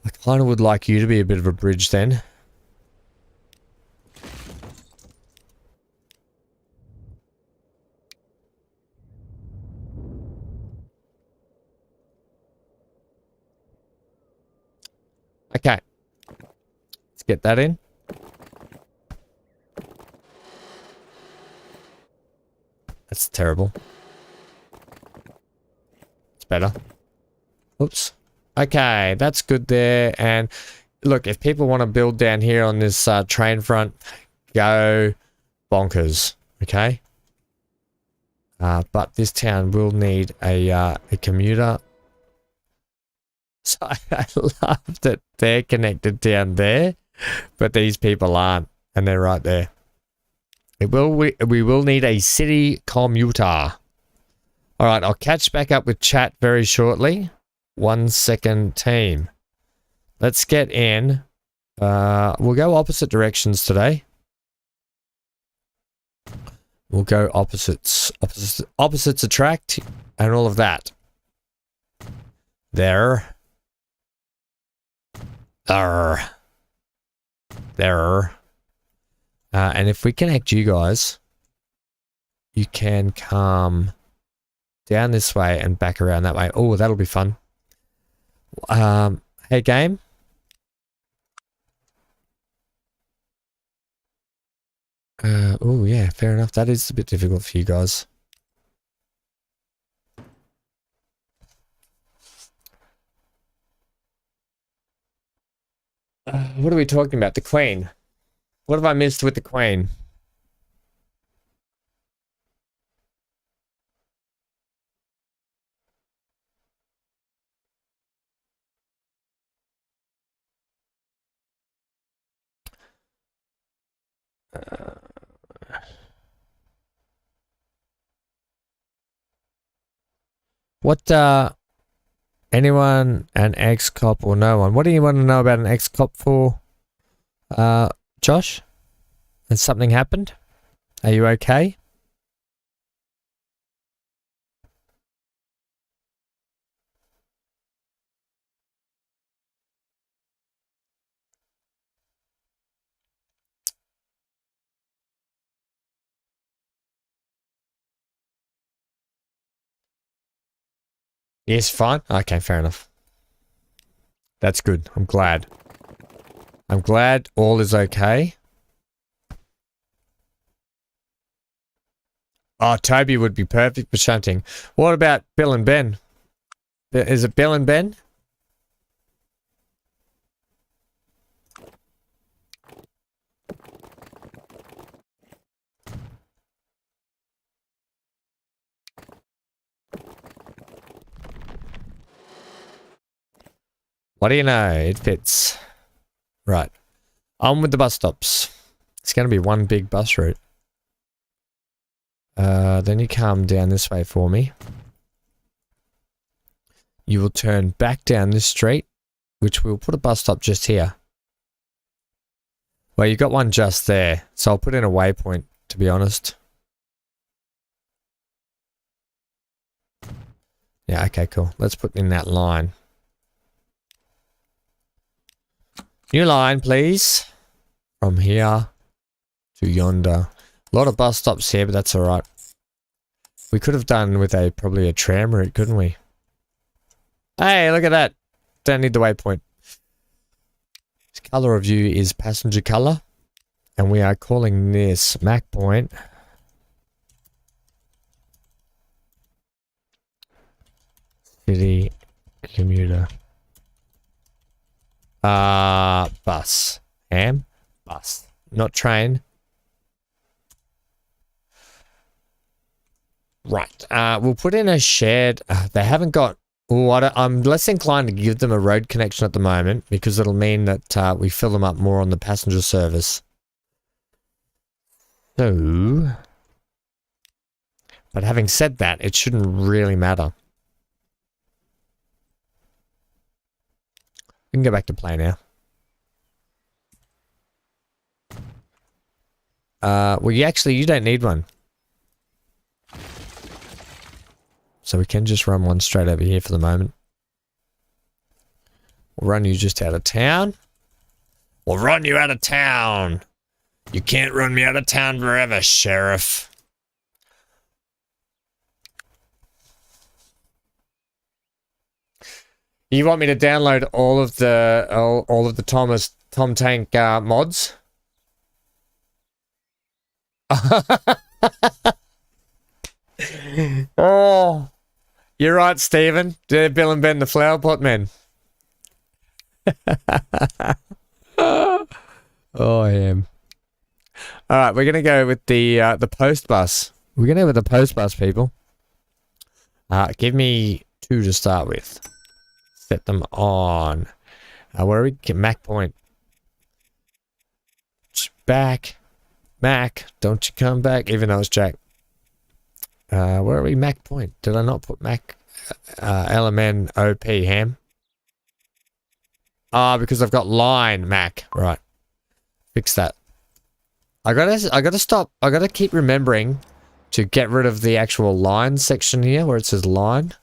I kind of would like you to be a bit of a bridge then. Okay. Let's get that in. That's terrible. It's better. Oops. Okay, that's good there. And look, if people want to build down here on this train front, go bonkers. Okay. But this town will need a commuter. So I love that they're connected down there, but these people aren't, and they're right there. We will need a city commuter. All right, I'll catch back up with chat very shortly. 1 second, team. Let's get in. We'll go opposite directions today. We'll go opposites. Opposites attract and all of that. There. And if we connect you guys, you can come down this way and back around that way. Oh, that'll be fun. Hey, game. Oh, yeah, fair enough. That is a bit difficult for you guys. What are we talking about? The Queen. What have I missed with the Queen? What, anyone an ex-cop or no one? What do you want to know about an ex-cop for, Josh? Has something happened? Are you okay? Yes, fine. Okay, fair enough. That's good. I'm glad. I'm glad all is okay. Oh, Toby would be perfect for shunting. What about Bill and Ben? Is it Bill and Ben? What do you know? It fits. Right. On with the bus stops. It's going to be one big bus route. Then you come down this way for me. You will turn back down this street, which we'll put a bus stop just here. Well, you got one just there, so I'll put in a waypoint, to be honest. Yeah, okay, cool. Let's put in that line. New line, please. From here to yonder. A lot of bus stops here, but that's alright. We could have done with probably a tram route, couldn't we? Hey, look at that. Don't need the waypoint. This color of view is passenger color. And we are calling this Mac point. City commuter. Bus. Bus. Not train. Right. We'll put in a shared. They haven't got. Oh, I'm less inclined to give them a road connection at the moment because it'll mean that we fill them up more on the passenger service. So, but having said that, it shouldn't really matter. We can go back to play now. Well, you don't need one. So we can just run one straight over here for the moment. We'll run you just out of town. We'll run you out of town. You can't run me out of town forever, Sheriff. You want me to download all of the Tom Tank mods? Oh, you're right, Stephen. Bill and Ben, the flower pot men. Oh, I am. All right, we're gonna go with the post bus. We're gonna go with the post bus, people. Give me 2 to start with. Set them on. Where are we? Get Mac point. Back. Mac, don't you come back, even though it's Jack. Where are we? Mac point. Did I not put Mac? LMNOP, ham? Because I've got line Mac. Right. Fix that. I gotta stop. I gotta keep remembering to get rid of the actual line section here where it says line.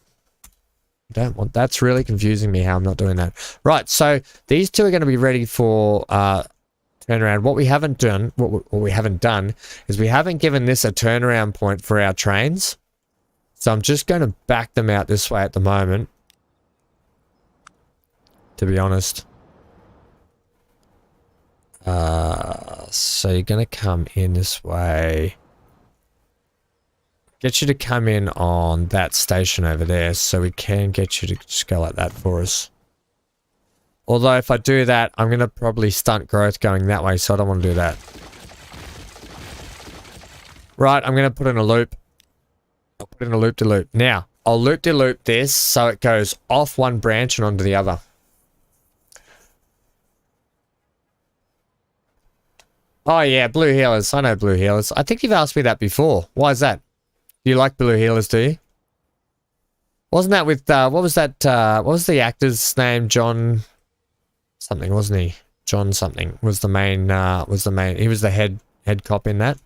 Don't want, that's really confusing me how I'm not doing that. Right, so these two are going to be ready for turnaround. What we haven't done, is we haven't given this a turnaround point for our trains. So I'm just going to back them out this way at the moment. To be honest. So you're going to come in this way. Get you to come in on that station over there so we can get you to just go like that for us. Although if I do that, I'm going to probably stunt growth going that way, so I don't want to do that. Right, I'm going to put in a loop. I'll put in a loop-de-loop. Now, I'll loop-de-loop this so it goes off one branch and onto the other. Oh yeah, blue healers. I know blue healers. I think you've asked me that before. Why is that? Do you like blue healers, do you? Wasn't that with, what was the actor's name? John something, wasn't he? John something was the main, he was the head cop in that.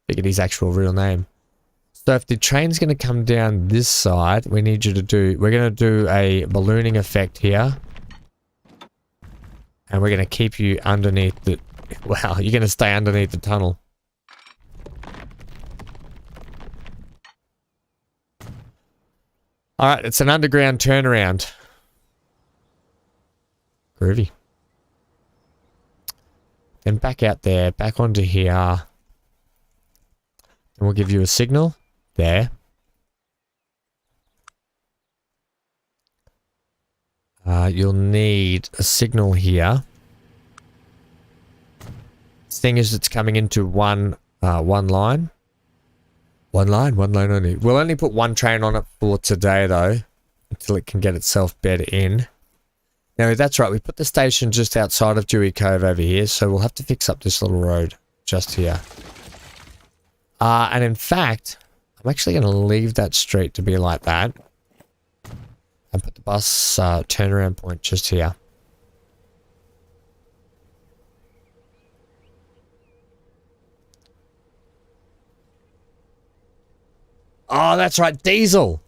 Figured his actual real name. So if the train's going to come down this side, we need you to do, we're going to do a ballooning effect here. And we're going to keep you underneath the, wow, you're going to stay underneath the tunnel. Alright, it's an underground turnaround. Groovy. Then back out there, back onto here. And we'll give you a signal. There. You'll need a signal here. Thing is, it's coming into one line. One line only. We'll only put one train on it for today, though, until it can get itself bed in. Now, that's right. We put the station just outside of Dewey Cove over here, so we'll have to fix up this little road just here. And in fact, I'm actually going to leave that street to be like that. And put the bus turnaround point just here. Oh, that's right, diesel.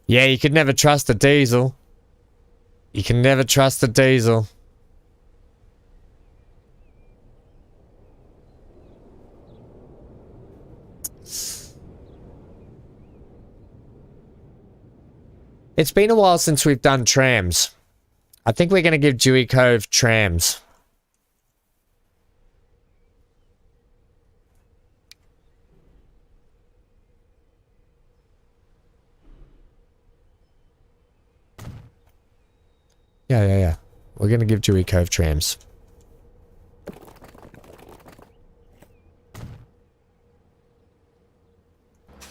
Yeah, you could never trust a diesel. You can never trust a diesel. It's been a while since we've done trams. I think we're going to give Dewey Cove trams. Yeah. We're going to give Dewey Cove trams.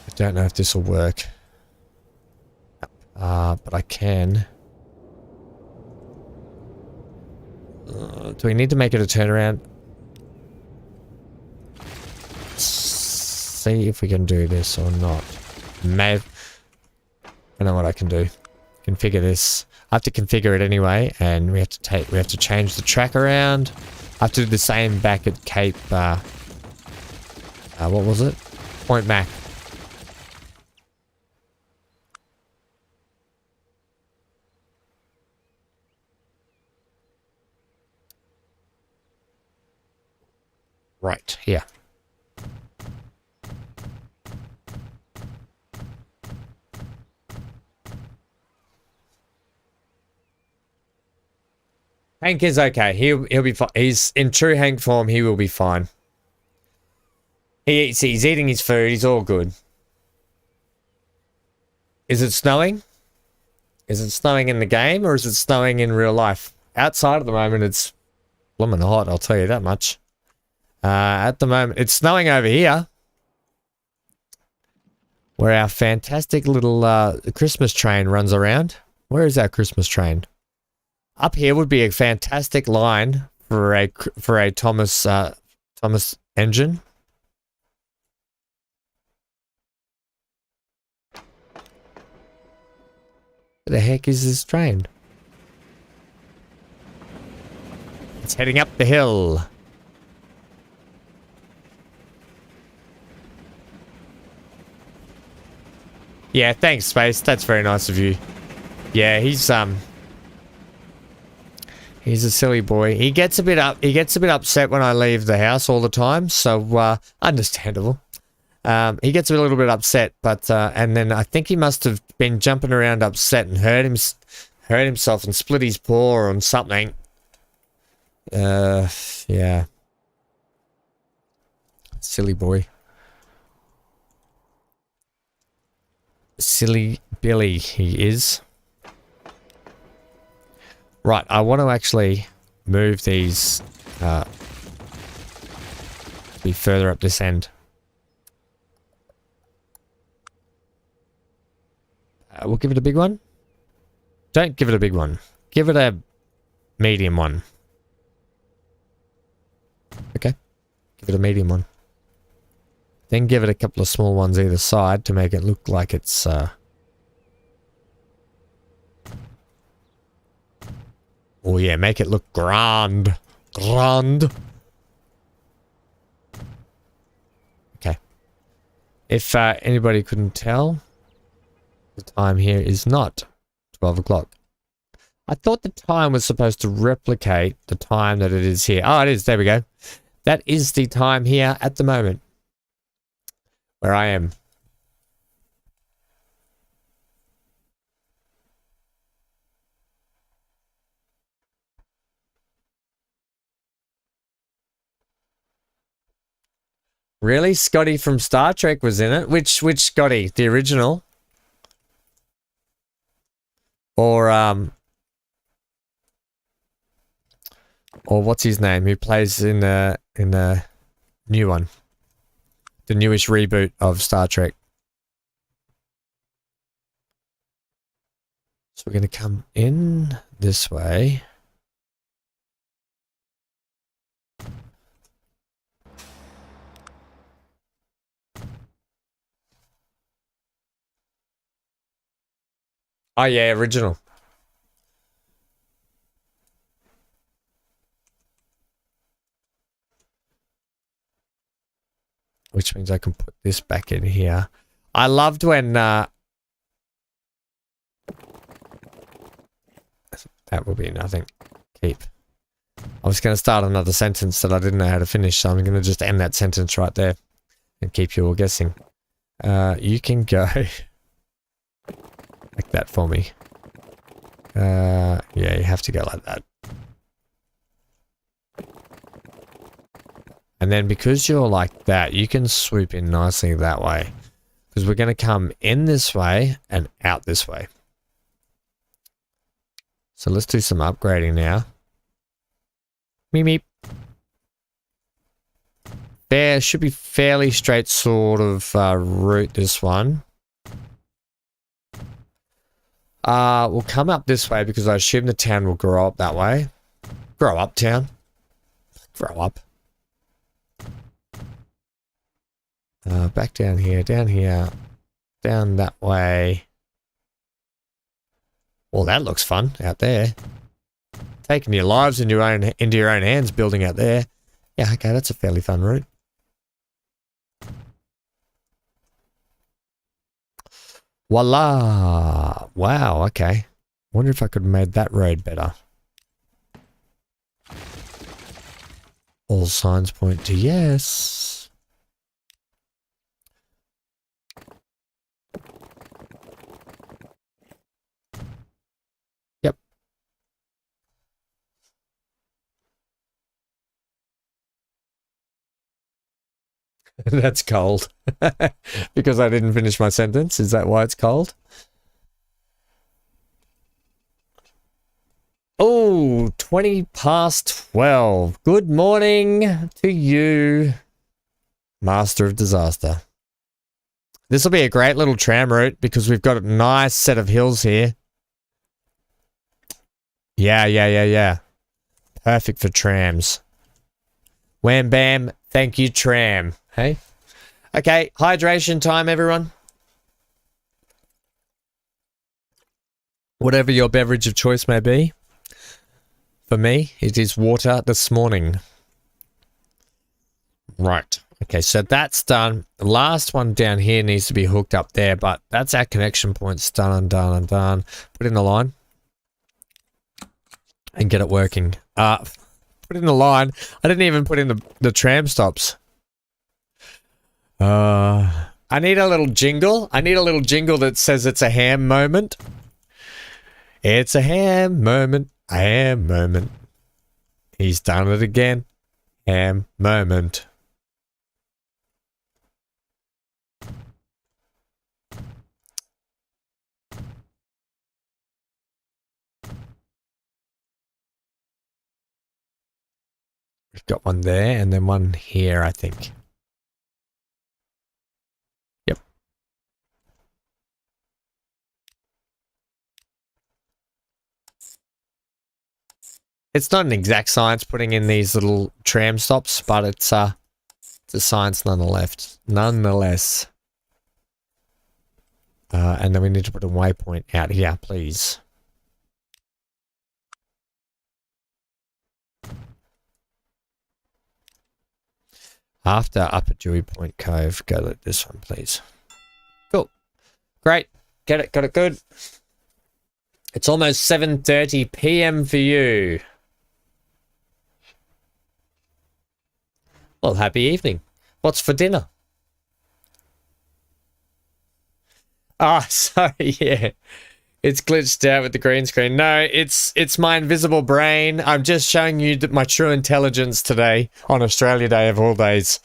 I don't know if this will work. But I can. Do we need to make it a turnaround? See if we can do this or not. I don't know what I can do. Configure this. I have to configure it anyway, and we have to change the track around. I have to do the same back at Cape. What was it? Point Mac. Right, here. Hank is okay. He'll be fine. He's in true Hank form. He will be fine. He eats. He's eating his food. He's all good. Is it snowing? Is it snowing in the game, or is it snowing in real life? Outside at the moment, it's blooming hot. I'll tell you that much. At the moment, it's snowing over here, where our fantastic little Christmas train runs around. Where is our Christmas train? Up here would be a fantastic line for a Thomas engine. Where the heck is this train? It's heading up the hill. Yeah, thanks, Space. That's very nice of you. Yeah, he's a silly boy. He gets a bit upset when I leave the house all the time, so understandable. He gets a little bit upset, but and then I think he must have been jumping around upset and hurt himself and split his paw on something. Yeah. Silly boy. Silly Billy, he is. Right, I want to actually move these be further up this end. We'll give it a big one. Don't give it a big one. Give it a medium one. Okay. Give it a medium one. Then give it a couple of small ones either side to make it look like it's oh yeah, make it look grand. Grand. Okay. If anybody couldn't tell, the time here is not 12 o'clock. I thought the time was supposed to replicate the time that it is here. Oh, it is. There we go. That is the time here at the moment. Where I am. Really? Scotty from Star Trek was in it? Which Scotty? The original? Or what's his name? Who plays in the new one? The newish reboot of Star Trek. So we're going to come in this way. Oh yeah, original. Which means I can put this back in here. I loved when that will be nothing. Keep. I was going to start another sentence that I didn't know how to finish, so I'm going to just end that sentence right there and keep you all guessing. You can go like that for me. Yeah, you have to go like that. And then because you're like that, you can swoop in nicely that way. Because we're going to come in this way and out this way. So let's do some upgrading now. Meep meep. There should be fairly straight sort of route, this one. We'll come up this way because I assume the town will grow up that way. Grow up, town. Grow up. Back down here, down that way. Well, that looks fun out there. Taking your lives into your own hands, building out there. Yeah, okay, that's a fairly fun route. Voila! Wow, okay. Wonder if I could have made that road better. All signs point to yes. Yep. That's cold. Because I didn't finish my sentence. Is that why it's cold? Oh, 20 past 12. Good morning to you, Master of Disaster. This will be a great little tram route because we've got a nice set of hills here. Yeah. Perfect for trams. Wham bam, thank you, tram. Hey? Okay, hydration time, everyone. Whatever your beverage of choice may be. For me, it is water this morning. Right. Okay, so that's done. The last one down here needs to be hooked up there, but that's our connection points. Done. Put in the line. And get it working. Put in the line. I didn't even put in the tram stops. I need a little jingle. I need a little jingle that says it's a ham moment. It's a ham moment. A ham moment. He's done it again. Ham moment. We've got one there and then one here, I think. Yep. It's not an exact science putting in these little tram stops, but it's a science nonetheless. And then we need to put a waypoint out here, please. After Upper Dewey Point Cove, go to this one, please. Cool. Great. Got it good. It's almost 7:30 p.m. for you. Well, happy evening. What's for dinner? Ah, sorry, yeah. It's glitched out with the green screen. No, it's my invisible brain. I'm just showing you my true intelligence today on Australia Day of all days.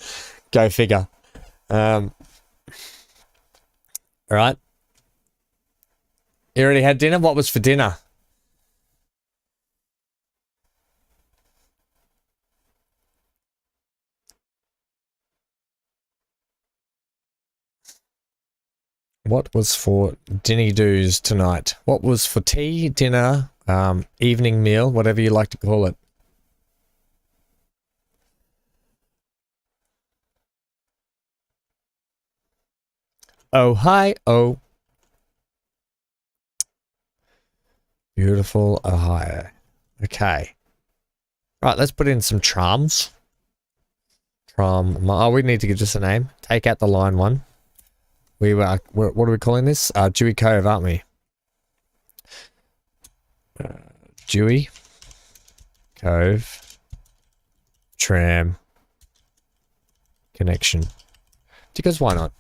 Go figure. All right. You already had dinner? What was for dinner? What was for dinny doos tonight? What was for tea, dinner, evening meal, whatever you like to call it? Oh, hi. Oh. Beautiful Ohio. Okay. Right, let's put in some trams. Oh, we need to give this a name. Take out the line one. What are we calling this? Dewey Cove, aren't we? Dewey Cove tram connection. Because why not?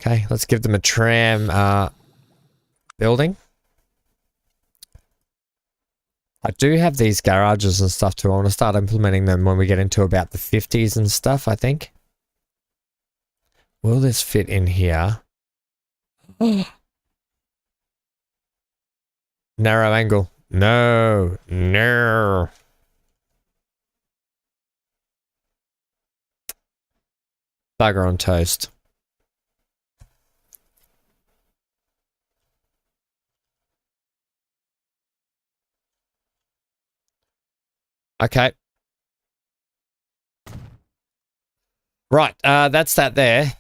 Okay, let's give them a tram building. I do have these garages and stuff too. I want to start implementing them when we get into about the 50s and stuff, I think. Will this fit in here? Narrow angle. No. No. Bugger on toast. Okay. Right, that's that there.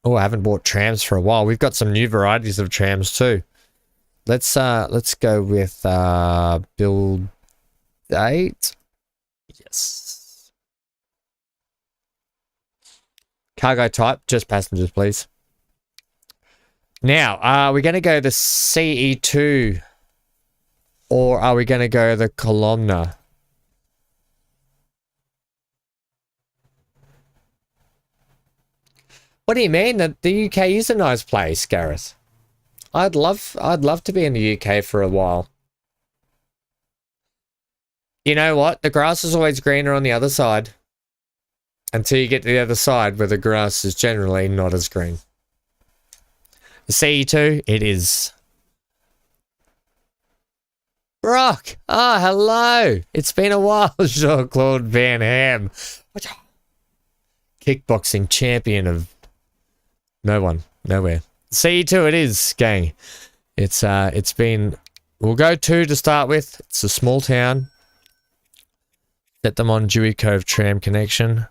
Oh, I haven't bought trams for a while. We've got some new varieties of trams too. Let's go with build date. Yes. Cargo type, just passengers, please. Now, are we going to go the CE2 or are we going to go the columnar? What do you mean? The UK is a nice place, Gareth. I'd love to be in the UK for a while. You know what? The grass is always greener on the other side. Until you get to the other side where the grass is generally not as green. The CE2, it is. Brock! Ah, hello! It's been a while, Jean-Claude Van Ham. Kickboxing champion of no one, nowhere. CE2 it is, gang. It's been, we'll go 2 to start with. It's a small town. Set them on Dewey Cove tram connection.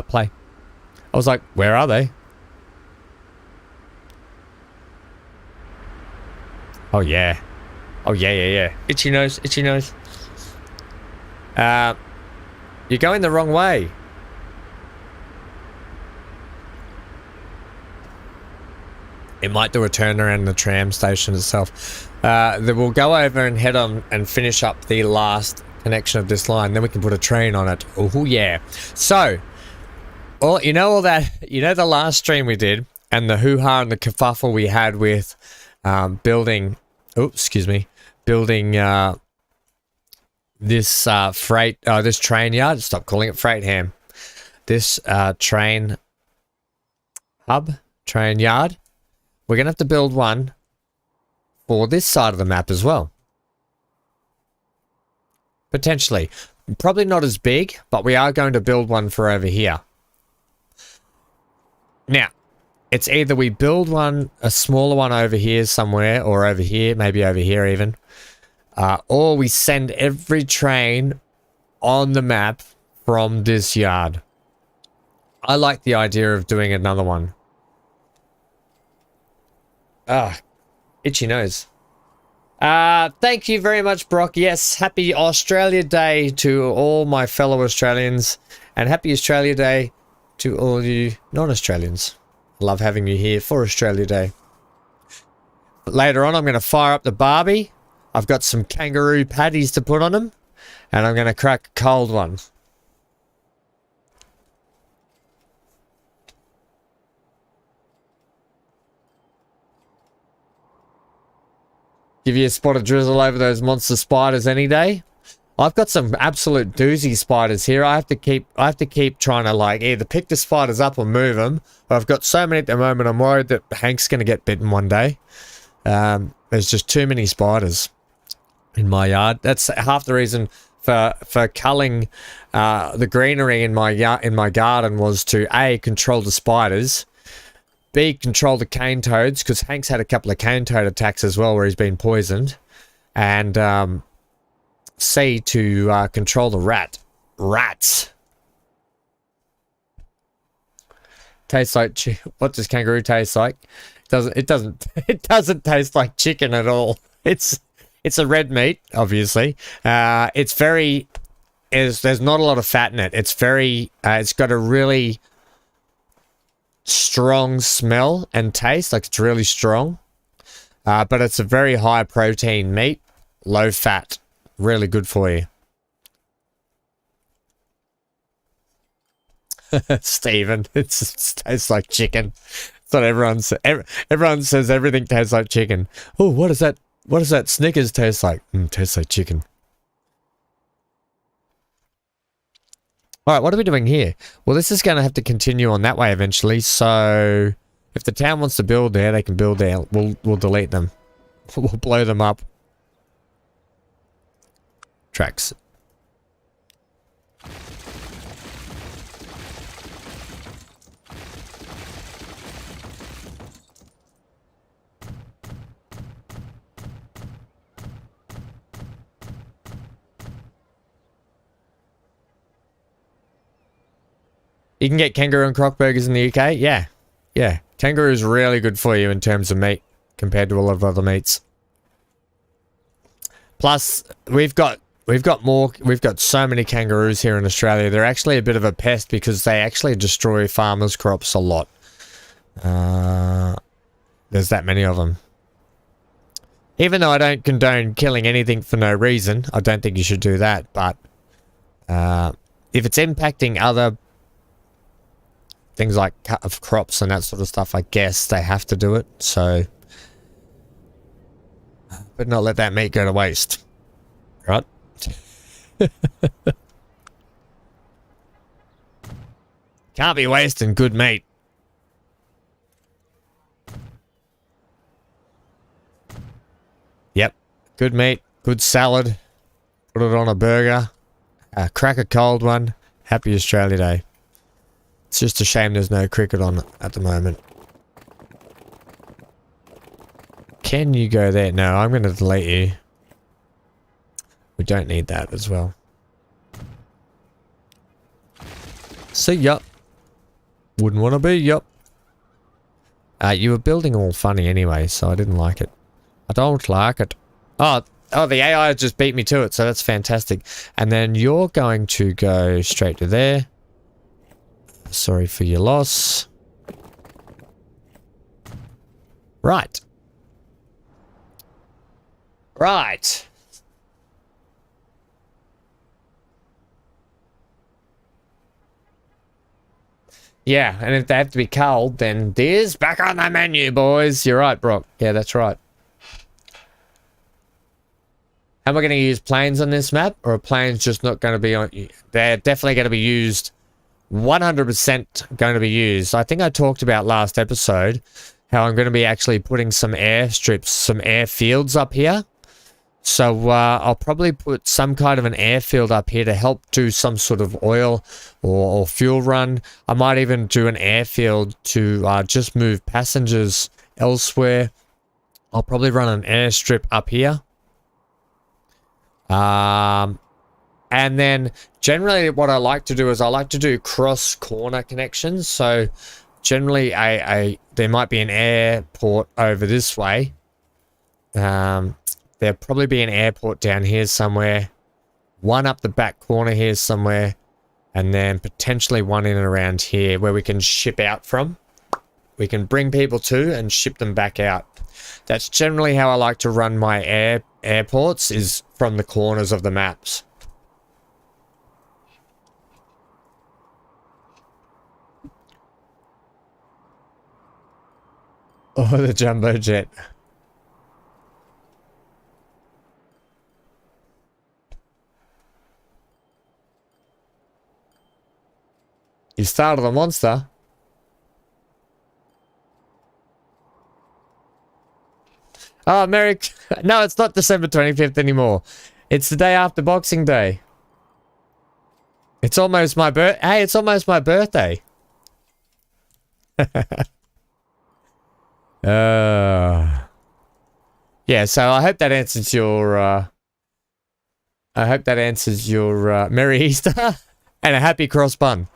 Play. I was like, where are they? Oh yeah. Oh yeah. Itchy nose, itchy nose. You're going the wrong way. It might do a turnaround in the tram station itself. Then we'll go over and head on and finish up the last connection of this line. Then we can put a train on it. Oh yeah. So, you know all that, you know the last stream we did and the hoo-ha and the kerfuffle we had with building, building this this train yard. Stop calling it freight ham. This train yard. We're going to have to build one for this side of the map as well. Potentially. Probably not as big, but we are going to build one for over here. Now, it's either we build one, a smaller one over here somewhere, or over here, maybe over here even, or we send every train on the map from this yard. I like the idea of doing another one. Itchy nose. Thank you very much, Brock. Yes, happy Australia Day to all my fellow Australians, and happy Australia Day to all you non-Australians. I love having you here for Australia Day. But later on, I'm going to fire up the Barbie. I've got some kangaroo patties to put on them, and I'm going to crack a cold one. Give you a spot of drizzle over those monster spiders any day. I've got some absolute doozy spiders here. I have to keep trying to like either pick the spiders up or move them. But I've got so many at the moment. I'm worried that Hank's going to get bitten one day. There's just too many spiders in my yard. That's half the reason for culling the greenery in my garden was to A, control the spiders, B, control the cane toads, because Hank's had a couple of cane toad attacks as well where he's been poisoned, and C, to control the rats. Tastes like what does kangaroo taste like? It doesn't taste like chicken at all. It's a red meat, obviously. It's very there's not a lot of fat in it. It's very it's got a really strong smell and taste, like it's really strong. But it's a very high protein meat, low fat, really good for you. Stephen, it tastes like chicken. That's what everyone says. Everyone says everything tastes like chicken. Oh, what is that? What does that Snickers taste like? Tastes like chicken. All right, what are we doing here? Well, this is going to have to continue on that way eventually. So, if the town wants to build there, they can build there. We'll delete them. We'll blow them up. Tracks. You can get kangaroo and croc burgers in the UK? Yeah. Yeah. Kangaroo is really good for you in terms of meat compared to a lot of other meats. Plus, we've got so many kangaroos here in Australia. They're actually a bit of a pest because they actually destroy farmers' crops a lot. There's that many of them. Even though I don't condone killing anything for no reason, I don't think you should do that, but if it's impacting other things like cut of crops and that sort of stuff, I guess they have to do it, so... But not let that meat go to waste. Right? Can't be wasting good meat. Yep. Good meat, good salad. Put it on a burger. Crack a cold one. Happy Australia Day. It's just a shame there's no cricket on at the moment. Can you go there? No, I'm going to delete you. We don't need that as well. See ya. Wouldn't want to be, yup. You were building all funny anyway, so I didn't like it. I don't like it. Oh, the AI just beat me to it, so that's fantastic. And then you're going to go straight to there. Sorry for your loss. Right. Right. Yeah, and if they have to be culled, then deer's back on the menu, boys. You're right, Brock. Yeah, that's right. How am I going to use planes on this map? Or are planes just not going to be on... They're definitely going to be used. 100% going to be used. I think I talked about last episode how I'm going to be actually putting some airstrips, some airfields up here. So I'll probably put some kind of an airfield up here to help do some sort of oil or fuel run. I might even do an airfield to just move passengers elsewhere. I'll probably run an airstrip up here. And then generally what I like to do is I like to do cross corner connections. So generally there might be an airport over this way. There'll probably be an airport down here somewhere. One up the back corner here somewhere. And then potentially one in and around here where we can ship out from. We can bring people to and ship them back out. That's generally how I like to run my airports, is from the corners of the maps. Oh, the jumbo jet. You started a monster. Oh, Merry... No, it's not December 25th anymore. It's the day after Boxing Day. It's almost my Hey, it's almost my birthday. Yeah, so I hope that answers your Merry Easter and a happy cross bun.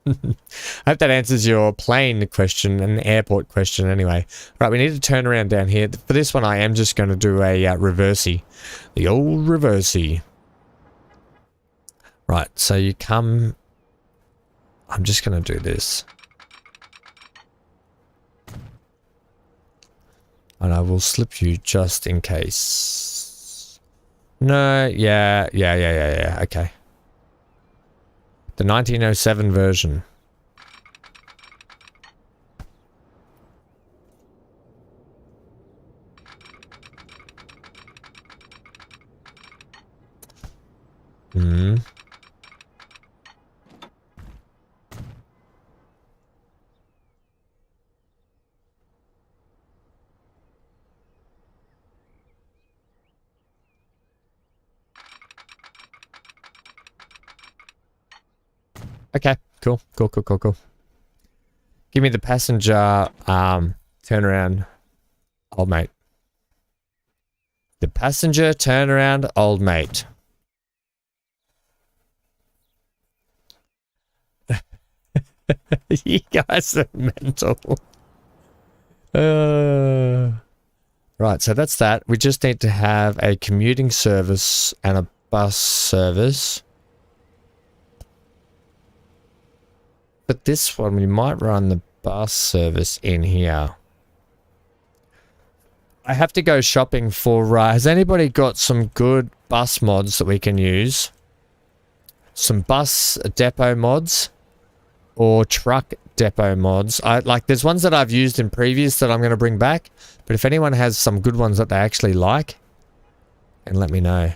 I hope that answers your plane question and airport question anyway. Right, we need to turn around down here. For this one, I am just going to do a reversey. The old reversey. Right, so you come... I'm just going to do this. And I will slip you just in case. No, yeah, okay. The 1907 version. Hmm. Okay, cool. Give me the passenger turnaround, old mate. The passenger turnaround, old mate. You guys are mental. Right, so that's that. We just need to have a commuting service and a bus service. But this one, we might run the bus service in here. I have to go shopping for... has anybody got some good bus mods that we can use? Some bus depot mods? Or truck depot mods? There's ones that I've used in previous that I'm going to bring back. But if anyone has some good ones that they actually like, and let me know.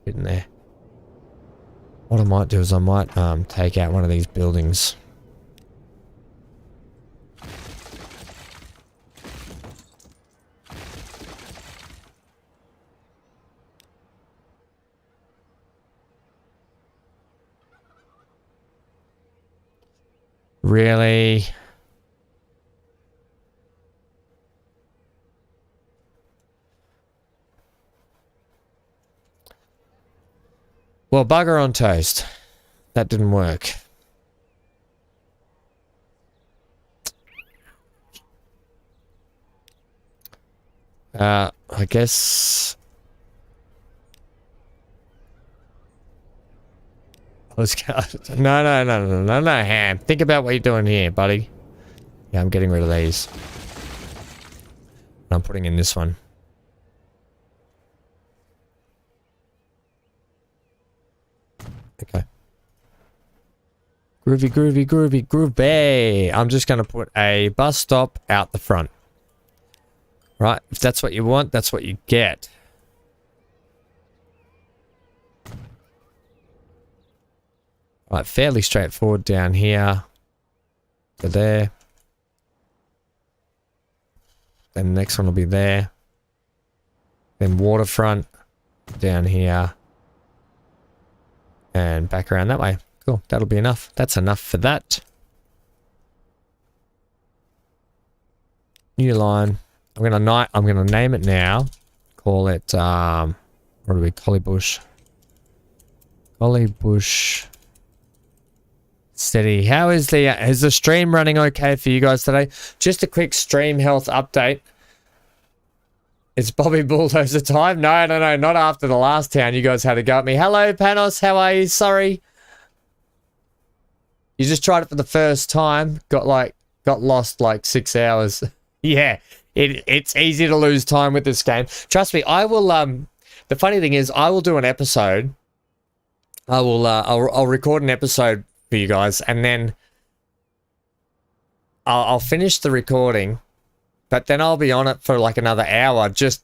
In there. What I might do is I might take out one of these buildings. Really? Well, bugger on toast. That didn't work. I guess... Let's go. No, Ham. Think about what you're doing here, buddy. Yeah, I'm getting rid of these. I'm putting in this one. Okay. Groovy. I'm just going to put a bus stop out the front. Right, if that's what you want, that's what you get. Right, fairly straightforward down here to there. Then the next one will be there. Then waterfront down here. And back around that way. Cool, that'll be enough. That's enough for that. New line. I'm gonna name it now. Call it what do we Collybush? Collybush City. How is the stream running okay for you guys today? Just a quick stream health update. It's Bobby Bulldozer time. No, not after the last town. You guys had to go at me. Hello, Panos. How are you? Sorry. You just tried it for the first time. Got lost like 6 hours. Yeah, it's easy to lose time with this game. Trust me, I will. The funny thing is, I will do an episode. I'll record an episode for you guys, and then I'll finish the recording. But then I'll be on it for like another hour, just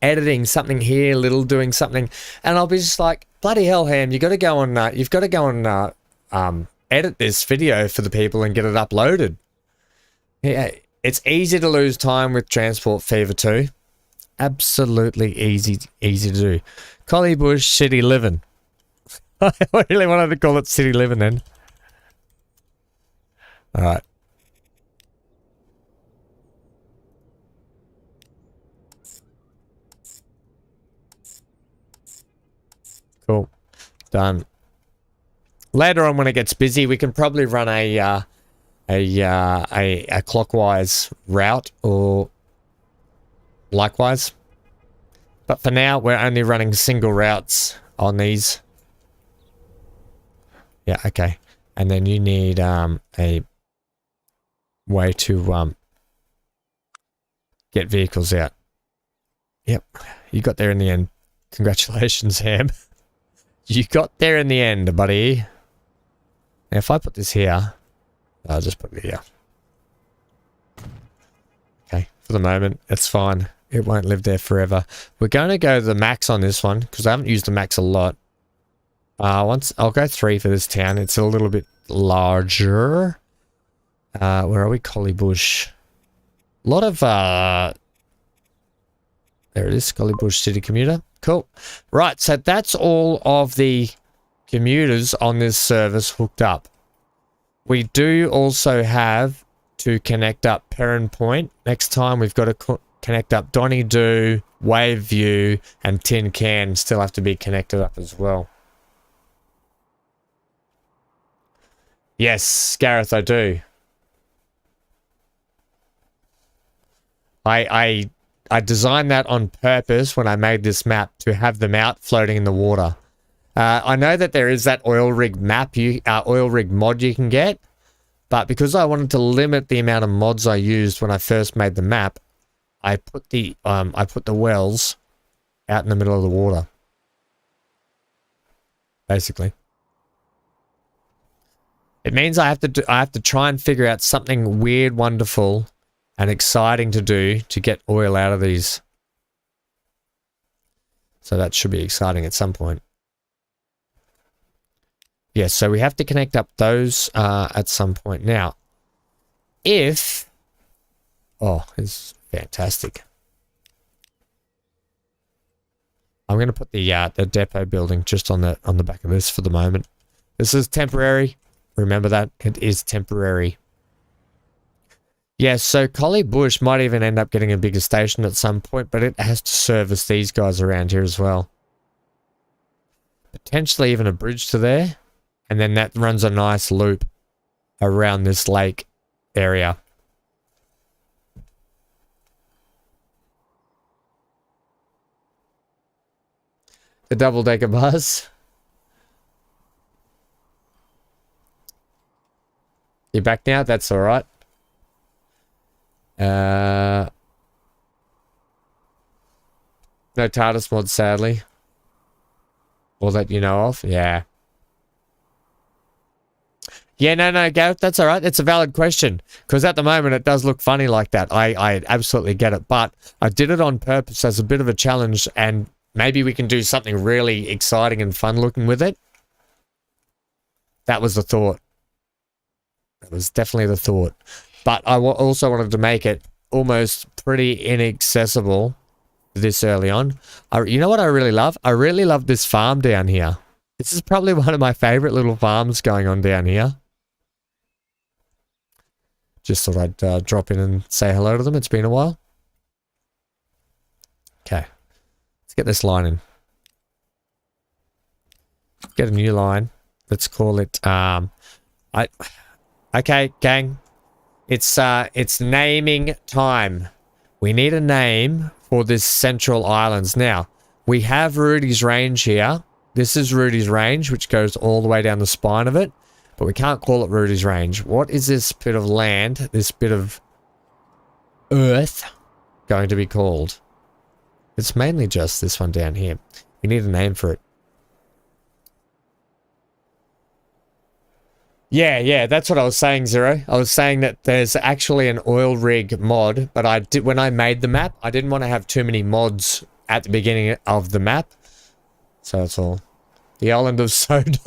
editing something here, doing something, and I'll be just like, bloody hell, Ham, you've got to go and edit this video for the people and get it uploaded. Yeah, it's easy to lose time with Transport Fever 2. absolutely easy to do. Collie Bush City Living. I really wanted to call it City Living then. Alright. Cool. Done. Later on when it gets busy, we can probably run a clockwise route or likewise. But for now, we're only running single routes on these. Yeah, okay. And then you need a way to get vehicles out. Yep, you got there in the end. Congratulations, Ham. You got there in the end, buddy. Now, if I put this here, I'll just put it here. Okay, for the moment, it's fine. It won't live there forever. We're going to go to the max on this one, because I haven't used the max a lot. I'll go 3 for this town. It's a little bit larger. Where are we? Collie Bush. A lot of, there it is, Collie Bush City Commuter. Cool. Right, so that's all of the commuters on this service hooked up. We do also have to connect up Perrin Point. Next time we've got to connect up Donny Doo, Wave View, and Tin Can still have to be connected up as well. Yes, Gareth, I do. I designed that on purpose when I made this map to have them out floating in the water. I know that there is that oil rig map, oil rig mod you can get, but because I wanted to limit the amount of mods I used when I first made the map, I put the wells out in the middle of the water, basically. It means I have to try and figure out something weird, wonderful, and exciting to do to get oil out of these. So that should be exciting at some point. Yes, so we have to connect up those at some point. Now, if... Oh, it's fantastic. I'm going to put the depot building just on the back of this for the moment. This is temporary. Remember that. It is temporary. Yes, so Collie Bush might even end up getting a bigger station at some point, but it has to service these guys around here as well. Potentially even a bridge to there. And then that runs a nice loop around this lake area. The double-decker bus. You're back now? That's alright. No TARDIS mod, sadly. Or that you know of. Yeah. Yeah, no, Gareth, that's alright. It's a valid question. Because at the moment, it does look funny like that. I absolutely get it. But I did it on purpose as a bit of a challenge. And maybe we can do something really exciting and fun looking with it. That was the thought. That was definitely the thought. But I also wanted to make it almost pretty inaccessible this early on. You know what I really love? I really love this farm down here. This is probably one of my favorite little farms going on down here. Just thought I'd drop in and say hello to them. It's been a while. Okay. Let's get this line in. Get a new line. Let's call it... Okay, gang. It's naming time. We need a name for this Central Islands. Now, we have Rudy's Range here. This is Rudy's Range, which goes all the way down the spine of it. But we can't call it Rudy's Range. What is this bit of land, this bit of earth, going to be called? It's mainly just this one down here. We need a name for it. Yeah, that's what I was saying, Zero. I was saying that there's actually an oil rig mod, but when I made the map, I didn't want to have too many mods at the beginning of the map. So that's all. The island of Soda.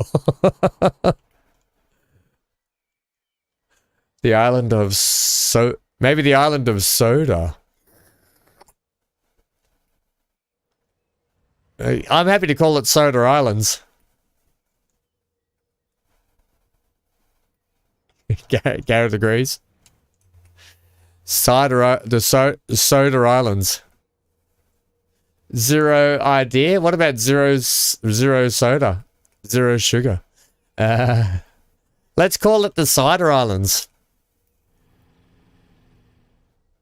The island of maybe the island of Soda. I'm happy to call it Soda Islands. Garrett agrees. Soda Islands. Zero idea. What about zero soda? Zero sugar. Let's call it the Cider Islands.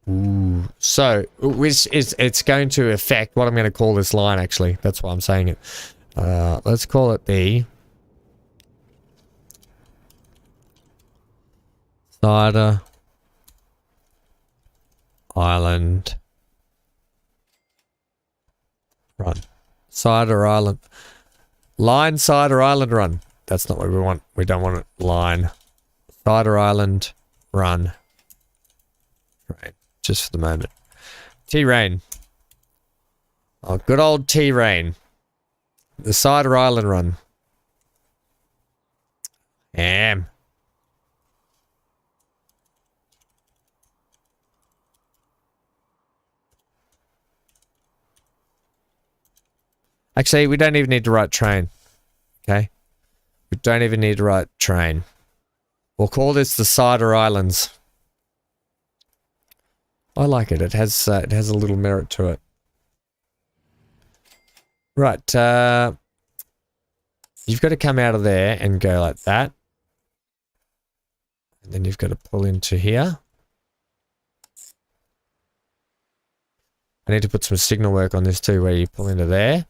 Ooh. So, which is, it's going to affect what I'm going to call this line, actually. That's why I'm saying it. Let's call it the Cider Island Run. Cider Island. Line Cider Island Run. That's not what we want. We don't want it line. Cider Island Run. Right. Just for the moment. T-Rain. Oh, good old T-Rain. The Cider Island Run. Damn. Actually, we don't even need to write train. Okay? We don't even need to write train. We'll call this the Cider Islands. I like it. It has a little merit to it. Right. You've got to come out of there and go like that. And then you've got to pull into here. I need to put some signal work on this too, where you pull into there.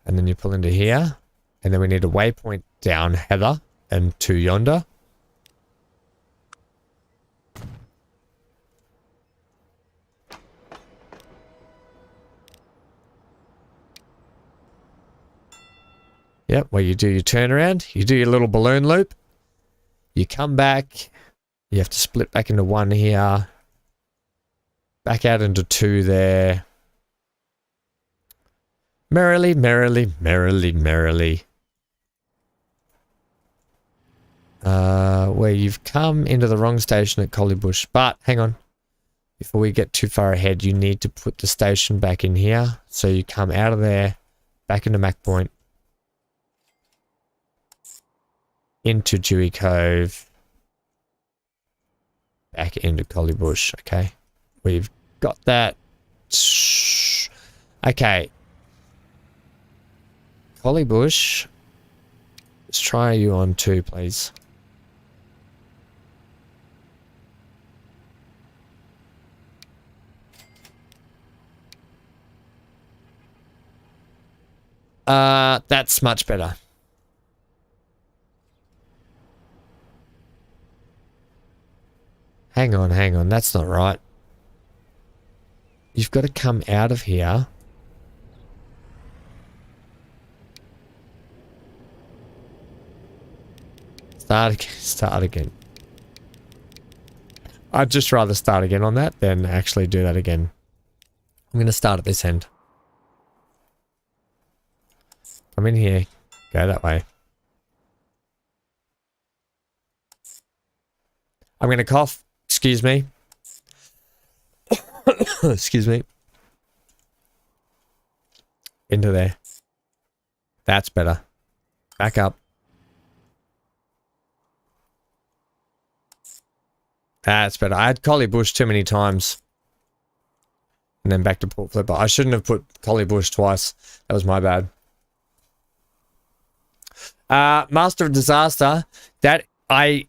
And then you pull into here. And then we need a waypoint down Heather and to yonder. Yep, where you do your turnaround, you do your little balloon loop, you come back, you have to split back into one here, back out into two there. Merrily, merrily, merrily, merrily. Where you've come into the wrong station at Collybush, but hang on. Before we get too far ahead, you need to put the station back in here. So you come out of there, back into Mac Point. Into Dewey Cove, back into Collybush. Okay, we've got that. Okay, Collybush. Let's try you on two, please. That's much better. Hang on, that's not right. You've got to come out of here. Start again. I'd just rather start again on that than actually do that again. I'm going to start at this end. Come in here, go that way. I'm going to cough. Excuse me. Excuse me. Into there. That's better. Back up. That's better. I had Collybush too many times. And then back to Port Flipper. I shouldn't have put Collybush twice. That was my bad. Master of Disaster. That I've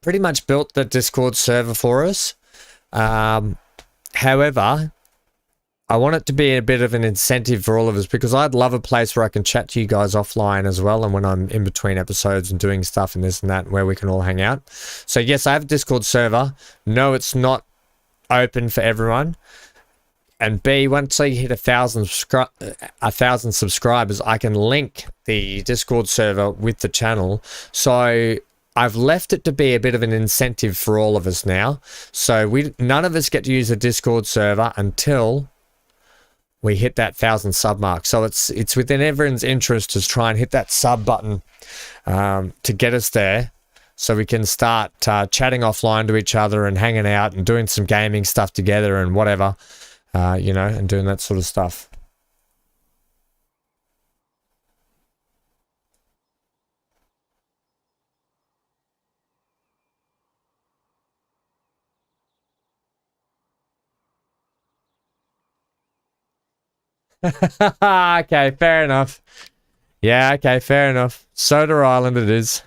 pretty much built the Discord server for us. However, I want it to be a bit of an incentive for all of us because I'd love a place where I can chat to you guys offline as well, and when I'm in between episodes and doing stuff and this and that, where we can all hang out. So yes, I have a Discord server. No, it's not open for everyone. And B, once I hit 1,000 subscribers, I can link the Discord server with the channel. So I've left it to be a bit of an incentive for all of us now. So none of us get to use a Discord server until we hit that 1,000 sub mark. So it's within everyone's interest to try and hit that sub button to get us there, so we can start chatting offline to each other and hanging out and doing some gaming stuff together and whatever. you know, and doing that sort of stuff. Okay, fair enough. Yeah, okay, fair enough. Soda Island it is.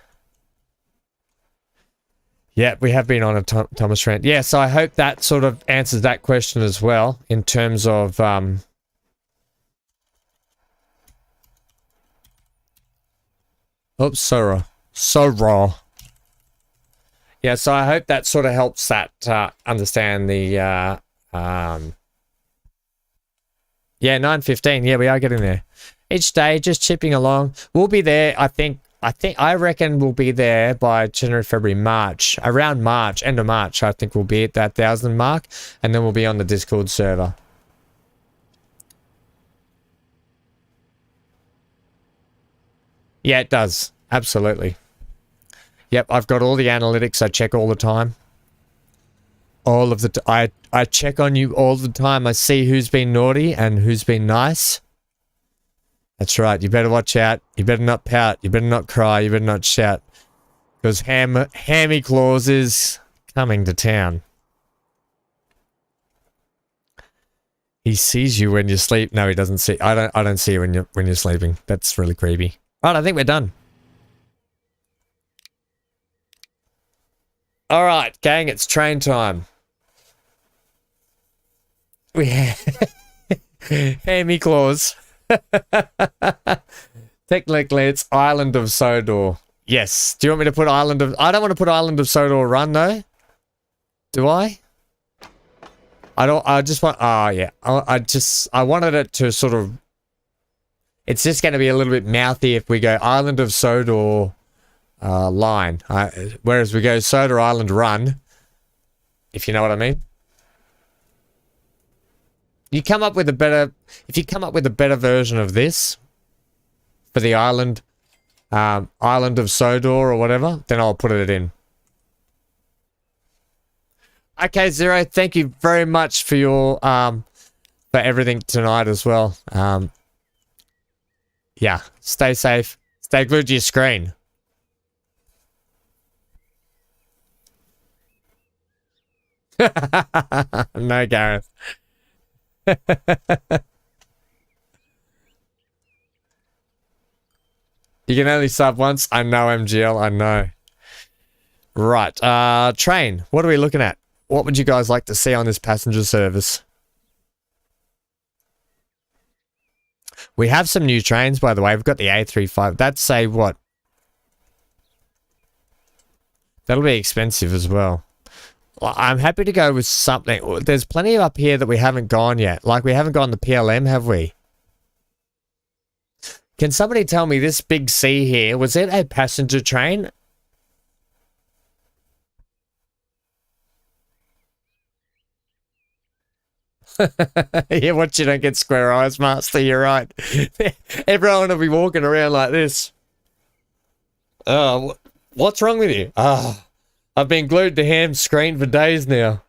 Yeah, we have been on a Thomas rant. Yeah, so I hope that sort of answers that question as well in terms of oops, Sora. Sora. Yeah, so I hope that sort of helps that understand the yeah, 9:15. Yeah, we are getting there. Each day, just chipping along. We'll be there, I reckon we'll be there by January, February, March. Around March, end of March, I think we'll be at that 1,000 mark. And then we'll be on the Discord server. Yeah, it does. Absolutely. Yep, I've got all the analytics I check all the time. All of the... I check on you all the time. I see who's been naughty and who's been nice. That's right. You better watch out. You better not pout. You better not cry. You better not shout. Because Hammy Claus is coming to town. He sees you when you sleep. No, he doesn't see. I don't see you when you're sleeping. That's really creepy. Right, I think we're done. All right, gang, it's train time. We Hammy Claus. Technically, it's Island of Sodor. Yes. Do you want me to put Island of... I don't want to put Island of Sodor Run, though. Do I? I just want... Oh, yeah. I wanted it to sort of... It's just going to be a little bit mouthy if we go Island of Sodor line. Whereas we go Sodor Island Run. If you know what I mean. You come up with a better... If you come up with a better version of this for the island, Island of Sodor or whatever, then I'll put it in. Okay, Zero, thank you very much for your for everything tonight as well. Yeah, stay safe. Stay glued to your screen. No, Gareth. You can only sub once. I know, MGL. I know. Right. Train. What are we looking at? What would you guys like to see on this passenger service? We have some new trains, by the way. We've got the A35. That's say what? That'll be expensive as well. I'm happy to go with something. There's plenty up here that we haven't gone yet. Like, we haven't gone the PLM, have we? Can somebody tell me this big C here, was it a passenger train? Yeah, what, you don't get square eyes, Master, you're right. Everyone will be walking around like this. What's wrong with you? I've been glued to Ham's screen for days now.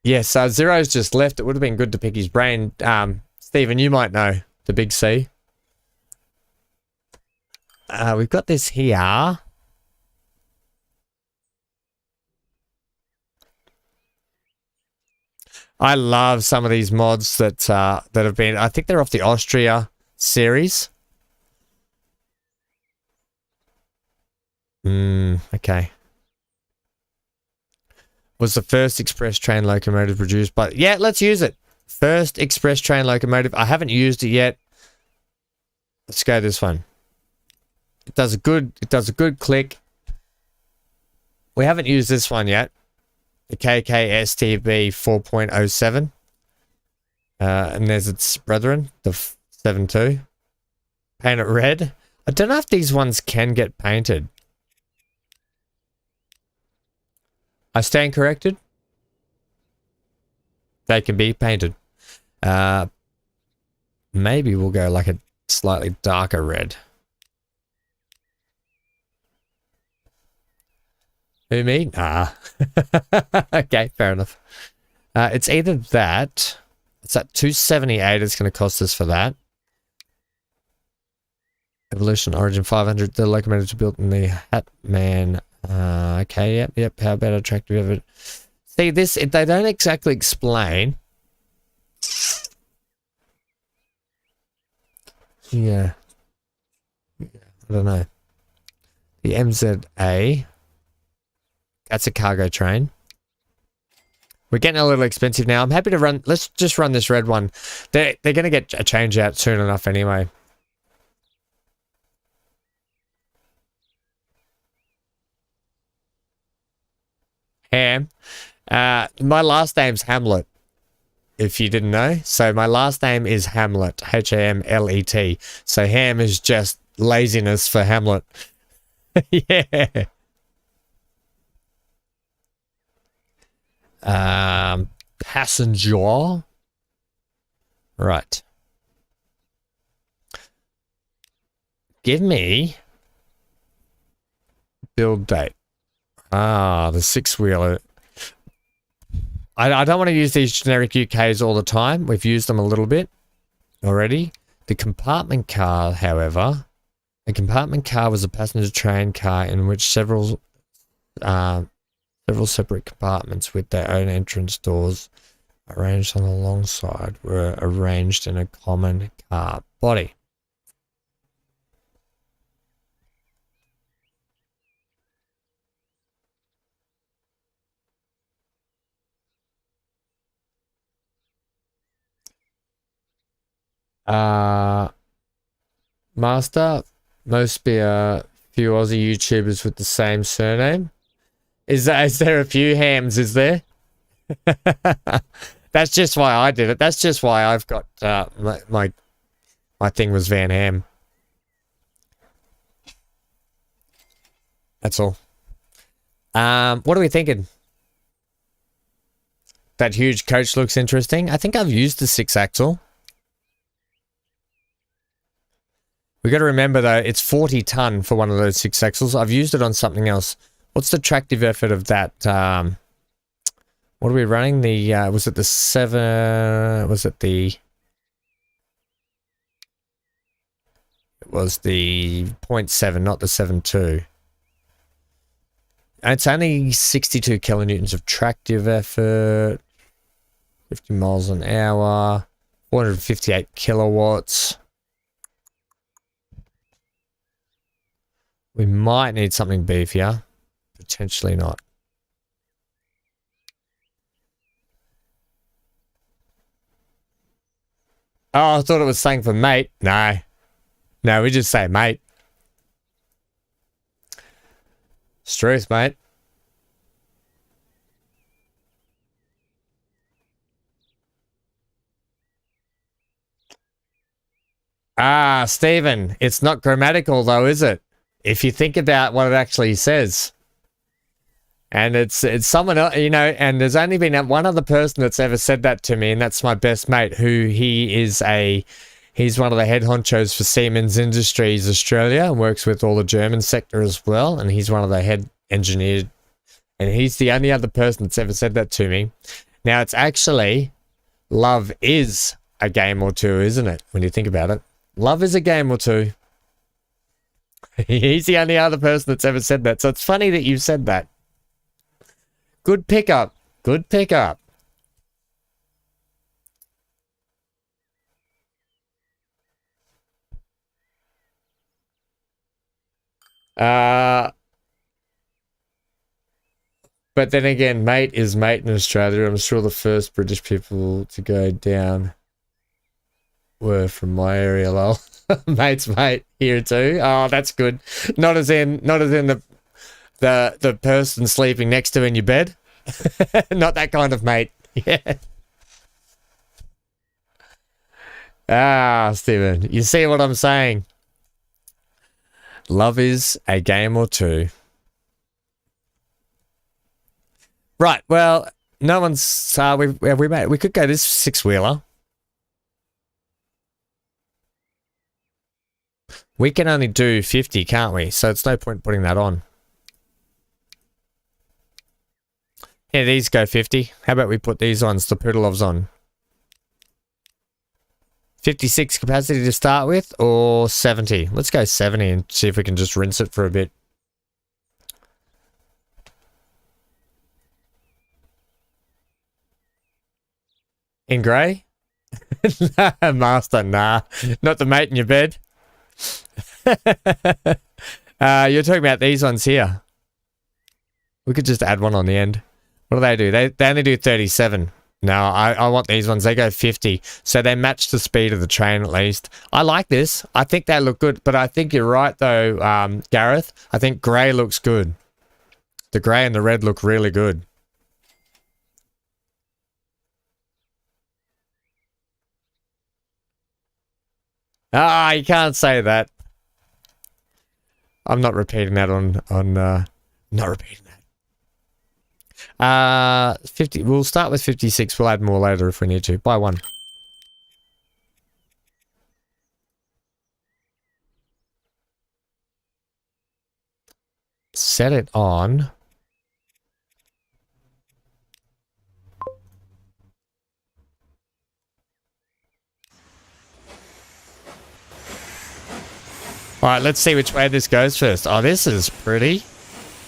Yes, Zero's just left. It would have been good to pick his brain. Stephen, you might know the big C. We've got this here. I love some of these mods that have been... I think they're off the Austria series. Okay. Was the first express train locomotive produced by... Yeah, let's use it. First express train locomotive. I haven't used it yet. Let's go this one. It does a good click. We haven't used this one yet. The KKSTB 4.07. And there's its brethren, the 7.2. Paint it red. I don't know if these ones can get painted. I stand corrected. They can be painted. Maybe we'll go like a slightly darker red. Who, me? Ah. Okay, fair enough. It's either that. It's at 278 it's going to cost us for that. Evolution Origin 500. The locomotive built in the Hatman. Okay, yep. How about attractive? See, this, they don't exactly explain. Yeah. I don't know. The MZA. That's a cargo train. We're getting a little expensive now. I'm happy to run. Let's just run this red one. They're going to get a change out soon enough anyway. Ham. My last name's Hamlet, if you didn't know. So my last name is Hamlet. Hamlet. So Ham is just laziness for Hamlet. Yeah. Passenger. Right. Give me build date. The 6-wheeler. I don't want to use these generic UKs all the time. We've used them a little bit already. The compartment car, however, a compartment car was a passenger train car in which several separate compartments with their own entrance doors arranged on the long side were arranged in a common car body. Master, must be a few Aussie YouTubers with the same surname. Is there a few Hams, is there? That's just why I did it. That's just why I've got my thing was Van Ham. That's all. What are we thinking? That huge coach looks interesting. I think I've used the 6-axle. We got to remember though, it's 40 ton for one of those 6-axles. I've used it on something else. What's the tractive effort of that? What are we running? The was it the 7? Was it the? It was the 0.7, not the 7.2. And it's only 62 kilonewtons of tractive effort. 50 miles an hour. 458 kilowatts. We might need something beefier. Potentially not. Oh, I thought it was saying for mate. No. No, we just say mate. It's truth, mate. Stephen, it's not grammatical though, is it? If you think about what it actually says. And it's someone else, you know, and there's only been one other person that's ever said that to me, and that's my best mate, who he's one of the head honchos for Siemens Industries Australia and works with all the German sector as well, and he's one of the head engineers, and he's the only other person that's ever said that to me. Now, it's actually, love is a game or two, isn't it, when you think about it? Love is a game or two. He's the only other person that's ever said that, so it's funny that you said that. Good pickup. Good pickup. But then again, mate is mate in Australia. I'm sure the first British people to go down were from my area, lol. Mate's mate here too. Oh, that's good. Not as in the person sleeping next to in your bed. Not that kind of mate. Yeah. Stephen, you see what I'm saying? Love is a game or two. Right. Well, no one's. We could go this 6-wheeler. We can only do 50, can't we? So it's no point putting that on. Yeah, these go 50. How about we put these ones, the Poodleovs, on? 56 capacity to start with, or 70? Let's go 70 and see if we can just rinse it for a bit. In grey? Nah, master, nah. Not the mate in your bed. You're talking about these ones here. We could just add one on the end. What do? They only do 37. No, I want these ones. They go 50. So they match the speed of the train at least. I like this. I think they look good. But I think you're right though, Gareth. I think grey looks good. The grey and the red look really good. Ah, you can't say that. I'm not repeating that not repeating that. 50. We'll start with 56. We'll add more later if we need to. Buy one. Set it on. Alright, let's see which way this goes first. Oh, this is pretty.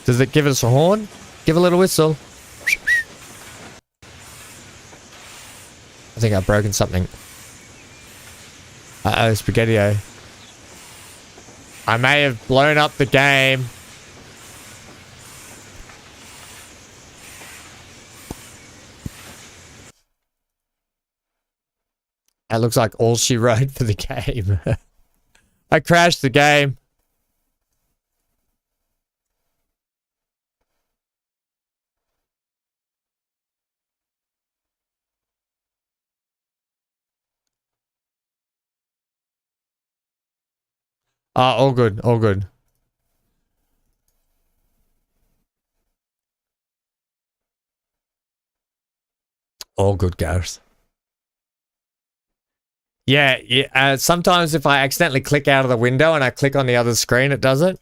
Does it give us a horn? Give a little whistle. I think I've broken something. Uh-oh, Spaghetti-O. I may have blown up the game. That looks like all she wrote for the game. I crashed the game. All good, all good. All good, Gareth. Yeah. Sometimes if I accidentally click out of the window and I click on the other screen, it does it.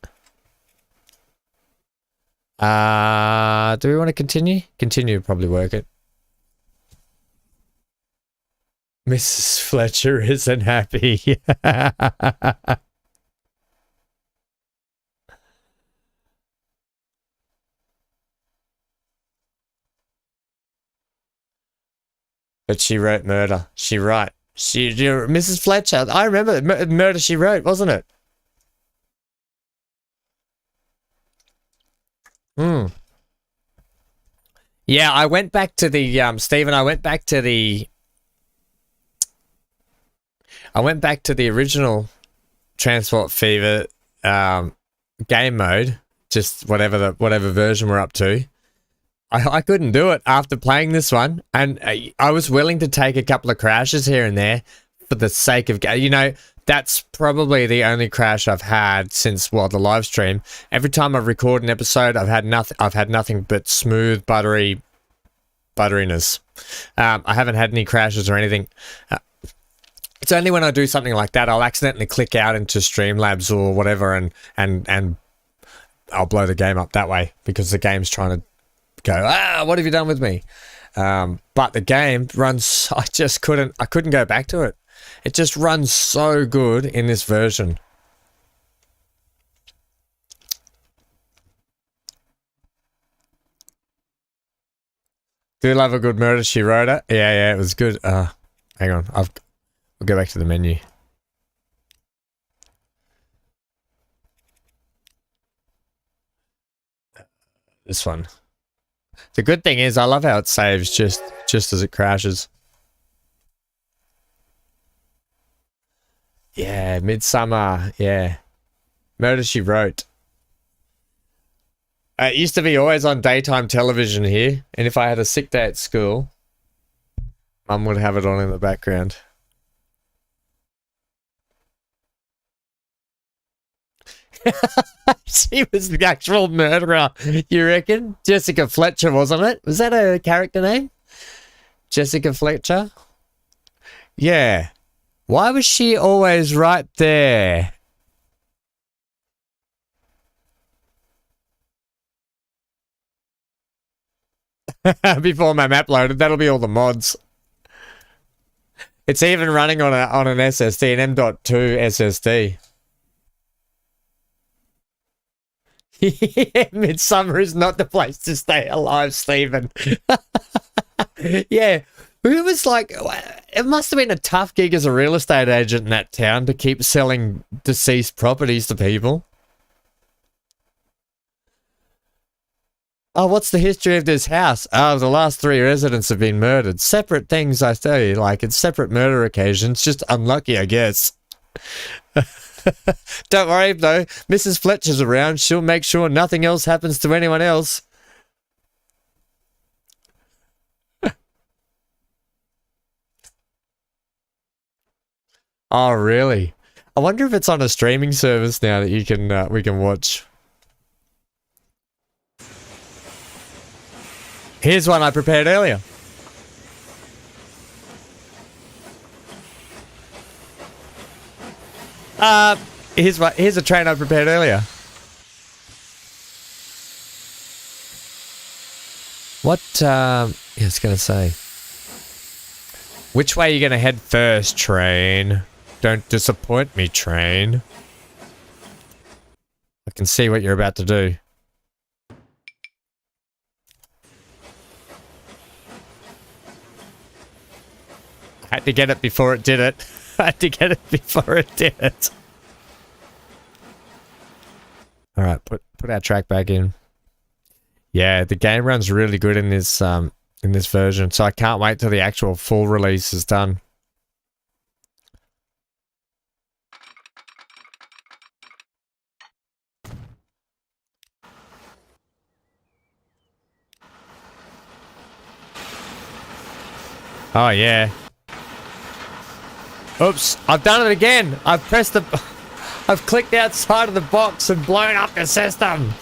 Do we want to continue? Continue would probably work it. Mrs. Fletcher isn't happy. But she wrote murder. Mrs. Fletcher. I remember murder she wrote, wasn't it? Yeah, I went back to the Stephen. I went back to the original Transport Fever game mode, just whatever version we're up to. I couldn't do it after playing this one, and I was willing to take a couple of crashes here and there for the sake of, you know, that's probably the only crash I've had since the live stream. Every time I've recorded an episode, I've had nothing but smooth butteriness. I haven't had any crashes or anything. It's only when I do something like that, I'll accidentally click out into Streamlabs or whatever, and I'll blow the game up that way because the game's trying to go, what have you done with me? But the game runs, I couldn't go back to it. It just runs so good in this version. Do love a good Murder, She Wrote It. Yeah, it was good. Hang on, we'll go back to the menu. This one. The good thing is I love how it saves just as it crashes. Yeah, Midsummer. Yeah. Murder, She Wrote. It used to be always on daytime television here, and if I had a sick day at school, Mum would have it on in the background. She was the actual murderer, you reckon? Jessica Fletcher, wasn't it? Was that a character name? Jessica Fletcher? Yeah. Why was she always right there? before my map loaded. That'll be all the mods. It's even running on an SSD, an M.2 SSD. Midsummer is not the place to stay alive, Stephen. Yeah. It was like, it must have been a tough gig as a real estate agent in that town to keep selling deceased properties to people. Oh, what's the history of this house? Oh, the last 3 residents have been murdered. Separate things, I tell you. Like, it's separate murder occasions. Just unlucky, I guess. Don't worry, though. Mrs. Fletcher's around. She'll make sure nothing else happens to anyone else. Oh, really? I wonder if it's on a streaming service now that you can we can watch. Here's one I prepared earlier. Here's a train I prepared earlier. What yeah, I was gonna say. Which way are you gonna head first, train? Don't disappoint me, train. I can see what you're about to do. I had to get it before it did it. I had to get it before it did it. Alright, put our track back in. Yeah, the game runs really good in this version, so I can't wait till the actual full release is done. Oh, yeah. Oops, I've done it again. I've clicked outside of the box and blown up the system.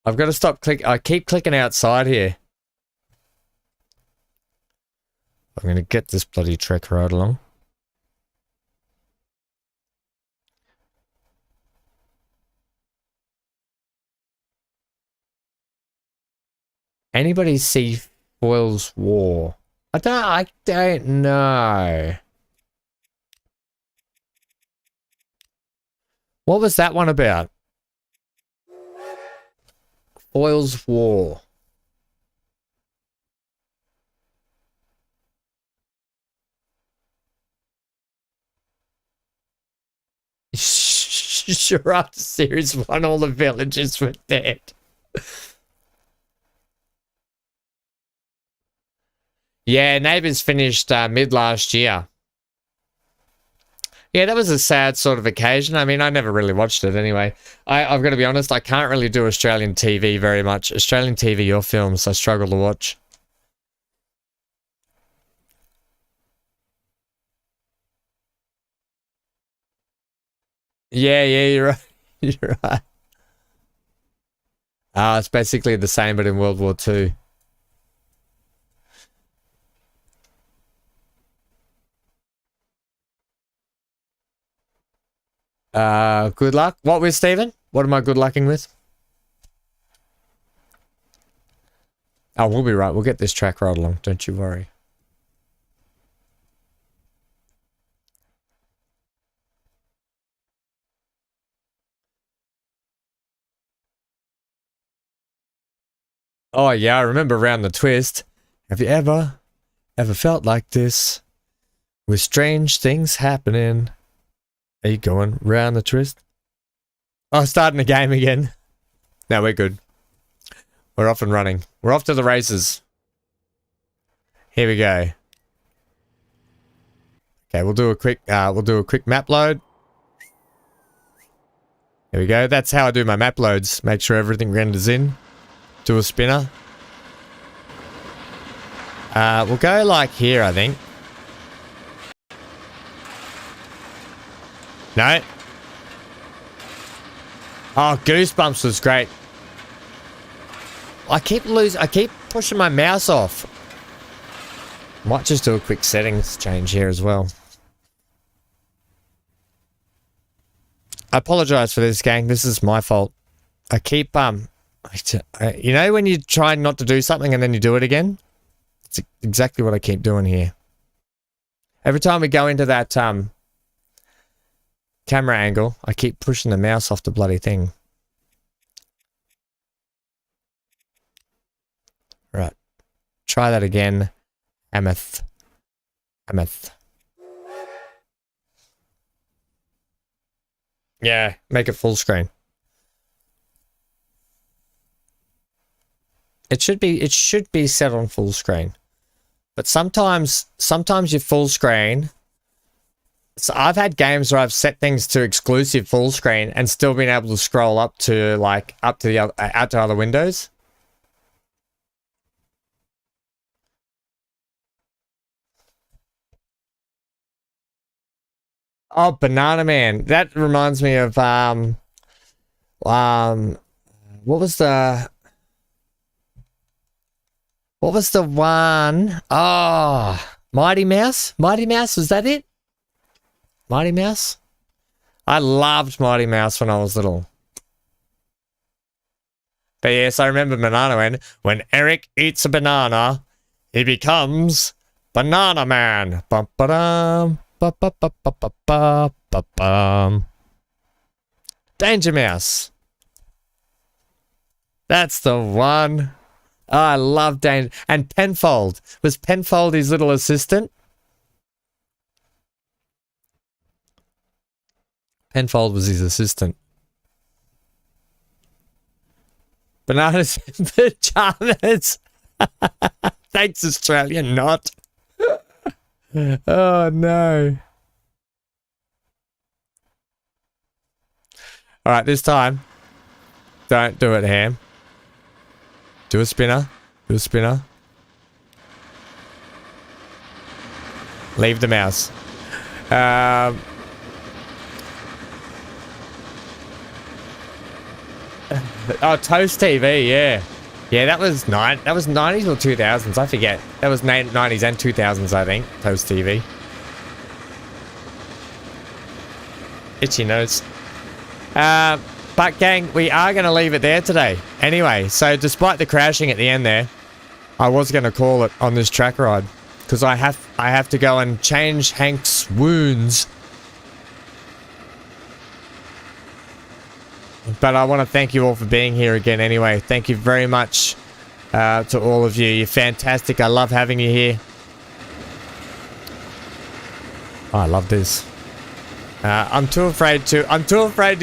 I've got to stop I keep clicking outside here. I'm going to get this bloody trek right along. Anybody see Foyle's War? I don't know. What was that one about? Foyle's War. Sure, after Series 1, all the villagers were dead. Yeah, Neighbours finished mid last year. Yeah, that was a sad sort of occasion. I mean, I never really watched it anyway. I've got to be honest, I can't really do Australian TV very much. Australian TV or films, I struggle to watch. Yeah, you're right. You're right. It's basically the same, but in World War II. Good luck. What with, Stephen? What am I good lucking with? Oh, we'll be right. We'll get this track right along. Don't you worry. Oh, yeah, I remember Round the Twist. Have you ever felt like this? With strange things happening. Are you going round the twist? Oh, starting the game again. No, we're good. We're off and running. We're off to the races. Here we go. Okay, we'll do a quick map load. Here we go. That's how I do my map loads. Make sure everything renders in. Do a spinner. We'll go like here, I think. No. Oh, Goosebumps was great. I keep pushing my mouse off. Might just do a quick settings change here as well. I apologize for this, gang. This is my fault. I keep, you know when you try not to do something and then you do it again? It's exactly what I keep doing here. Every time we go into that, camera angle, I keep pushing the mouse off the bloody thing. Right. Try that again. Ameth. Yeah, make it full screen. It should be set on full screen. But sometimes your full screen. So I've had games where I've set things to exclusive full screen and still been able to scroll up to out to other windows. Oh, Banana Man. That reminds me of what was the one? Oh, Mighty Mouse? Mighty Mouse, was that it? Mighty Mouse? I loved Mighty Mouse when I was little. But yes, I remember Banana Man. When Eric eats a banana, he becomes Banana Man. Bum-ba-dum. Ba-ba-ba-ba-ba-ba-bum. Danger Mouse. That's the one. Oh, I love Danger. And Penfold. Was Penfold his little assistant? Penfold was his assistant. Bananas in pajamas. Thanks, Australia, not. Oh no. Alright, this time. Don't do it, Ham. Do a spinner. Do a spinner. Leave the mouse. Oh, Toast TV, yeah. Yeah, that was 90s or 2000s, I forget. That was 90s and 2000s, I think. Toast TV. Itchy nose. But gang, we are going to leave it there today. Anyway, so despite the crashing at the end there, I was going to call it on this track ride. Because I have to go and change Hank's wounds. But I want to thank you all for being here again anyway. Thank you very much to all of you. You're fantastic. I love having you here. Oh, I love this. I'm too afraid to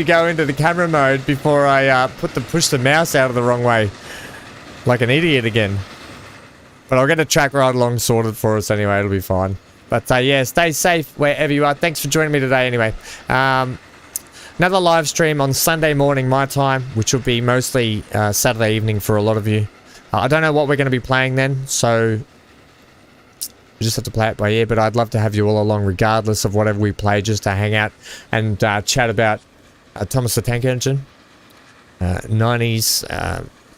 go into the camera mode before I push the mouse out of the wrong way. Like an idiot again. But I'll get a track ride along sorted for us anyway. It'll be fine. But yeah, stay safe wherever you are. Thanks for joining me today anyway. Another live stream on Sunday morning, my time, which will be mostly Saturday evening for a lot of you. I don't know what we're going to be playing then, so we just have to play it by ear, but I'd love to have you all along regardless of whatever we play, just to hang out and chat about Thomas the Tank Engine, 90s,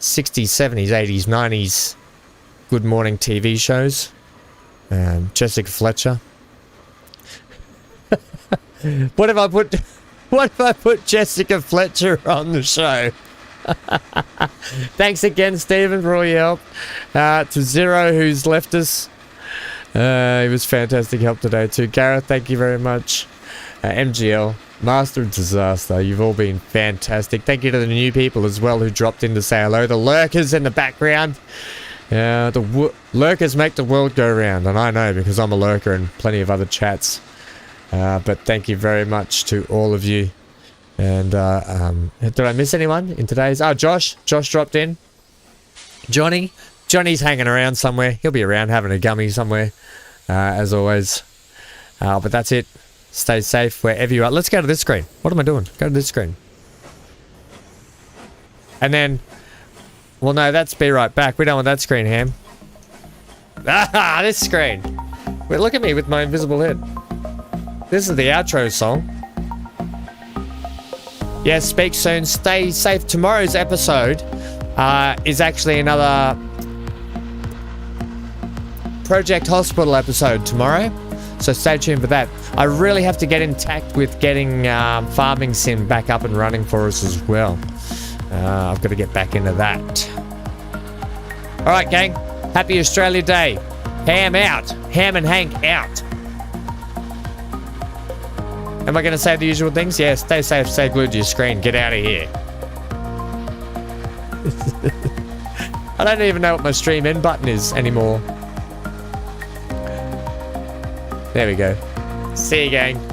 60s, 70s, 80s, 90s good morning TV shows, Jessica Fletcher. What if I put Jessica Fletcher on the show? Thanks again, Stephen, for all your help. To Zero, who's left us. He was fantastic help today too. Gareth, thank you very much. MGL, Master of Disaster, you've all been fantastic. Thank you to the new people as well who dropped in to say hello. The lurkers in the background. The lurkers make the world go round, and I know because I'm a lurker and plenty of other chats. But thank you very much to all of you. And did I miss anyone in today's? Oh, Josh dropped in. Johnny's hanging around somewhere. He'll be around having a gummy somewhere, as always. But that's it. Stay safe wherever you are. Let's go to this screen. What am I doing? Go to this screen. And then, well, no, that's be right back. We don't want that screen, Ham. Ah, this screen. Wait, look at me with my invisible head. This is the outro song. Yeah, speak soon. Stay safe. Tomorrow's episode is actually another Project Hospital episode tomorrow, so stay tuned for that. I really have to get intact with getting Farming Sim back up and running for us as well. I've got to get back into that. Alright gang, happy Australia Day. Ham out. Ham and Hank out. Am I going to say the usual things? Yeah, stay safe, stay glued to your screen. Get out of here. I don't even know what my stream end button is anymore. There we go. See you, gang.